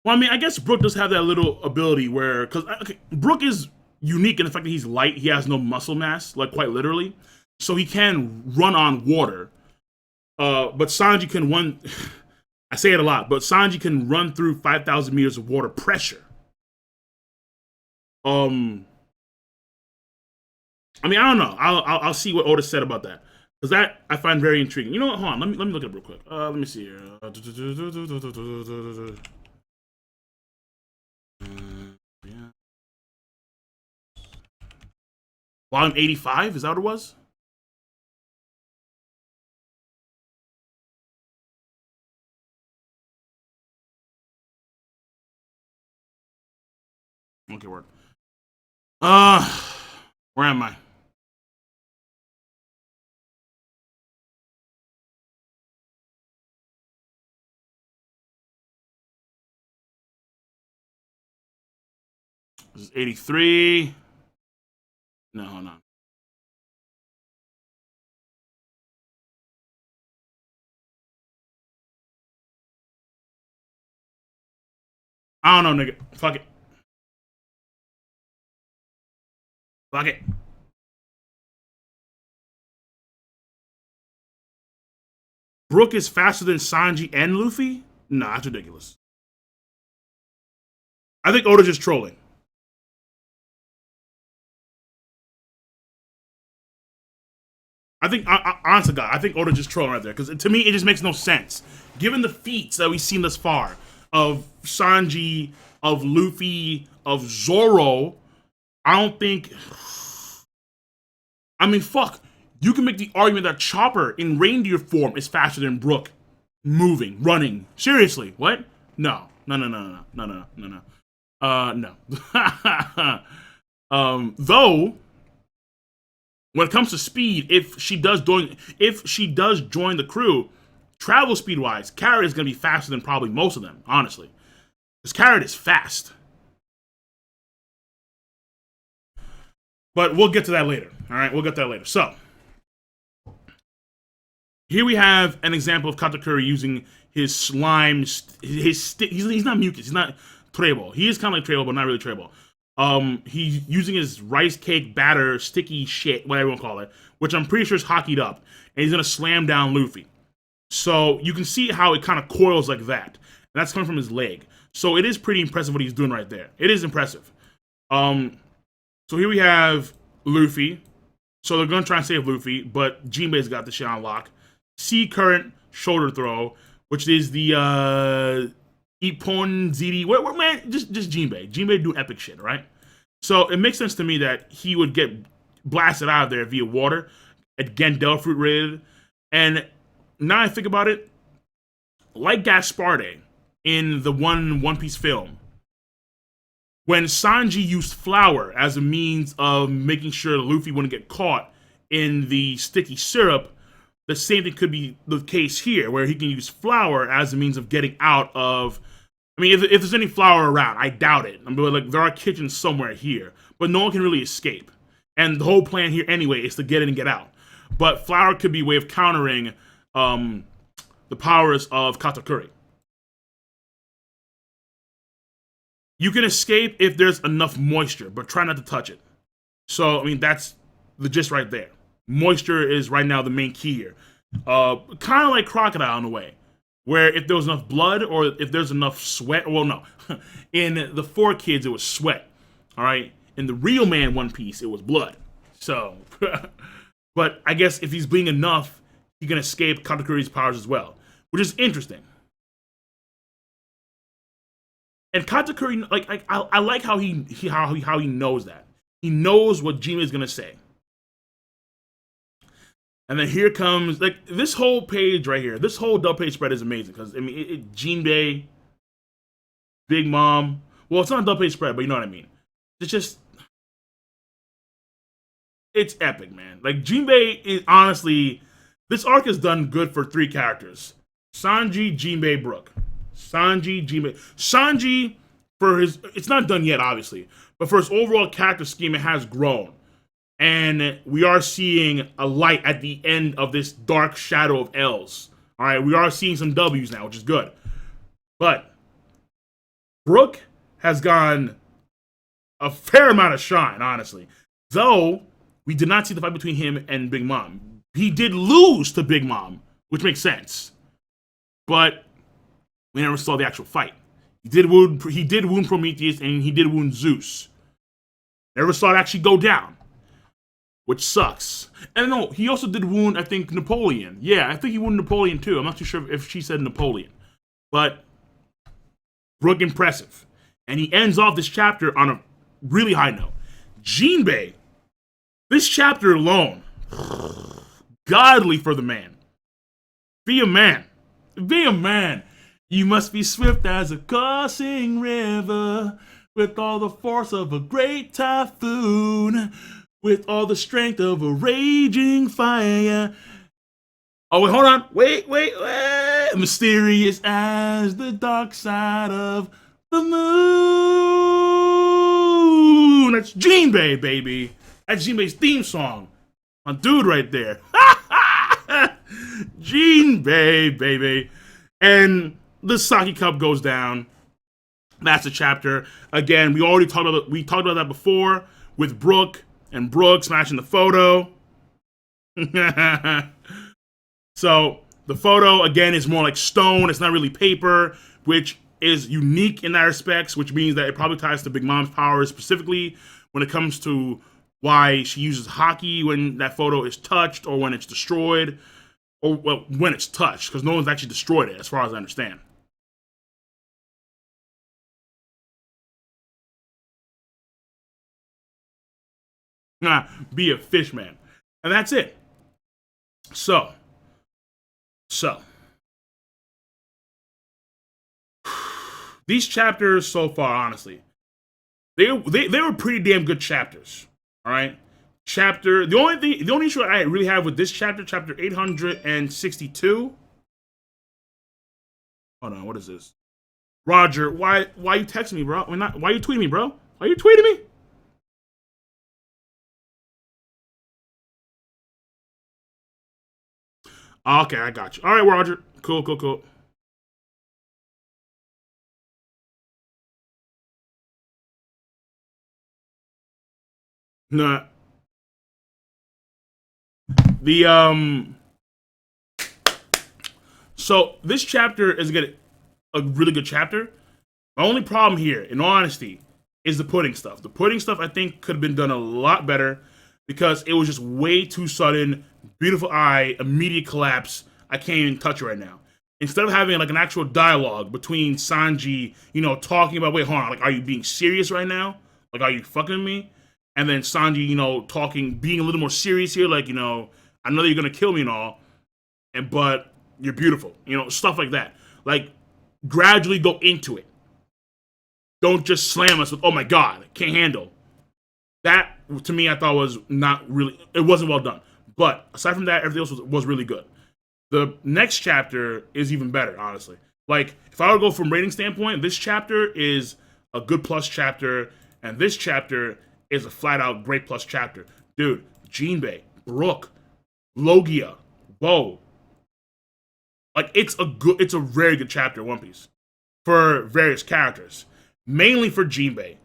Well, I mean, I guess Brook does have that little ability where, because okay, Brook is unique in the fact that he's light. He has no muscle mass, like quite literally, so he can run on water. But Sanji can run. I say it a lot, but Sanji can run through 5,000 meters of water pressure. I mean, I don't know. I'll see what Oda said about that, because that I find very intriguing. You know what? Hold on. Let me look at it real quick. Let me see here. Yeah. Volume 85? Is that what it was? Okay, word. Where am I? This is 83. No, hold on. I don't know, nigga. Fuck it. Fuck it. Brook is faster than Sanji and Luffy? Nah, that's ridiculous. I think Oda's just trolling. I think, honest to God, I think Oda just trolling right there. Because to me, it just makes no sense. Given the feats that we've seen thus far of Sanji, of Luffy, of Zoro, I don't think. I mean, fuck. You can make the argument that Chopper in reindeer form is faster than Brook moving, running. Seriously, what? No. No, no, no, no, no, no, no, no. No. Though, when it comes to speed, if she does join the crew, travel speed wise, Carrot is gonna be faster than probably most of them, honestly. Because Carrot is fast. But we'll get to that later. All right, we'll get to that later. So here we have an example of Katakuri using his slime, his stick. He's not mucus. He's not Trebo. He is kind of like Trebo, but not really Trebo. He's using his rice cake batter, sticky shit, whatever you want to call it, which I'm pretty sure is hockeyed up, and he's gonna slam down Luffy. So you can see how it kind of coils like that. And that's coming from his leg. So it is pretty impressive what he's doing right there. It is impressive. So here we have Luffy. So they're gonna try and save Luffy, but Jinbei's got the shit on lock. Sea Current shoulder throw, which is the Ippon ZD. What man? Just Jinbei. Jinbei do epic shit, right? So it makes sense to me that he would get blasted out of there via water, again Delphoot rated. And now I think about it, like Gasparde in the One Piece film, when Sanji used flour as a means of making sure Luffy wouldn't get caught in the sticky syrup, the same thing could be the case here, where he can use flour as a means of getting out of. I mean, if there's any flour around, I doubt it. I mean, like there are kitchens somewhere here, but no one can really escape. And the whole plan here, anyway, is to get in and get out. But flour could be a way of countering the powers of Katakuri. You can escape if there's enough moisture, but try not to touch it. So, I mean, that's the gist right there. Moisture is right now the main key here. Kind of like Crocodile in a way, where if there was enough blood or if there's enough sweat, well, no. In the 4 Kids, it was sweat, all right? In the real man One Piece, it was blood. So, but I guess if he's bleeding enough, he can escape Katakuri's powers as well, which is interesting. And Katakuri, like I like how he knows that. He knows what Jinbei is gonna say. And then here comes like this whole page right here. This whole double page spread is amazing because I mean, Jinbei, Big Mom. Well, it's not a double page spread, but you know what I mean. It's just, it's epic, man. Like Jinbei is honestly, this arc is done good for 3 characters: Sanji, Jinbei, Brook. Sanji, Jinbei. Sanji, for his, it's not done yet, obviously, but for his overall character scheme, it has grown. And we are seeing a light at the end of this dark shadow of L's. All right, we are seeing some W's now, which is good. But Brook has gone a fair amount of shine, honestly. Though we did not see the fight between him and Big Mom. He did lose to Big Mom, which makes sense. But we never saw the actual fight. He did wound Prometheus and he did wound Zeus. Never saw it actually go down, which sucks. And no, he also did wound, I think, Napoleon. Yeah, I think he wounded Napoleon too. I'm not too sure if she said Napoleon. But Brook impressive. And he ends off this chapter on a really high note. Jinbei, this chapter alone, godly for the man. Be a man. Be a man. You must be swift as a coursing river, with all the force of a great typhoon, with all the strength of a raging fire. Oh, wait, hold on. Wait. Mysterious as the dark side of the moon. That's Jinbei, baby. That's Jinbei's theme song. My dude right there. Jinbei, baby. And the sake cup goes down. That's a chapter. Again, we talked about that before with Brook and Brook smashing the photo. So the photo again is more like stone. It's not really paper, which is unique in that respect, which means that it probably ties to Big Mom's powers, specifically when it comes to why she uses hockey when that photo is touched or when it's destroyed, or well, when it's touched, because no one's actually destroyed it, as far as I understand. Be a fish man. And that's it. So. These chapters so far, honestly, they were pretty damn good chapters. All right. The only issue I really have with this chapter 862. Hold on, what is this? Roger, why you texting me, bro? Why you tweeting me, bro? Why you tweeting me? Okay, I got you. All right, Roger. Cool. Nah. So this chapter is a really good chapter. My only problem here, in all honesty, is the pudding stuff. The pudding stuff I think could have been done a lot better because it was just way too sudden. Beautiful eye, immediate collapse. I can't even touch it right now. Instead of having like an actual dialogue between Sanji, talking about, wait, hold on, like, are you being serious right now? Like, are you fucking with me? And then Sanji, talking, being a little more serious here, like, I know that you're gonna kill me and all, but you're beautiful, stuff like that. Like, gradually go into it. Don't just slam us with, oh my god, can't handle. That, to me, I thought was not really, it wasn't well done. But aside from that, everything else was really good. The next chapter is even better, honestly. Like, if I were to go from rating standpoint, this chapter is a good plus chapter, and this chapter is a flat out great plus chapter. Dude, Jinbei, Brook, Logia, Bo. Like, it's a very good chapter of One Piece for various characters. Mainly for Jinbei.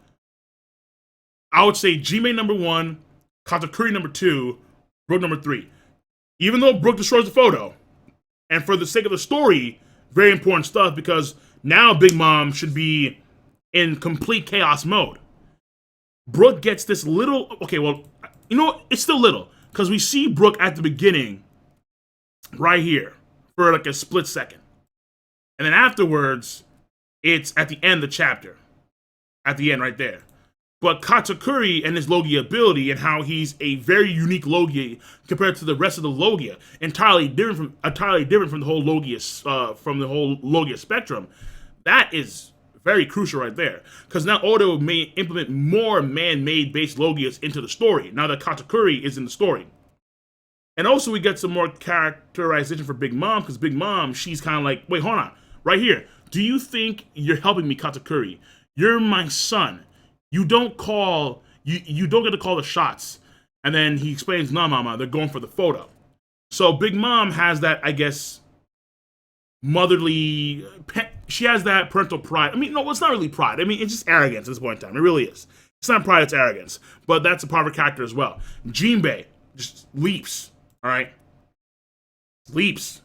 I would say Jinbei number 1, Katakuri number 2, Brook number 3. Even though Brook destroys the photo, and for the sake of the story, very important stuff, because now Big Mom should be in complete chaos mode. Brook gets this little, okay, well, you know what? It's still little, because we see Brook at the beginning, right here, for like a split second. And then afterwards, it's at the end of the chapter. At the end, right there. But Katakuri and his Logia ability and how he's a very unique Logia compared to the rest of the Logia, entirely different from the whole Logia spectrum. That is very crucial right there, because now Oda may implement more man-made based Logias into the story now that Katakuri is in the story. And also we get some more characterization for Big Mom, because Big Mom, she's kind of like, wait, hold on, right here. Do you think you're helping me, Katakuri? You're my son. You don't call, you don't get to call the shots. And then he explains, nah, mama, they're going for the photo. So Big Mom has that, I guess, motherly, she has that parental pride. I mean, no, it's not really pride. I mean, it's just arrogance at this point in time. It really is. It's not pride, it's arrogance. But that's a part of her character as well. Jinbei just leaps, all right? Leaps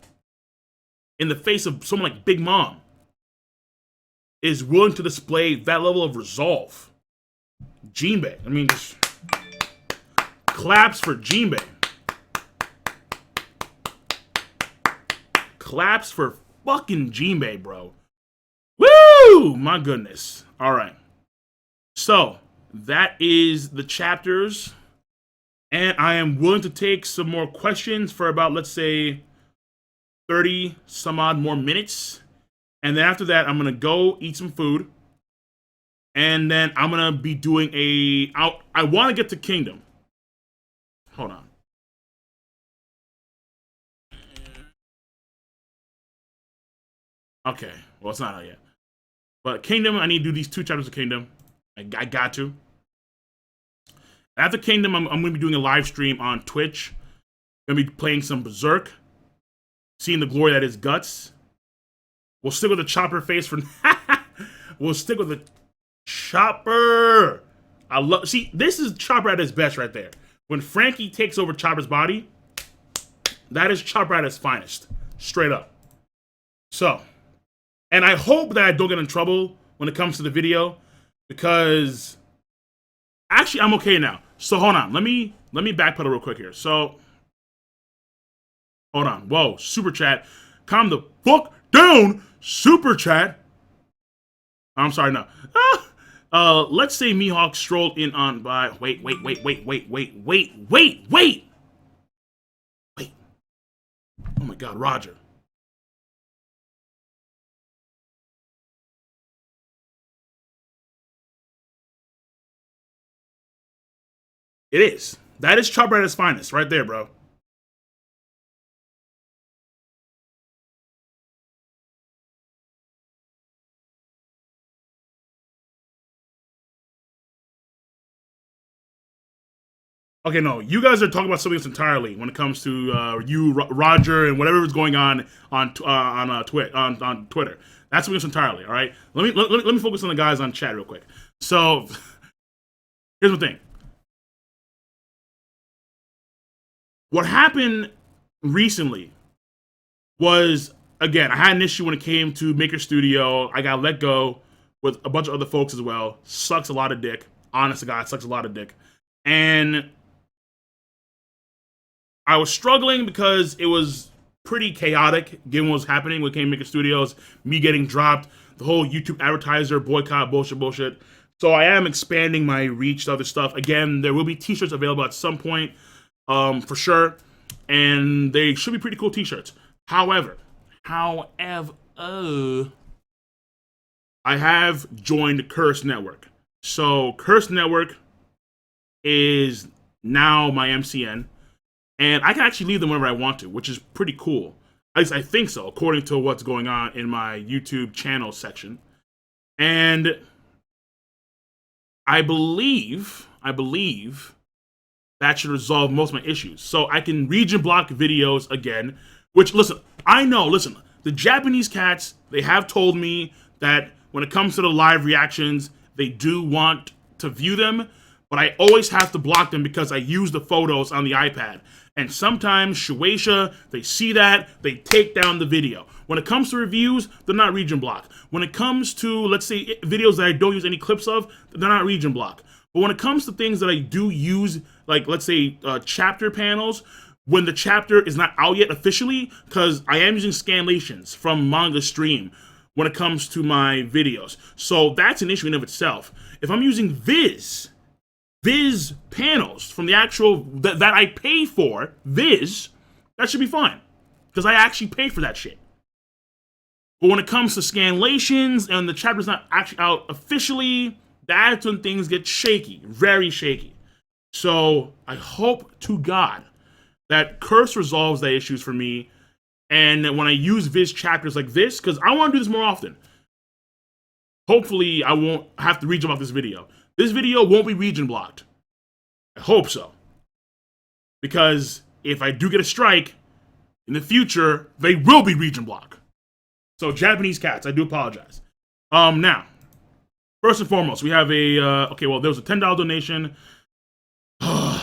in the face of someone like Big Mom. Is willing to display that level of resolve. Jinbei, I mean, just claps for Jinbei. Claps for fucking Jinbei, bro. Woo! My goodness. All right. So, that is the chapters. And I am willing to take some more questions for about, let's say, 30 some odd more minutes. And then after that, I'm going to go eat some food. And then I'm going to be doing I want to get to Kingdom. Hold on. Okay. Well, it's not out yet. But Kingdom, I need to do these 2 chapters of Kingdom. I got to. After Kingdom, I'm going to be doing a live stream on Twitch. I'm going to be playing some Berserk. Seeing the glory that is Guts. We'll stick with the Chopper face for... We'll stick with the Chopper. See, this is Chopper at his best right there. When Frankie takes over Chopper's body, that is Chopper at his finest. Straight up. So, and I hope that I don't get in trouble when it comes to the video, because actually I'm okay now. So hold on. Let me backpedal real quick here. So, hold on. Whoa, super chat. Calm the fuck down, super chat. I'm sorry, no. Let's say Mihawk strolled in on by. Wait. Oh my God, Roger. It is. That is Chopper at his finest, right there, bro. Okay, no, you guys are talking about something else entirely when it comes to Roger, and whatever is going on Twitter. That's something else entirely. All right, let me focus on the guys on chat real quick. So here's the thing. What happened recently was, again, I had an issue when it came to Maker Studio. I got let go with a bunch of other folks as well. Sucks a lot of dick. Honest to God, sucks a lot of dick. And I was struggling because it was pretty chaotic given what was happening with Game Maker Studios, me getting dropped, the whole YouTube advertiser boycott bullshit. So I am expanding my reach to other stuff. Again, there will be t-shirts available at some point, for sure, and they should be pretty cool t-shirts. However, I have joined Curse Network. So Curse Network is now my MCN. And I can actually leave them whenever I want to, which is pretty cool. At least I think so, according to what's going on in my YouTube channel section. And I believe that should resolve most of my issues. So I can region block videos again, which, listen, the Japanese cats, they have told me that when it comes to the live reactions, they do want to view them, but I always have to block them because I use the photos on the iPad. And sometimes Shueisha, they see that, they take down the video. When it comes to reviews, they're not region blocked. When it comes to, let's say, videos that I don't use any clips of, they're not region blocked. But when it comes to things that I do use, like, let's say, chapter panels, when the chapter is not out yet officially, because I am using scanlations from Manga Stream when it comes to my videos. So that's an issue in of itself. If I'm using Viz panels from the actual, that I pay for, Viz, that should be fine. Because I actually pay for that shit. But when it comes to scanlations and the chapter's not actually out officially, that's when things get shaky, very shaky. So I hope to God that Curse resolves the issues for me, and that when I use Viz chapters like this, because I want to do this more often, hopefully I won't have to region block this video. This video won't be region blocked. I hope so. Because if I do get a strike, in the future, they will be region blocked. So Japanese cats, I do apologize. Now, first and foremost, we have a, okay, well, there was a $10 donation.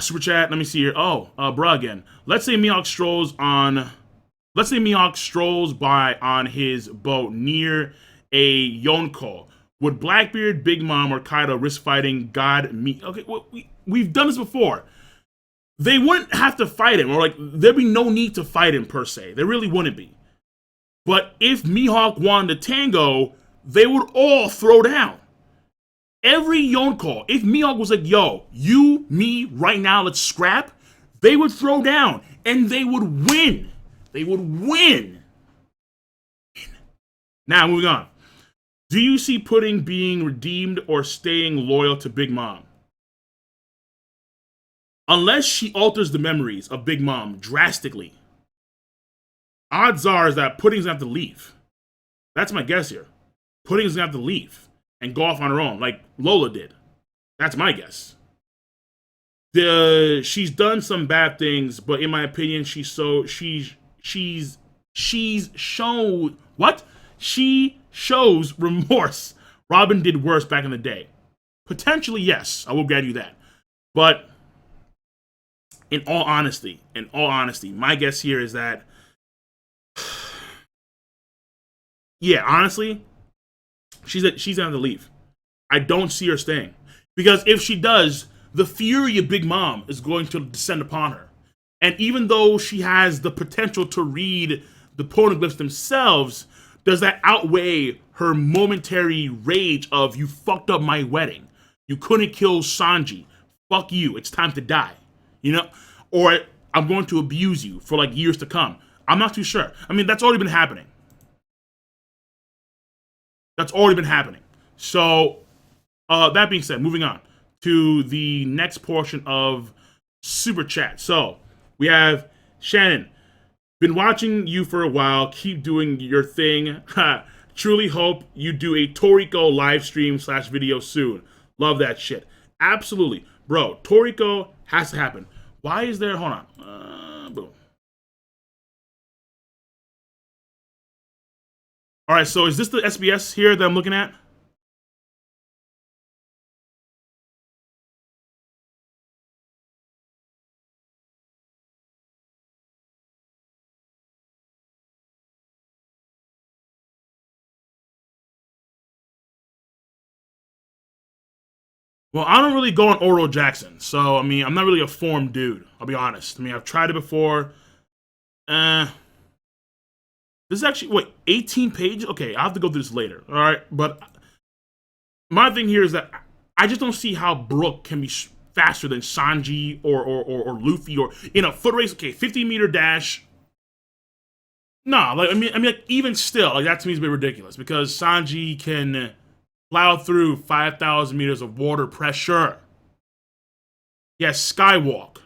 Super chat, let me see here. Oh, bruh again. Let's say Mihawk strolls by on his boat near a Yonko. Would Blackbeard, Big Mom, or Kaido risk fighting God Me? Okay, well, we've done this before. They wouldn't have to fight him, or like, there'd be no need to fight him per se. There really wouldn't be. But if Mihawk wanted to tango, they would all throw down. Every Yonko, if Mihawk was like, yo, you, me, right now, let's scrap, they would throw down, and they would win. They would win. Now, moving on. Do you see Pudding being redeemed or staying loyal to Big Mom? Unless she alters the memories of Big Mom drastically, odds are is that Pudding's gonna have to leave. That's my guess here. Pudding's gonna have to leave and go off on her own, like Lola did. That's my guess. She's done some bad things, but in my opinion, she shows remorse. Robin did worse back in the day. Potentially, yes, I will grant you that. But in all honesty, my guess here is that, yeah, honestly, she's gonna have to leave. I don't see her staying. Because if she does, the fury of Big Mom is going to descend upon her. And even though she has the potential to read the poneglyphs themselves, does that outweigh her momentary rage of, you fucked up my wedding, you couldn't kill Sanji, fuck you, it's time to die, you know? Or I'm going to abuse you for like years to come. I'm not too sure. I mean, that's already been happening. So, that being said, moving on to the next portion of Super Chat. So, we have Shannon. Been watching you for a while. Keep doing your thing. Truly hope you do a Toriko live stream / video soon. Love that shit. Absolutely. Bro, Toriko has to happen. Why is there... Hold on. Boom. Alright, so is this the SBS here that I'm looking at? Well, I don't really go on Oro Jackson, so, I mean, I'm not really a formed dude, I'll be honest. I mean, I've tried it before. This is actually, wait, 18 pages? Okay, I'll have to go through this later, alright? But my thing here is that I just don't see how Brook can be faster than Sanji or Luffy, or in a foot race. Okay, 50-meter dash. Nah, like, I mean, like, even still, like, that to me is a bit ridiculous, because Sanji can plow through 5,000 meters of water pressure. Yes, skywalk.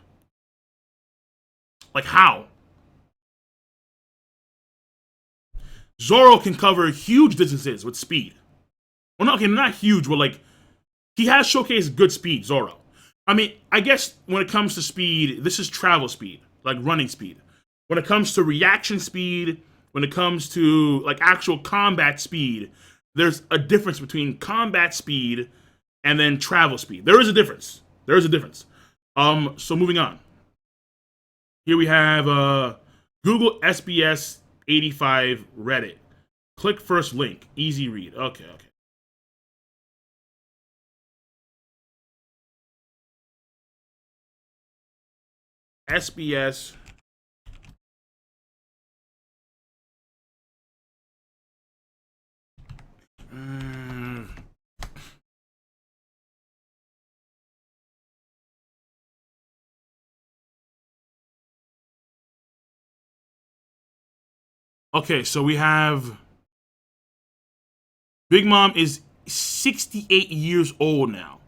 Like, how? Zoro can cover huge distances with speed. Well, no, okay, not huge, but like he has showcased good speed, Zoro. I mean, I guess when it comes to speed, this is travel speed, like running speed. When it comes to reaction speed, when it comes to like actual combat speed, there's a difference between combat speed and then travel speed. There is a difference. There is a difference. So moving on. Here we have Google SBS 85 Reddit. Click first link. Easy read. Okay, okay. SBS. Okay, so we have Big Mom is 68 years old now.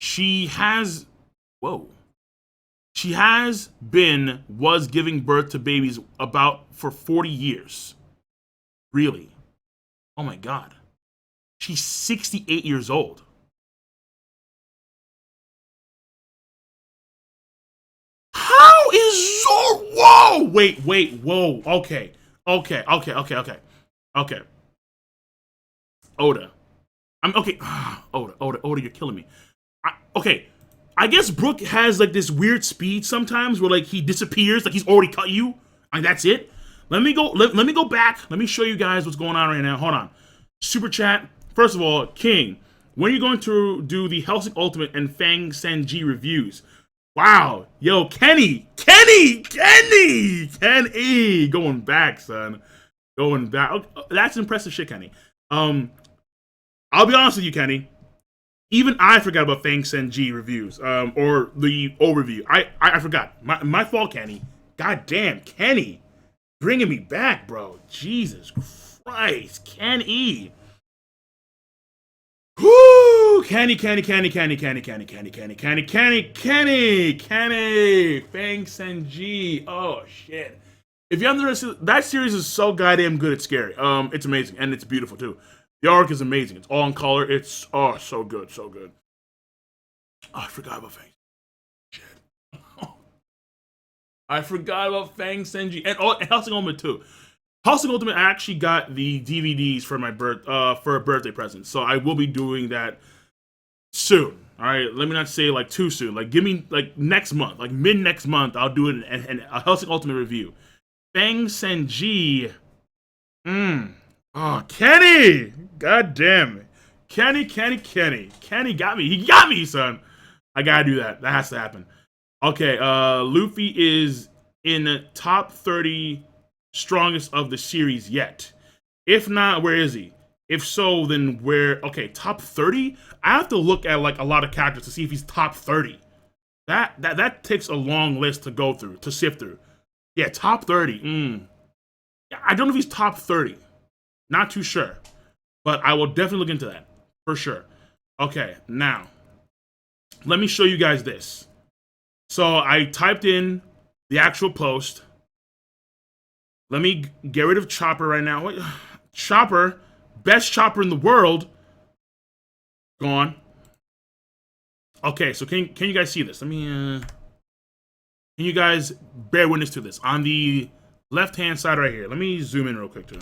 She has, whoa. She was giving birth to babies about for 40 years. Really? Oh my God. She's 68 years old. How is Zoro? Whoa! Wait, whoa. Okay. Okay. Oda. I'm okay. Oda, you're killing me. Okay. I guess Brook has like this weird speed sometimes where like he disappears, like he's already cut you. Like that's it. Let me go. Let me go back. Let me show you guys what's going on right now. Hold on. Super chat. First of all, King, when are you going to do the Hellsing Ultimate and Fang Senji reviews? Wow. Yo, Kenny. Going back, son. Going back. That's impressive shit, Kenny. I'll be honest with you, Kenny. Even I forgot about Fang Senji reviews, or the overview. I forgot. My fault, Kenny. God damn, Kenny. Bringing me back, bro. Jesus Christ. Kenny. Whoo! Kenny. Fang Senji. Oh, shit. If you're underestimated, that series is so goddamn good, it's scary. It's amazing, and it's beautiful, too. The arc is amazing. It's all in color. It's, so good. Oh, I forgot about Fang. Shit. I forgot about Fang Senji. And Hellsing Ultimate, too. Hellsing Ultimate, I actually got the DVDs for my for a birthday present. So I will be doing that soon. All right, let me not say like too soon. Like give me like next month, like mid next month. I'll do it in a Hellsing Ultimate review. Fang Senji. Oh, Kenny. God damn it. Kenny got me. He got me, son. I gotta do that. That has to happen. Okay, Luffy is in the top 30 strongest of the series yet. If not, where is he? If so, then where? Okay, top 30? I have to look at like a lot of characters to see if he's top 30. That takes a long list to go through, to sift through. Yeah, top 30. I don't know if he's top 30. Not too sure. But I will definitely look into that. For sure. Okay, now. Let me show you guys this. So I typed in the actual post. Let me get rid of Chopper right now. Wait, Chopper, best Chopper in the world, gone. Okay, so can you guys see this? Let me. Can you guys bear witness to this on the left-hand side right here? Let me zoom in real quick too.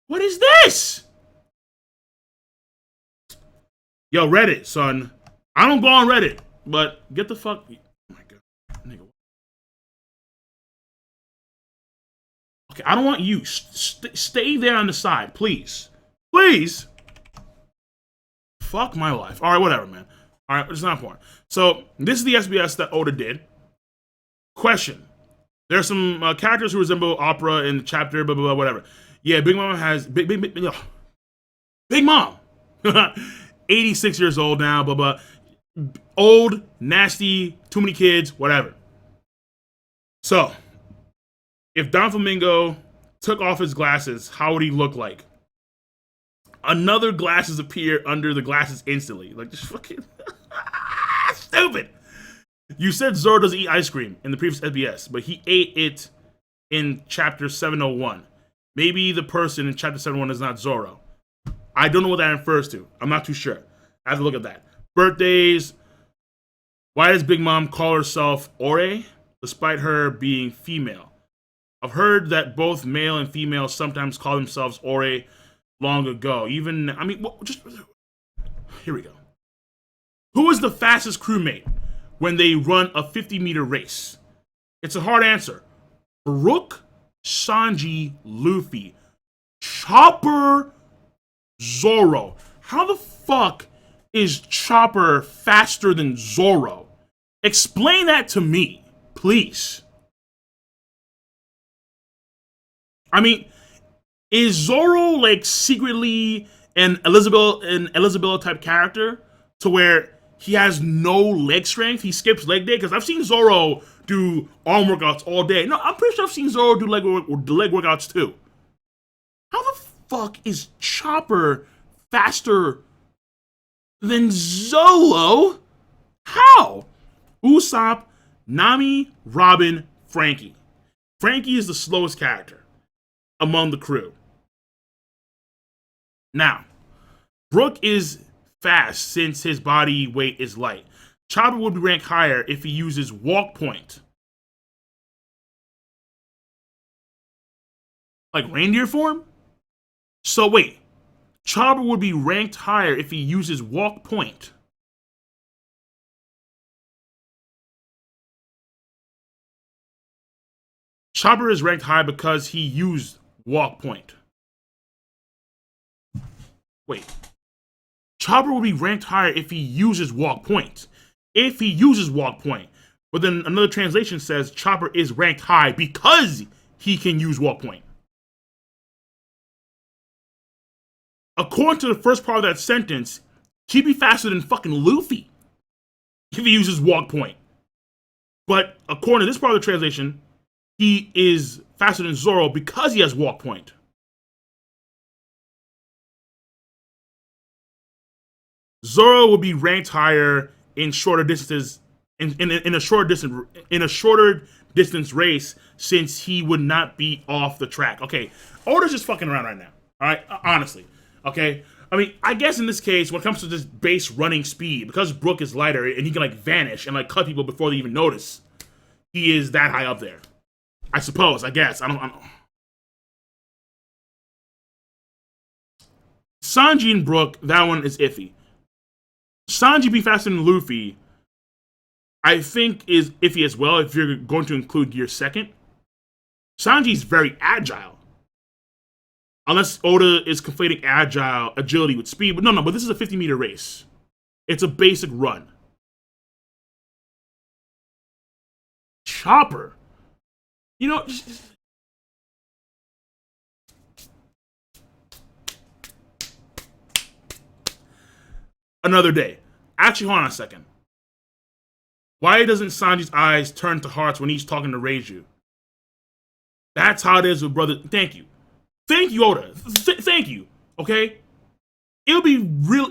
What is this? Yo, Reddit, son. I don't go on Reddit, but get the fuck. Oh my god, nigga. Okay, I don't want you. Stay there on the side, please. Please. Fuck my life. All right, whatever, man. All right, it's not important. So this is the SBS that Oda did. Question: there are some characters who resemble Opera in the chapter, blah blah blah, whatever. Yeah, Big Mom has Big Mom, 86 years old now, blah blah. Old, nasty, too many kids, whatever. So, if Don Flamingo took off his glasses, how would he look like? Another glasses appear under the glasses instantly. Like, just fucking stupid. You said Zoro doesn't eat ice cream in the previous SBS, but he ate it in chapter 701. Maybe the person in chapter 71 is not Zoro. I don't know what that refers to. I'm not too sure. I have to look at that. Birthdays. Why does Big Mom call herself Ore, despite her being female? I've heard that both male and female sometimes call themselves Ore long ago. Even, I mean, just here we go. Who is the fastest crewmate when they run a 50-meter race? It's a hard answer. Brook, Sanji, Luffy, Chopper, Zoro. How the fuck is Chopper faster than Zoro? Explain that to me, please. I mean, is Zoro like secretly an Elizabeth type character to where he has no leg strength? He skips leg day? Because I've seen Zoro do arm workouts all day. No, I'm pretty sure I've seen Zoro do leg workouts too. How the fuck is Chopper faster than Zoro? How? Usopp, Nami, Robin, Frankie. Frankie is the slowest character among the crew. Now, Brook is fast since his body weight is light. Chopper would be ranked higher if he uses walk point. Like reindeer form? So wait, Chopper would be ranked higher if he uses walk point. Chopper is ranked high because he used walk point. Wait. Chopper will be ranked higher if he uses walk point. If he uses walk point. But then another translation says Chopper is ranked high because he can use walk point. According to the first part of that sentence, he'd be faster than fucking Luffy if he uses walk point. But according to this part of the translation, he is faster than Zoro because he has walk point. Zoro will be ranked higher in shorter distances in a shorter distance race since he would not be off the track. Okay, Oda's just fucking around right now. All right, honestly. Okay, I mean, I guess in this case, when it comes to this base running speed, because Brook is lighter and he can like vanish and like cut people before they even notice, he is that high up there. I suppose. I guess. I don't. Sanji and Brook, that one is iffy. Sanji be faster than Luffy, I think is iffy as well if you're going to include Gear second. Sanji's very agile. Unless Oda is conflating agility with speed. But no, but this is a 50-meter race. It's a basic run. Chopper. You know, another day. Actually, hold on a second. Why doesn't Sanji's eyes turn to hearts when he's talking to Reiju? That's how it is with brother. Thank you. Thank you, Oda. Thank you. Okay? It'll be real.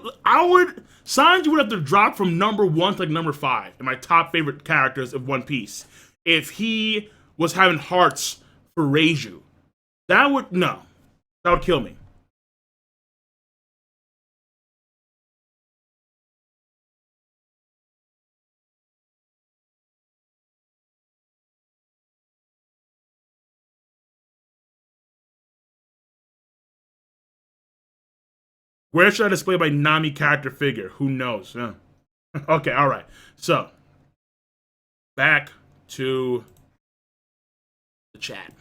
Sanji would have to drop from number 1 to like number 5 in my top favorite characters of One Piece if he was having hearts for Reiju. That would kill me. Where should I display my Nami character figure? Who knows? Yeah. Okay, all right. So, back to the chat.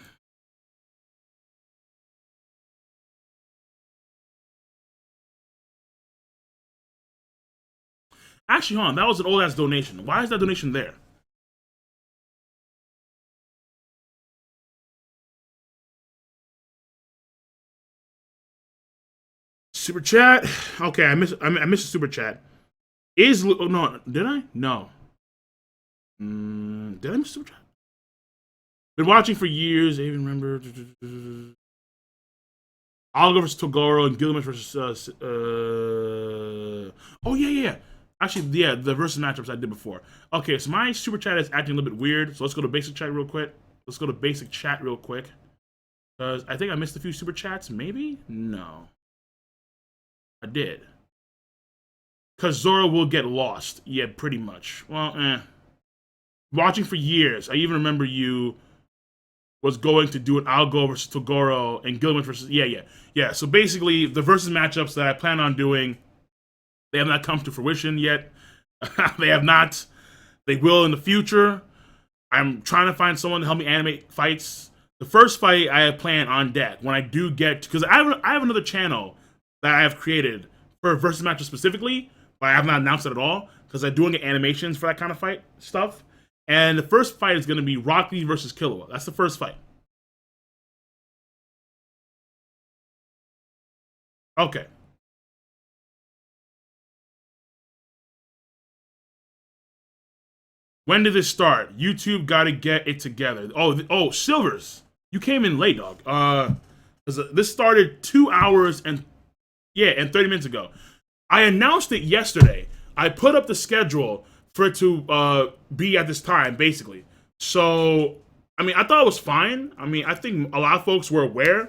Actually, hold on. That was an old ass donation. Why is that donation there? Super chat. Okay, I missed the super chat. No? Did I? No. Did I miss super chat? Been watching for years. I even remember Oliver versus Togoro and Gilgamesh versus. Oh yeah. Actually, yeah, the versus matchups I did before. Okay, so my super chat is acting a little bit weird. So let's go to basic chat real quick. Because I think I missed a few super chats. Maybe? No. I did. Because Zoro will get lost. Yeah, pretty much. Well, watching for years. I even remember you was going to do an Algo versus Togoro and Gilman versus... Yeah. So basically, the versus matchups that I plan on doing, they have not come to fruition yet. They have not. They will in the future. I'm trying to find someone to help me animate fights. The first fight I have planned on deck when I do get... Because I have another channel that I have created for versus matches specifically, but I have not announced it at all because I'm doing animations for that kind of fight stuff. And the first fight is going to be Rock Lee versus Killua. That's the first fight. Okay. When did this start? YouTube got to get it together. Oh, Silvers, you came in late, dog. This started 2 hours and 30 minutes ago. I announced it yesterday. I put up the schedule for it to be at this time, basically. So, I mean, I thought it was fine. I mean, I think a lot of folks were aware. I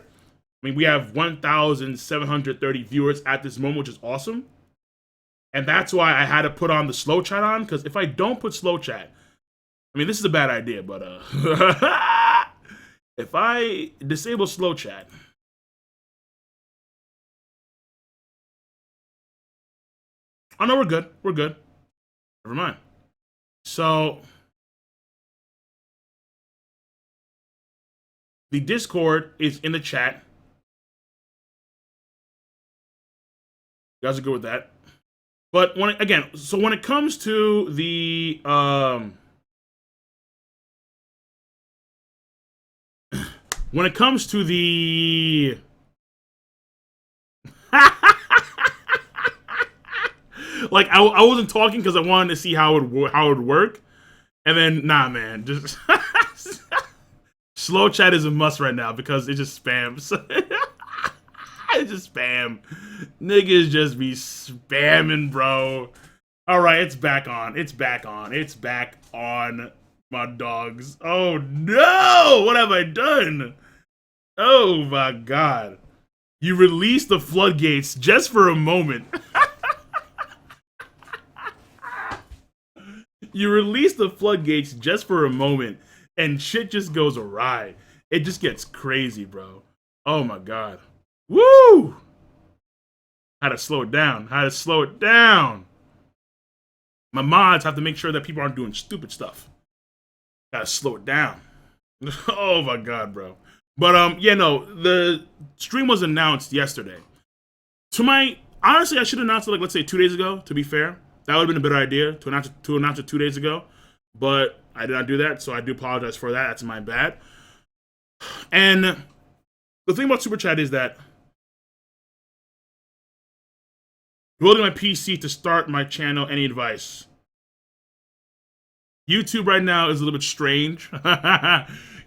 mean, we have 1,730 viewers at this moment, which is awesome. And that's why I had to put on the slow chat on, because if I don't put slow chat, I mean, this is a bad idea, but if I disable slow chat, oh no, we're good. We're good. Never mind. So the Discord is in the chat. You guys are good with that. But when it comes to the when it comes to the like I wasn't talking because I wanted to see how it would work, and then nah, man, just slow chat is a must right now because it just spams. It's just spam. Niggas just be spamming, bro. All right, it's back on. It's back on. It's back on, my dogs. Oh no! What have I done? Oh my god! You released the floodgates just for a moment. You release the floodgates just for a moment, and shit just goes awry. It just gets crazy, bro. Oh my god. Woo! How to slow it down. How to slow it down. My mods have to make sure that people aren't doing stupid stuff. Gotta slow it down. Oh my god, bro. But yeah, no, the stream was announced yesterday. Honestly, I should have announced it like, let's say 2 days ago, to be fair. That would have been a better idea to announce it 2 days ago. But I did not do that, so I do apologize for that. That's my bad. And the thing about Super Chat is that building my PC to start my channel, any advice? YouTube right now is a little bit strange.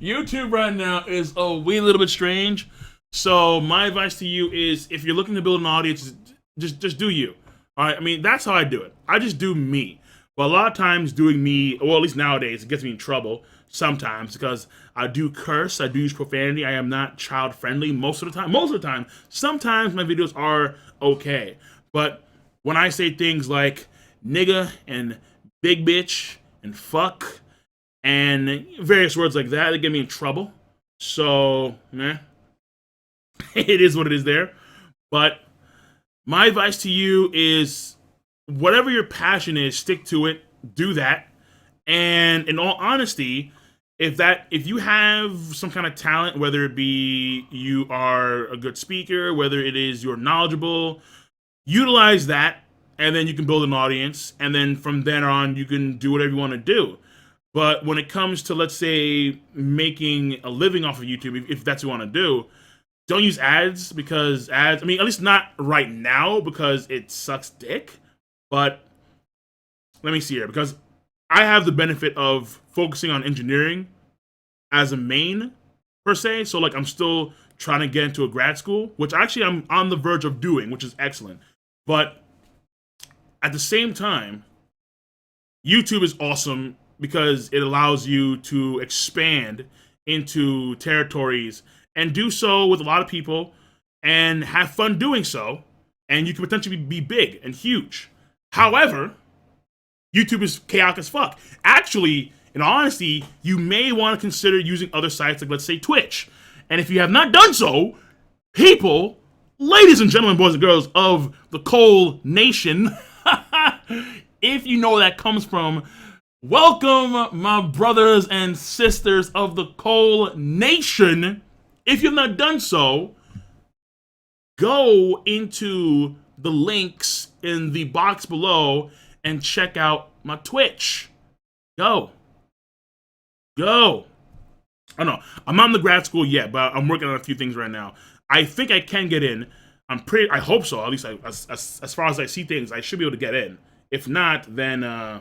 YouTube right now is a wee little bit strange. So my advice to you is, if you're looking to build an audience, just do you. All right, I mean, that's how I do it. I just do me. But a lot of times doing me, well, at least nowadays, it gets me in trouble sometimes because I do curse, I do use profanity. I am not child friendly most of the time. Most of the time, sometimes my videos are okay. But when I say things like nigga and big bitch and fuck and various words like that, they get me in trouble. So, it is what it is there. But my advice to you is, whatever your passion is, stick to it, do that. And in all honesty, if you have some kind of talent, whether it be you are a good speaker, whether it is you're knowledgeable, utilize that, and then you can build an audience, and then from then on you can do whatever you want to do. But when it comes to, let's say, making a living off of YouTube, if that's what you want to do, don't use ads, because ads, I mean, at least not right now, because it sucks dick. But let me see here, because I have the benefit of focusing on engineering as a main, per se. So, like, I'm still trying to get into a grad school, which actually I'm on the verge of doing, which is excellent. But at the same time, YouTube is awesome because it allows you to expand into territories and do so with a lot of people and have fun doing so, and you can potentially be big and huge. However, YouTube is chaotic as fuck. Actually, in all honesty, you may want to consider using other sites like, let's say, Twitch. And if you have not done so, people, ladies and gentlemen, boys and girls of the KOL Nation, if you know where that comes from, welcome, my brothers and sisters of the KOL Nation. If you've not done so, go into the links in the box below and check out my Twitch. Go. I know I'm not in the grad school yet, but I'm working on a few things right now. I think I can get in. I hope so. At least as far as I see things, I should be able to get in. If not, then I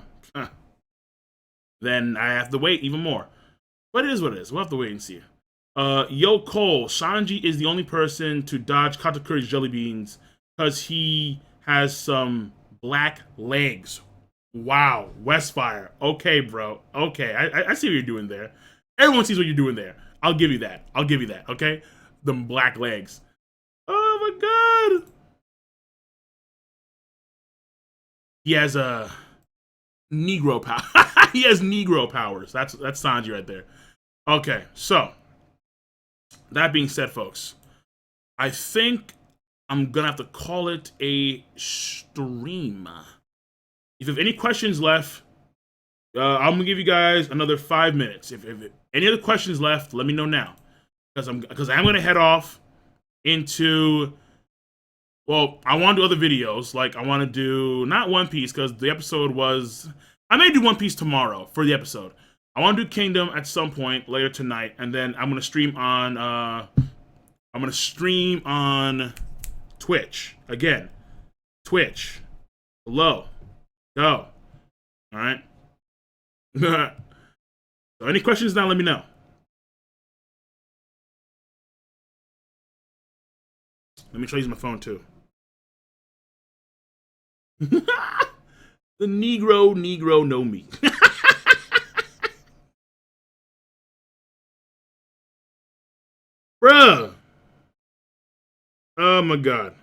have to wait even more. But it is what it is. We'll have to wait and see. Yo Cole, Sanji is the only person to dodge Katakuri's jelly beans because he has some black legs. Wow, Westfire. Okay, bro. Okay, I see what you're doing there. Everyone sees what you're doing there. I'll give you that. Okay? The black legs. Oh my god. He has a Negro power. He has Negro powers. That's Sanji right there. Okay, so that being said, folks, I think I'm gonna have to call it a stream. If you have any questions left, I'm gonna give you guys another 5 minutes. If any other questions left, let me know now, because I'm gonna head off into. Well, I want to do other videos. Like I want to do not One Piece because the episode was. I may do One Piece tomorrow for the episode. I want to do Kingdom at some point later tonight, and then I'm gonna stream on. I'm gonna stream on Twitch again. Twitch. Hello. Go. All right. So any questions now? Let me know. Let me try using my phone too. The Negro know me. Bruh. Oh my god.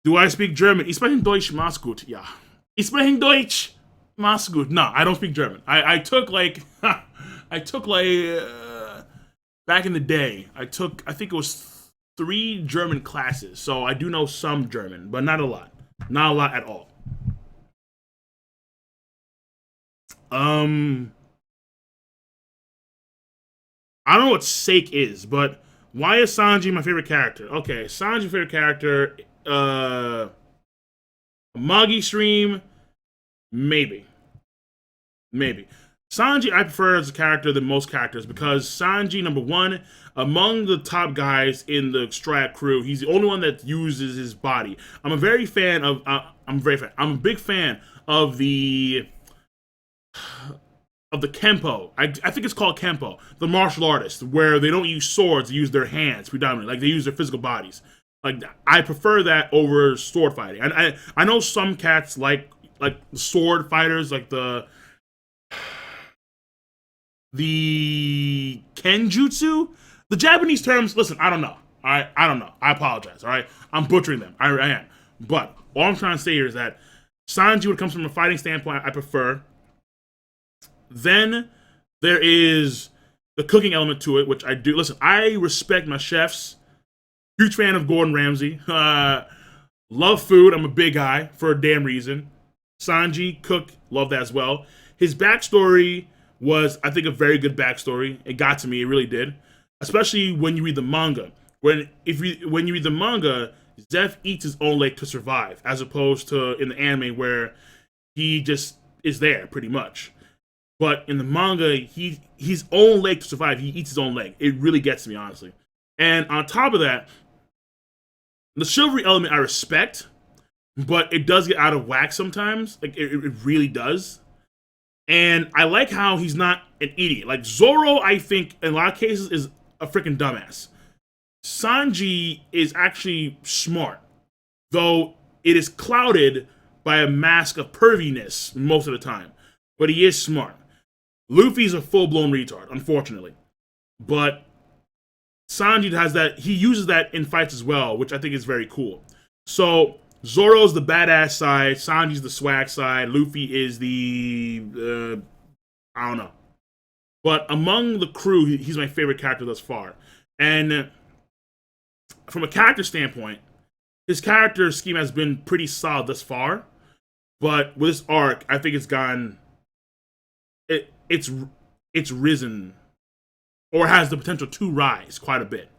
Do I speak German? Ich spreche Deutsch, mach's gut. Ja. Ich spreche Deutsch, mach's gut. No, I don't speak German. I took like, back in the day, I think it was 3 German classes. So I do know some German, but not a lot. Not a lot at all. I don't know what sake is, but why is Sanji my favorite character? Okay, Sanji's favorite character, Magi stream, maybe. Sanji I prefer as a character than most characters because Sanji, number one, among the top guys in the Strat crew, he's the only one that uses his body. I'm a big fan of the Kempo. I think it's called Kempo, the martial artists, where they don't use swords, they use their hands predominantly, like they use their physical bodies. Like I prefer that over sword fighting. I know some cats like sword fighters, like the kenjutsu. The Japanese terms, listen, I don't know. All right, I don't know. I apologize. All right, I'm butchering them. I am. But all I'm trying to say here is that Sanji, when it comes from a fighting standpoint, I prefer. Then there is the cooking element to it, which I do. Listen, I respect my chefs. Huge fan of Gordon Ramsay. Love food. I'm a big guy for a damn reason. Sanji, cook, love that as well. His backstory was, I think, a very good backstory. It got to me. It really did. Especially when you read the manga. When you read the manga, Zeph eats his own leg to survive, as opposed to in the anime where he just is there pretty much. But in the manga, his own leg to survive. He eats his own leg. It really gets me, honestly. And on top of that, the chivalry element I respect, but it does get out of whack sometimes. Like it really does. And I like how he's not an idiot. Like Zoro, I think in a lot of cases is a freaking dumbass. Sanji is actually smart, though it is clouded by a mask of perviness most of the time. But he is smart. Luffy's a full-blown retard, unfortunately. But Sanji has that, he uses that in fights as well, which I think is very cool. So Zoro's the badass side, Sanji's the swag side, Luffy is the I don't know. But among the crew, he's my favorite character thus far. And from a character standpoint, his character scheme has been pretty solid thus far. But with this arc, I think it's gone. It's risen, or has the potential to rise quite a bit,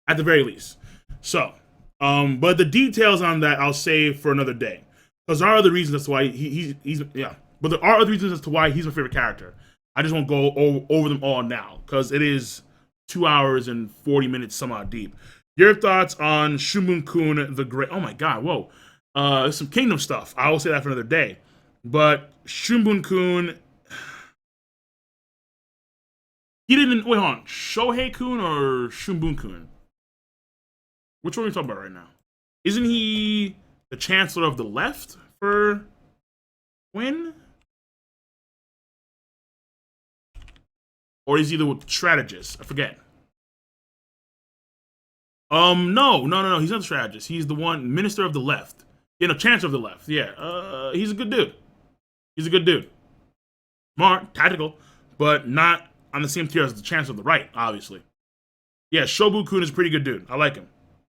at the very least. So, but the details on that I'll save for another day, because there are other reasons as to why he's yeah. But there are other reasons as to why he's my favorite character. I just won't go over them all now, because it is 2 hours and 40 minutes some odd deep. Your thoughts on Shimbun-kun the Great? Oh my God, whoa. Some Kingdom stuff. I will say that for another day. But Shimbun-kun, he didn't, wait, hold on. Shohei-kun or Shimbun-kun? Which one are we talking about right now? Isn't he the Chancellor of the Left for Quinn? Or is he the strategist? I forget. No. He's not the strategist. He's the one, Minister of the Left. Chancellor of the Left. Yeah. He's a good dude. He's a good dude. Smart, tactical, but not on the same tier as the Chancellor of the Right, obviously. Yeah, Shobu-kun is a pretty good dude. I like him.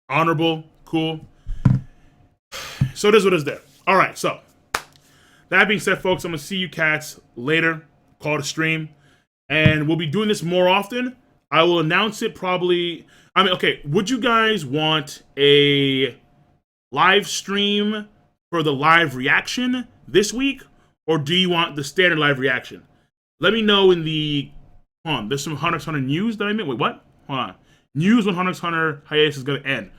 Honorable, cool. So it is what it is there. All right, so that being said, folks, I'm going to see you cats later. Call it a stream. And we'll be doing this more often. I will announce it probably. Okay, would you guys want a live stream for the live reaction this week? Or do you want the standard live reaction? Let me know in the... Hold on, there's some Hunter x Hunter news that I made. Wait, what? Hold on. News when Hunter x Hunter hiatus is going to end.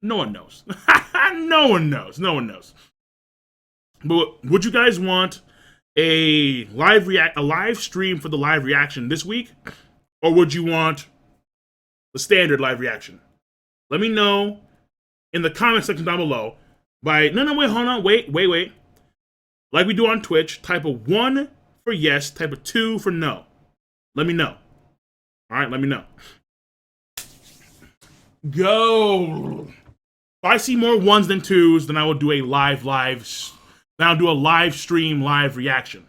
No one knows. No one knows. But would you guys want a live stream for the live reaction this week? Or would you want the standard live reaction? Let me know in the comment section down below wait, hold on, wait. Like we do on Twitch, type a 1 for yes, type a 2 for no. Let me know. All right, let me know. Go. If I see more 1s than 2s, then I will do a then I'll do a live stream, live reaction.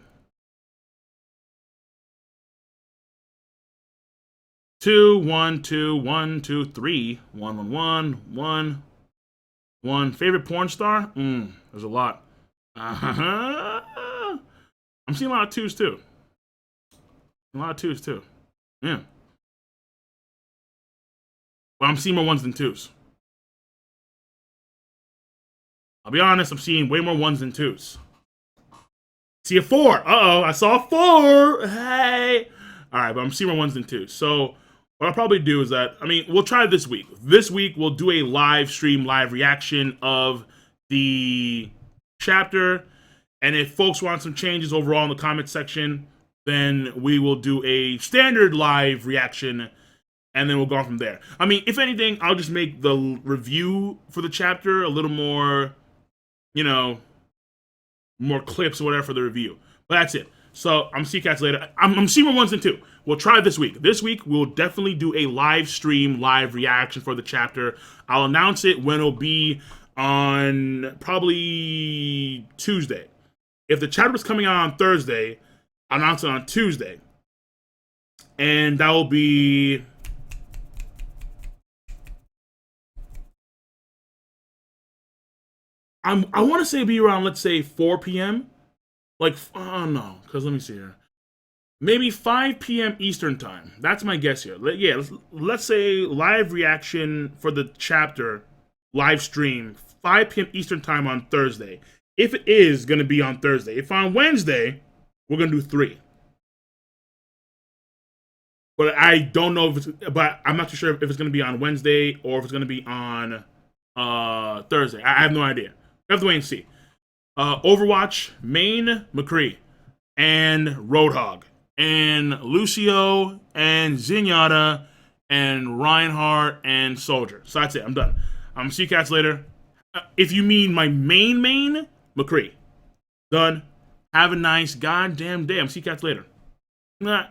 2, 1, 2, 1, 2, 3, 1, 1, 1. Favorite porn star? There's a lot. I'm seeing a lot of 2s too. Yeah. Well, I'm seeing more 1s than 2s. I'll be honest, I'm seeing way more 1s than 2s. See a 4. Uh-oh, I saw a 4. Hey. All right, but I'm seeing more 1s than 2s. So what I'll probably do is that, we'll try this week. This week, we'll do a live stream, live reaction of the chapter. And if folks want some changes overall in the comment section, then we will do a standard live reaction, and then we'll go on from there. If anything, I'll just make the review for the chapter a little more, more clips or whatever for the review. But that's it. So I'm seeing you cats later. I'm seeing more 1s than 2. We'll try this week. This week, we'll definitely do a live stream, live reaction for the chapter. I'll announce it when it'll be on probably Tuesday. If the chapter is coming out on Thursday, I'll announce it on Tuesday. And that will be... I want to say it'll be around, let's say, 4 p.m. Like, oh no, because let me see here. Maybe 5 p.m. Eastern time. That's my guess here. Yeah, let's say live reaction for the chapter, live stream, 5 p.m. Eastern time on Thursday. If it is going to be on Thursday. If on Wednesday, we're going to do 3. But I don't know but I'm not too sure if it's going to be on Wednesday or if it's going to be on Thursday. I have no idea. We have to wait and see. Overwatch, Main, McCree, and Roadhog, and Lucio, and Zenyatta, and Reinhardt and Soldier. So that's it. I'm done. I'm see you cats later. If you mean my main, McCree. Done. Have a nice goddamn day. I'm see you cats later. Nah.